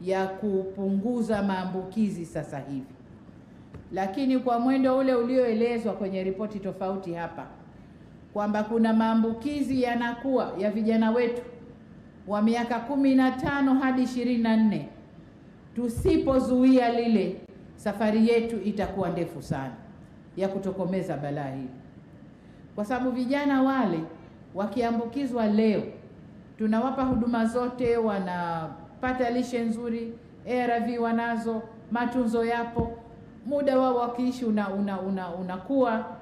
ya kupunguza maambukizi sasa hivi. Lakini kwa mwendo ule ulioelezwa kwenye ripoti tofauti hapa kwamba kuna maambukizi yanakuwa ya vijana wetu wa miaka 15 hadi 24, tusipozuia lile, safari yetu itakuwa ndefu sana ya kutokomeza balaa hili, kwa sababu vijana wale wakiambukizwa leo, tunawapa huduma zote, wanapata lishe nzuri, ARV wanazo, matunzo yapo, muda wao wakiishi unakuwa,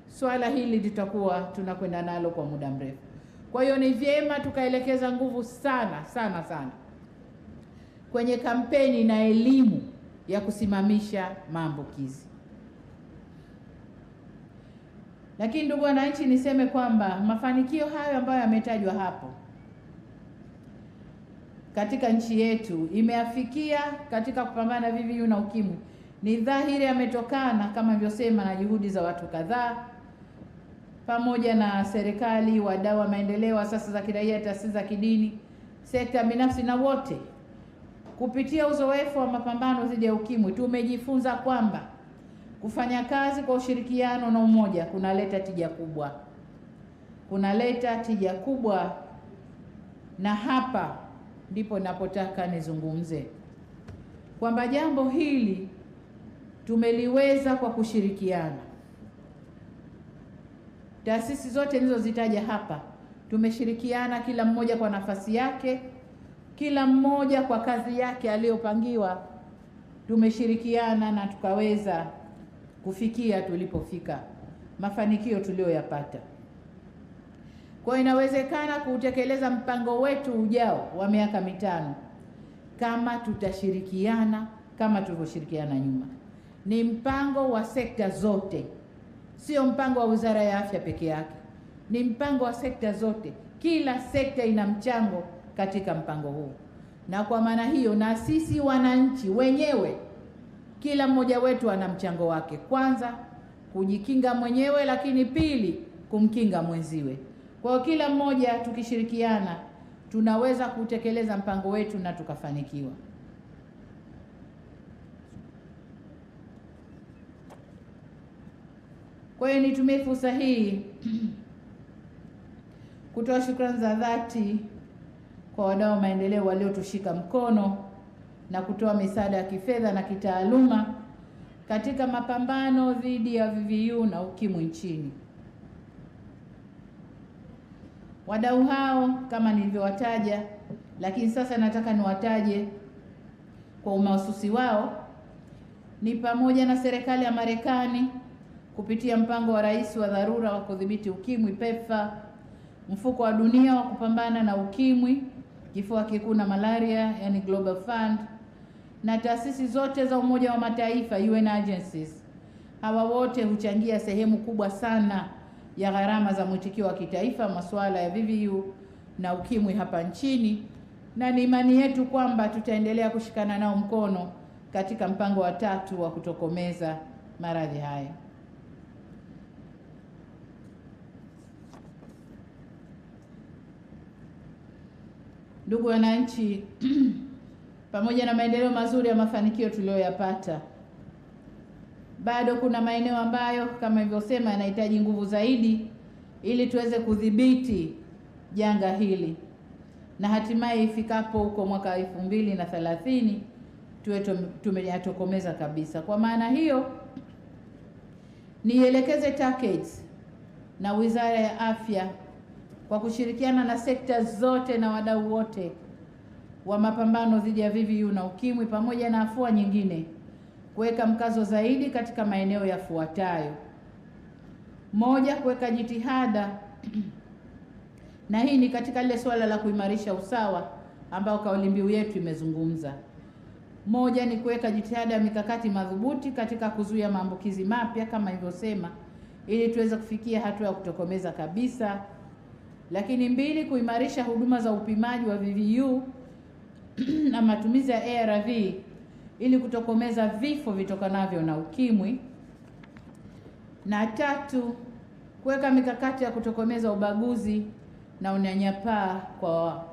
swala hili litakuwa tunakwenda nalo kwa muda mrefu. Kwa hiyo ni vyema tukaelekeza nguvu sana sana sana kwenye kampeni na elimu ya kusimamisha maambukizi. Lakini ndugu wananchi, niseme kwamba mafanikio hayo ambayo yametajwa hapo katika nchi yetu imeafikia katika kupambana na VVU na ukimwi, ni dhahiri yametokana kama nilivyosema na juhudi za watu kadhaa pamoja na serikali, wadau wa maendeleo, asasi za kiraia, taasisi za kidini, sekta binafsi na wote. Kupitia uzoefu wa mapambano dhidi ya ukimwi tumejifunza kwamba kufanya kazi kwa ushirikiano na umoja kunaleta tija kubwa, na hapa ndipo napotaka nizungumze kwamba jambo hili tumeliweza kwa kushirikiana. Taasisi zote nilizozitaja hapa tumeshirikiana, kila mmoja kwa nafasi yake, kila mmoja kwa kazi yake aliyopangiwa. Tumeshirikiana na tukaweza kufikia tulipofika, mafanikio tuliyoyapata. Kwa inawezekana kutekeleza mpango wetu ujao wa miaka 5 kama tutashirikiana kama tulivyoshirikiana nyuma. Ni mpango wa sekta zote, sio mpango wa Wizara ya Afya peke yake, ni mpango wa sekta zote. Kila sekta ina mchango katika mpango huu, na kwa maana hiyo na sisi wananchi wenyewe, kila mmoja wetu ana mchango wake. Kwanza kujikinga mwenyewe, lakini pili kumkinga mwenziwe. Kwa hiyo kila mmoja tukishirikiana tunaweza kutekeleza mpango wetu na tukafanikiwa. Kwa hiyo nitumie fursa hii kutoa shukrani za dhati kwa wadau wa maendeleo waliotushika mkono na kutoa misaada ya kifedha na kitaaluma katika mapambano dhidi ya VVU na ukimwi nchini. Wadau hao kama nilivyowataja, lakini sasa nataka niwataje kwa umahususi wao, ni pamoja na serikali ya Marekani kupitia mpango wa rais wa dharura wa kudhibiti ukimwi PEPFAR, mfuko wa dunia wa kupambana na ukimwi, kifua kikuu na malaria yani Global Fund, na taasisi zote za Umoja wa Mataifa UN agencies. Hawa wote huchangia sehemu kubwa sana ya gharama za mwitikio wa kitaifa masuala ya VVU na ukimwi hapa nchini, na ni imani yetu kwamba tutaendelea kushikana nao mkono katika mpango wa 3 wa kutokomeza maradhi haya. Ndugu wananchi, pamoja na maendeleo mazuri ya mafanikio tuliyoyapata, bado kuna maeneo ambayo kama nilivyosema yanahitaji nguvu zaidi ili tuweze kudhibiti janga hili. na hatimaye ifikapo huko mwaka 2030 tuwe tumeyatokomeza kabisa. Kwa maana hiyo, nielekeze TACAIDS na Wizara ya Afya kwa kushirikiana na sekta zote na wadau wote wa mapambano dhidi ya VVU na ukimwi pamoja na afua nyingine, kuweka mkazo zaidi katika maeneo yafuatayo. Moja, kuweka jitihada na hii ni katika lile swala la kuimarisha usawa ambao kauli mbiu yetu imezungumza. Moja ni kuweka jitihada ya mikakati madhubuti katika kuzuia maambukizi mapya kama ilivyosema, ili tuweze kufikia hatua ya kutokomeza kabisa. Lakini mbili, kuimarisha huduma za upimaji wa VVU na matumizi ya ARV ili kutokomeza vifo vitokanavyo na ukimwi. Na tatu, kuweka mikakati ya kutokomeza ubaguzi na unyanyapaa kwa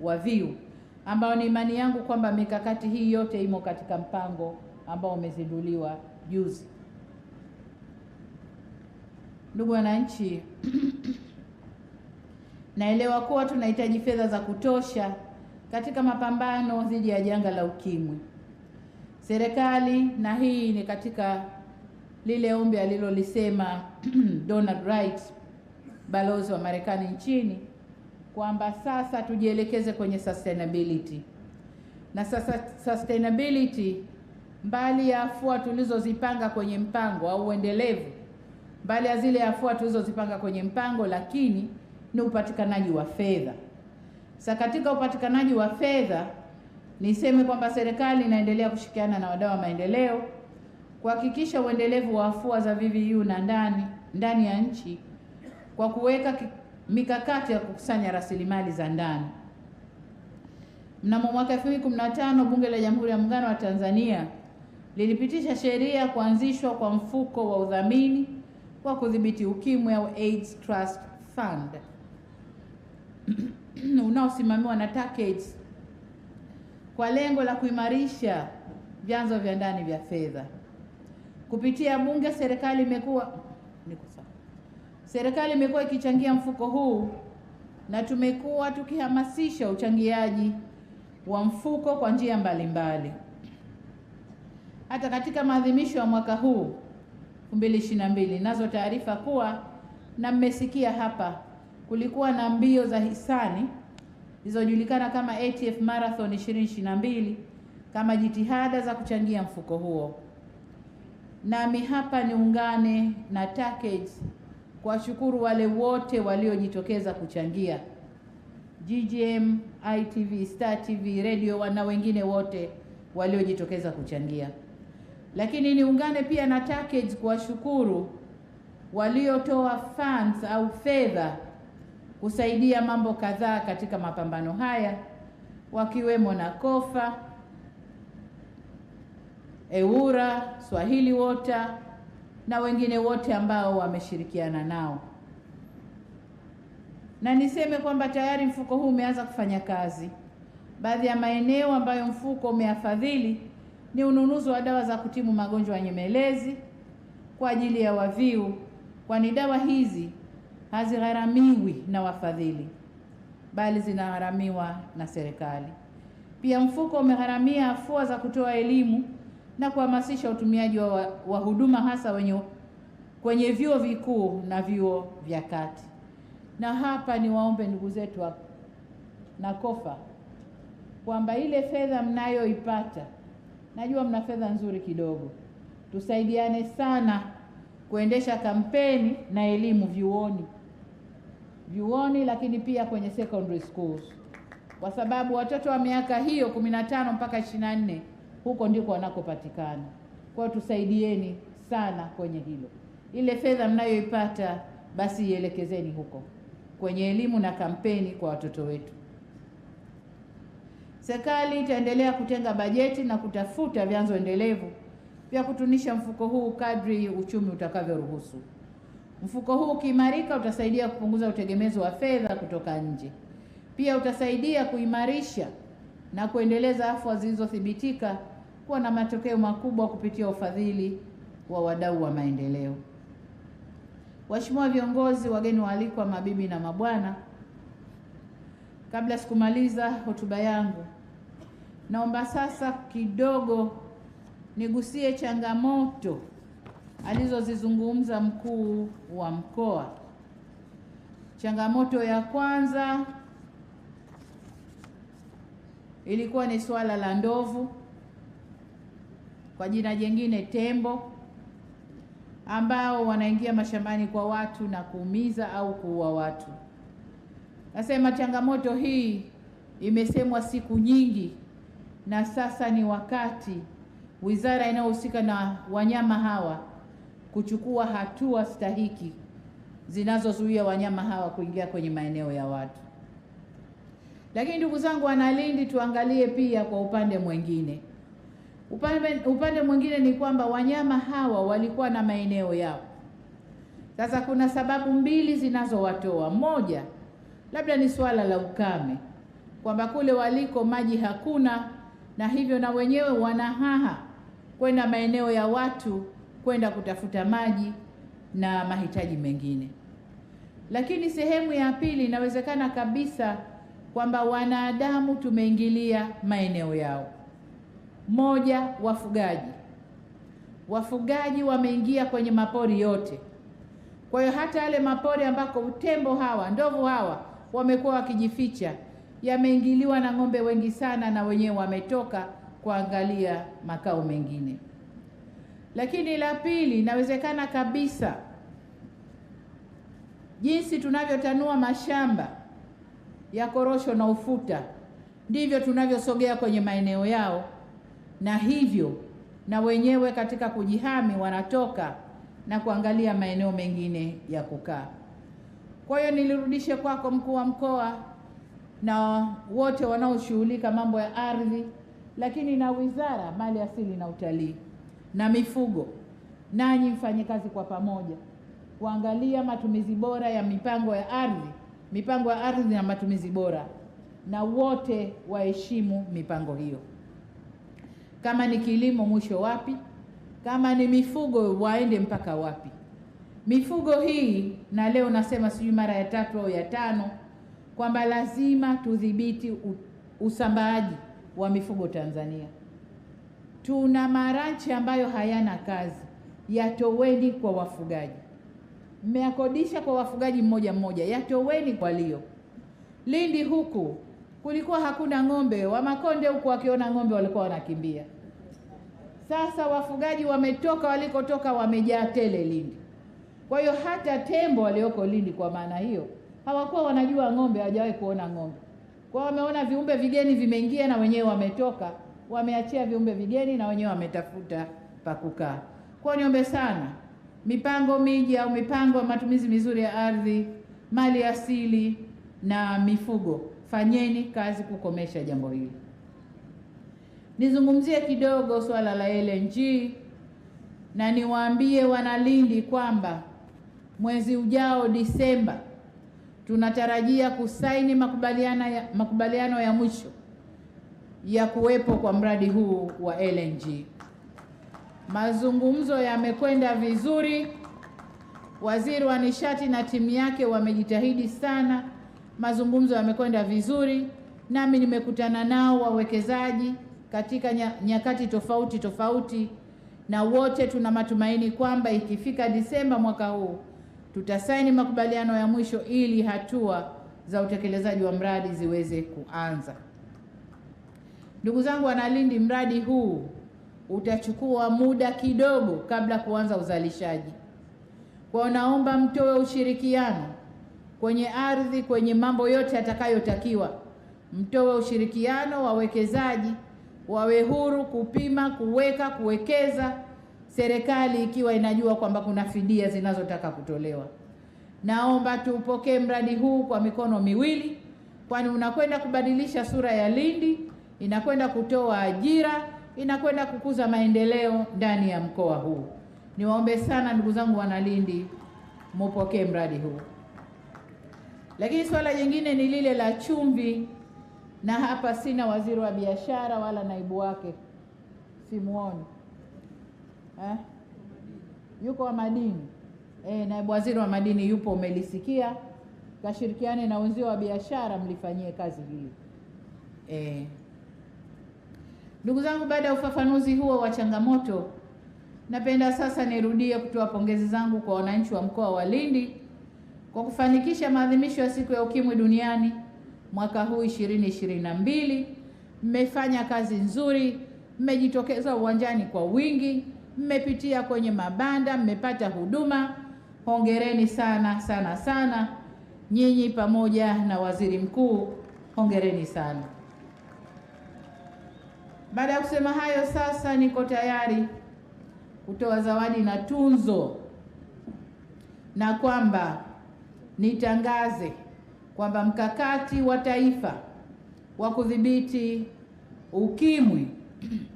waviu, ambao ni imani yangu kwamba mikakati hii yote imo katika mpango ambao umezinduliwa juzi. Ndugu wananchi, naelewa kuwa tunahitaji fedha za kutosha katika mapambano dhidi ya janga la ukimwi. Serikali, na hii ni katika lile ombi alilolisema Donald Wright, balozi wa Marekani nchini, kwamba sasa tujielekeze kwenye sustainability. Na sasa sustainability, mbali ya afua tulizozipanga kwenye mpango au uendelevu, mbali ya zile afua tulizozipanga kwenye mpango, lakini ni upatikanaji wa fedha. Sasa katika upatikanaji wa fedha, niseme kwamba serikali inaendelea kushirikiana na wadau wa maendeleo kuhakikisha uendelevu wa afua za VVU na ndani ya nchi kwa kuweka mikakati ya kukusanya rasilimali za ndani. Mnamo mwaka 2015 Bunge la Jamhuri ya Muungano wa Tanzania lilipitisha sheria kuanzishwa kwa mfuko wa udhamini wa kudhibiti ukimwi au AIDS Trust Fund unaosimamiwa na TACAIDS kwa lengo la kuimarisha vyanzo vya ndani vya fedha. Kupitia bunge, serikali imekuwa ikichangia mfuko huu na tumekuwa tukihamasisha uchangiaji wa mfuko kwa njia mbalimbali. Hata katika maadhimisho ya mwaka huu 2022, nazo taarifa kuwa, na mmesikia hapa, kulikuwa na mbio za hisani zilizojulikana kama ATF Marathon 2022 kama jitihada za kuchangia mfuko huo. Nami hapa niungane na TACAIDS kuwashukuru wale wote waliojitokeza kuchangia, GGM, ITV, Star TV, Radio na wengine wote waliojitokeza kuchangia. Lakini niungane pia na TACAIDS kuwashukuru waliotoa funds au fedha kusaidia mambo kadhaa katika mapambano haya, wakiwemo na Kofa, Eura, Swahili Water na wengine wote ambao wameshirikiana nao. Na niseme kwamba tayari mfuko huu umeanza kufanya kazi. Baadhi ya maeneo ambayo mfuko umeafadhili ni ununuzi wa dawa za kutibu magonjwa ya nyemelezi kwa ajili ya waviu, kwani dawa hizi hazigharamiwi na wafadhili bali zinagharamiwa na serikali. Pia mfuko umegharamia afua za kutoa elimu na kuhamasisha utumiaji wa huduma hasa kwenye vyuo vikuu na vyuo vya kati. Na hapa ni waombe ndugu zetu na Kofa kwamba ile fedha mnayoipata, najua mna fedha nzuri kidogo, tusaidiane sana kuendesha kampeni na elimu vyuoni, lakini pia kwenye secondary schools, kwa sababu watoto wa miaka hiyo 15 mpaka 24 huko ndiko wanakopatikana. Kwa hiyo tusaidieni sana kwenye hilo. Ile fedha mnayoipata basi ielekezeni huko kwenye elimu na kampeni kwa watoto wetu. Serikali itaendelea kutenga bajeti na kutafuta vyanzo endelevu vya kutunisha mfuko huu kadri uchumi utakavyoruhusu. Mfuko huu ukiimarika utasaidia kupunguza utegemezi wa fedha kutoka nje. Pia utasaidia kuimarisha na kuendeleza afua zilizothibitika kuwa na matokeo makubwa kupitia ufadhili wa wadau wa maendeleo. Waheshimiwa viongozi, wageni waalikwa, mabibi na mabwana, kabla sikumaliza hotuba yangu, naomba sasa kidogo nigusie changamoto alizozizungumza mkuu wa mkoa. Changamoto ya kwanza ilikuwa ni swala la ndovu, kwa jina jingine tembo, ambao wanaingia mashambani kwa watu na kuumiza au kuua watu. Nasema changamoto hii imesemwa siku nyingi, na sasa ni wakati wizara inayohusika na wanyama hawa kuchukua hatua stahiki zinazozuia wanyama hawa kuingia kwenye maeneo ya watu. Lakini ndugu zangu Wanalindi, tuangalie pia kwa upande mwingine. Upande mwingine ni kwamba wanyama hawa walikuwa na maeneo yao. Sasa kuna sababu mbili zinazowatoa. Moja, labda ni swala la ukame, kwamba kule waliko maji hakuna, na hivyo na wenyewe wanahaha kwenda maeneo ya watu kwenda kutafuta maji na mahitaji mengine. Lakini sehemu ya pili, inawezekana kabisa kwamba wanadamu tumeingilia maeneo yao. Moja, wafugaji wameingia kwenye mapori yote. Kwa hiyo hata yale mapori ambako tembo hawa, ndovu hawa wamekuwa wakijificha, yameingiliwa na ng'ombe wengi sana, na wenyewe wametoka kuangalia makao mengine. Lakini la pili, inawezekana kabisa jinsi tunavyotanua mashamba ya korosho na ufuta, ndivyo tunavyosogea kwenye maeneo yao, na hivyo na wenyewe katika kujihami wanatoka na kuangalia maeneo mengine ya kukaa. Kwa hiyo nilirudishe kwako mkuu wa mkoa na wote wanaoshughulika mambo ya ardhi, lakini na wizara mali asili na utalii na mifugo, nanyi mfanye kazi kwa pamoja kuangalia matumizi bora ya mipango ya ardhi na matumizi bora, na wote waheshimu mipango hiyo. Kama ni kilimo, mwisho wapi? Kama ni mifugo, waende mpaka wapi? Mifugo hii, na leo nasema sijui mara ya 3 au ya 5, kwamba lazima tudhibiti usambaaji wa mifugo Tanzania. Tuna maranchi ambayo hayana kazi, yatoweni kwa wafugaji. Mmeakodisha kwa wafugaji mmoja mmoja, yatoweni kwa lio. Lindi huku kulikuwa hakuna ng'ombe, wa Makonde huku wakiona ng'ombe walikuwa wanakimbia. Sasa wafugaji wametoka walikotoka, wamejaa tele Lindi. Kwa hiyo hata tembo walioko Lindi kwa maana hiyo hawakuwa wanajua ng'ombe, hawajawahi kuona ng'ombe. Kwa wameona viumbe vigeni vimeingia, na wenyewe wametoka, wameachia viumbe vigeni, na wenyewe wametafuta pa kukaa. Kwa niombe sana, mipango miji au mipango ya matumizi mizuri ya ardhi, mali asili na mifugo, fanyeni kazi kukomesha jambo hili. Nizungumzie kidogo swala la LNG, na niwaambie Wanalindi kwamba mwezi ujao Disemba tunatarajia kusaini makubaliano ya mwisho ya kuwepo kwa mradi huu wa LNG. Mazungumzo yamekwenda vizuri. Waziri wa nishati na timu yake wamejitahidi sana. Mazungumzo yamekwenda vizuri, nami nimekutana nao wawekezaji katika nyakati tofauti tofauti, na wote tuna matumaini kwamba ikifika Disemba mwaka huu tutasaini makubaliano ya mwisho ili hatua za utekelezaji wa mradi ziweze kuanza. Ndugu zangu Wanalindi, mradi huu utachukua muda kidogo kabla kuanza uzalishaji. Kwa naomba mtoe ushirikiano kwenye ardhi, kwenye mambo yote yatakayotakiwa. Mtoe ushirikiano, wawekezaji wawe huru kupima, kuwekeza, serikali ikiwa inajua kwamba kuna fidia zinazotaka kutolewa. Naomba tupokee mradi huu kwa mikono miwili, kwani unakwenda kubadilisha sura ya Lindi, inakwenda kutoa ajira, inakwenda kukuza maendeleo ndani ya mkoa huu. Niwaombe sana ndugu zangu Wanalindi, mupokee mradi huu. Lakini swala jingine ni lile la chumvi, na hapa sina waziri wa biashara wala naibu wake, simuoni. Yuko wa madini. Naibu waziri wa madini yupo, umelisikia. kashirikiane na wenzio wa biashara mlifanyie kazi hili. Ndugu zangu, baada ya ufafanuzi huo wa changamoto, napenda sasa nirudie kutoa pongezi zangu kwa wananchi wa mkoa wa Lindi kwa kufanikisha maadhimisho ya siku ya Ukimwi Duniani mwaka huu 2022. Mmefanya kazi nzuri, mmejitokeza uwanjani kwa wingi, mmepitia kwenye mabanda, mmepata huduma. Hongereni sana sana sana, nyinyi pamoja na waziri mkuu, hongereni sana. Baada ya kusema hayo, sasa niko tayari kutoa zawadi na tunzo, na kwamba nitangaze kwamba mkakati wa taifa wa kudhibiti ukimwi,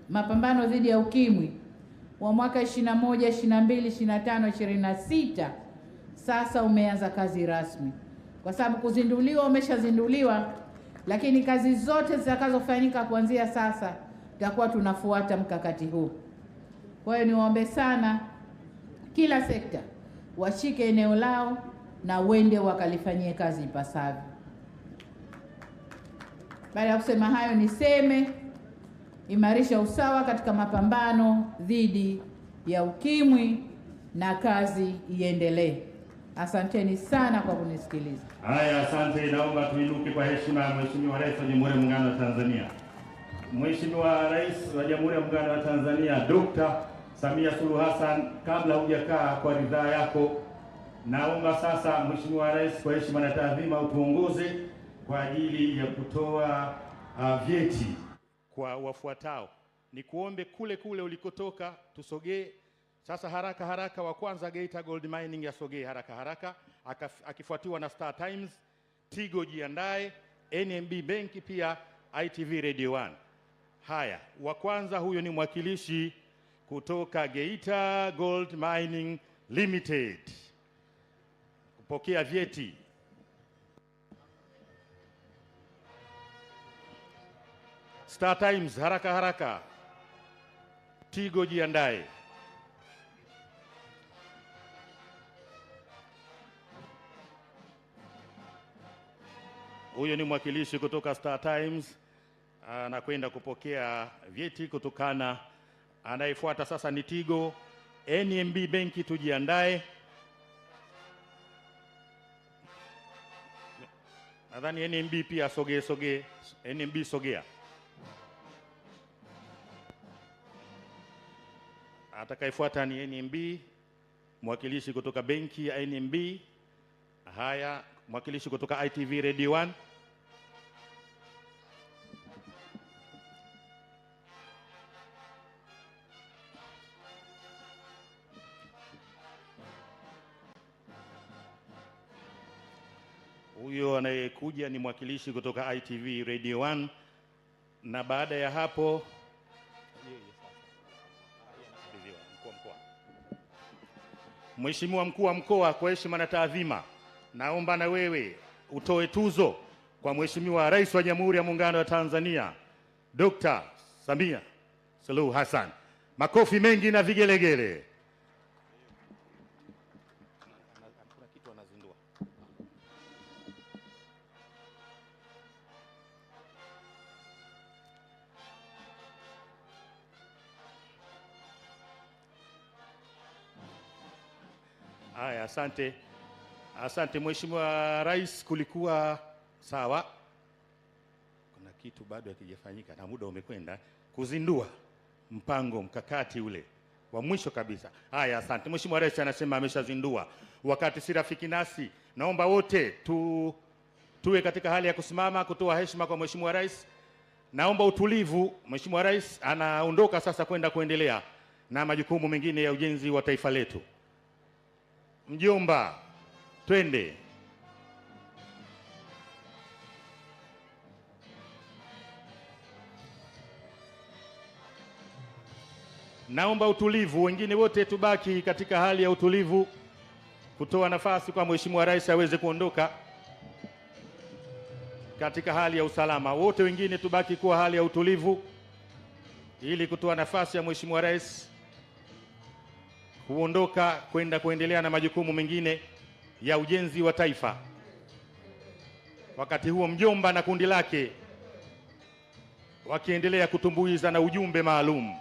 mapambano dhidi ya ukimwi wa mwaka 21, 22, 25, 26 sasa umeanza kazi rasmi, kwa sababu kuzinduliwa umeshazinduliwa, lakini kazi zote zitakazofanyika kuanzia sasa tutakuwa tunafuata mkakati huu. Kwa hiyo niwaombe sana kila sekta washike eneo lao na wende wakalifanyie kazi ipasavyo. Baada ya kusema hayo, niseme imarisha usawa katika mapambano dhidi ya ukimwi na kazi iendelee. Asanteni sana kwa kunisikiliza. Haya, asante. Naomba tuinuke kwa heshima ya Mheshimiwa Rais wa Jamhuri ya Muungano wa Tanzania. Mheshimiwa Rais wa Jamhuri ya Muungano wa Tanzania Dr. Samia Suluhu Hassan, kabla hujakaa, kwa ridhaa yako, naomba sasa Mheshimiwa Rais kwa heshima na taadhima utuongoze kwa ajili ya kutoa vyeti kwa wafuatao. Ni kuombe kule kule ulikotoka tusogee sasa haraka haraka. Wa kwanza Geita Gold Mining asogee haraka haraka, akifuatiwa na Star Times, Tigo jiandae, NMB Bank, pia ITV Radio 1. Haya, wa kwanza huyo ni mwakilishi kutoka Geita Gold Mining Limited kupokea vyeti. Star Times haraka haraka, Tigo jiandae. Huyo ni mwakilishi kutoka Star Times anakwenda kupokea vyeti kutokana. Anayefuata sasa ni Tigo. NMB Benki tujiandae. Nadhani NMB pia sogee. NMB sogea. Atakayefuata ni NMB, mwakilishi kutoka benki ya NMB. Haya, mwakilishi kutoka ITV Radio 1. Huyo anayekuja ni mwakilishi kutoka ITV Radio 1. Na baada ya hapo Mheshimiwa Mkuu wa Mkoa, kwa heshima na taadhima, naomba na wewe utoe tuzo kwa Mheshimiwa Rais wa Jamhuri ya Muungano wa Tanzania Dr. Samia Suluhu Hassan. Makofi mengi na vigelegele. Haya, asante. Asante Mheshimiwa Rais, kulikuwa sawa. Kuna kitu bado hakijafanyika na muda umekwenda kuzindua mpango mkakati ule wa mwisho kabisa. Haya, asante. Mheshimiwa Rais anasema ameshazindua. Wakati si rafiki nasi, naomba wote tuwe katika hali ya kusimama kutoa heshima kwa Mheshimiwa Rais. Naomba utulivu. Mheshimiwa Rais anaondoka sasa kwenda kuendelea na majukumu mengine ya ujenzi wa taifa letu. Mjomba, twende. Naomba utulivu, wengine wote tubaki katika hali ya utulivu, kutoa nafasi kwa Mheshimiwa Rais aweze kuondoka katika hali ya usalama. Wote wengine tubaki kuwa hali ya utulivu ili kutoa nafasi ya Mheshimiwa Rais kuondoka kwenda kuendelea na majukumu mengine ya ujenzi wa taifa. Wakati huo mjomba na kundi lake wakiendelea kutumbuiza na ujumbe maalum.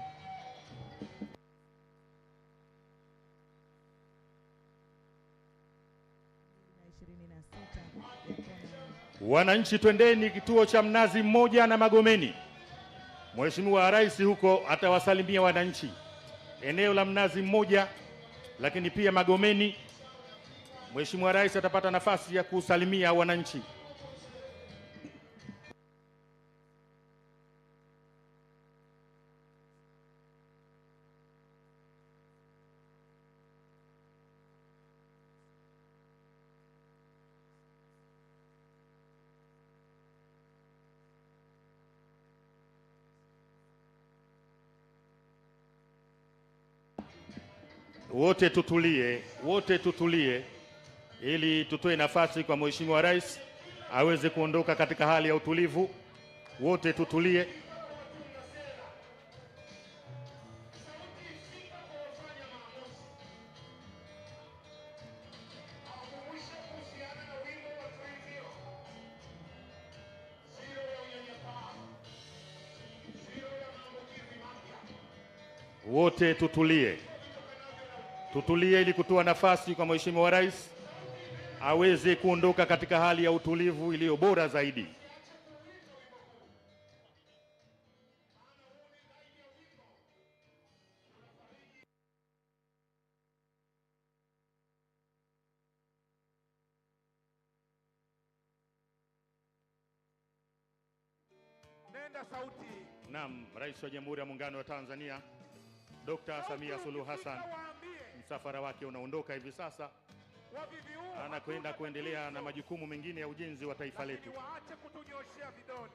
Wananchi, twendeni kituo cha Mnazi Mmoja na Magomeni. Mheshimiwa Rais huko atawasalimia wananchi eneo la Mnazi Mmoja, lakini pia Magomeni. Mheshimiwa Rais atapata nafasi ya kusalimia wananchi. Wote tutulie ili tutoe nafasi kwa Mheshimiwa Rais aweze kuondoka katika hali ya utulivu. Wote tutulie. Wote tutulie. Tutulie ili kutoa nafasi kwa Mheshimiwa Rais aweze kuondoka katika hali ya utulivu iliyo bora zaidi. Nenda sauti. Naam, Rais wa Jamhuri ya Muungano wa Tanzania Dr. Samia Suluhu Hassan, msafara wake unaondoka hivi sasa, anakwenda kuendelea na majukumu mengine ya ujenzi wa taifa letu. Waache kutunyoshea vidole.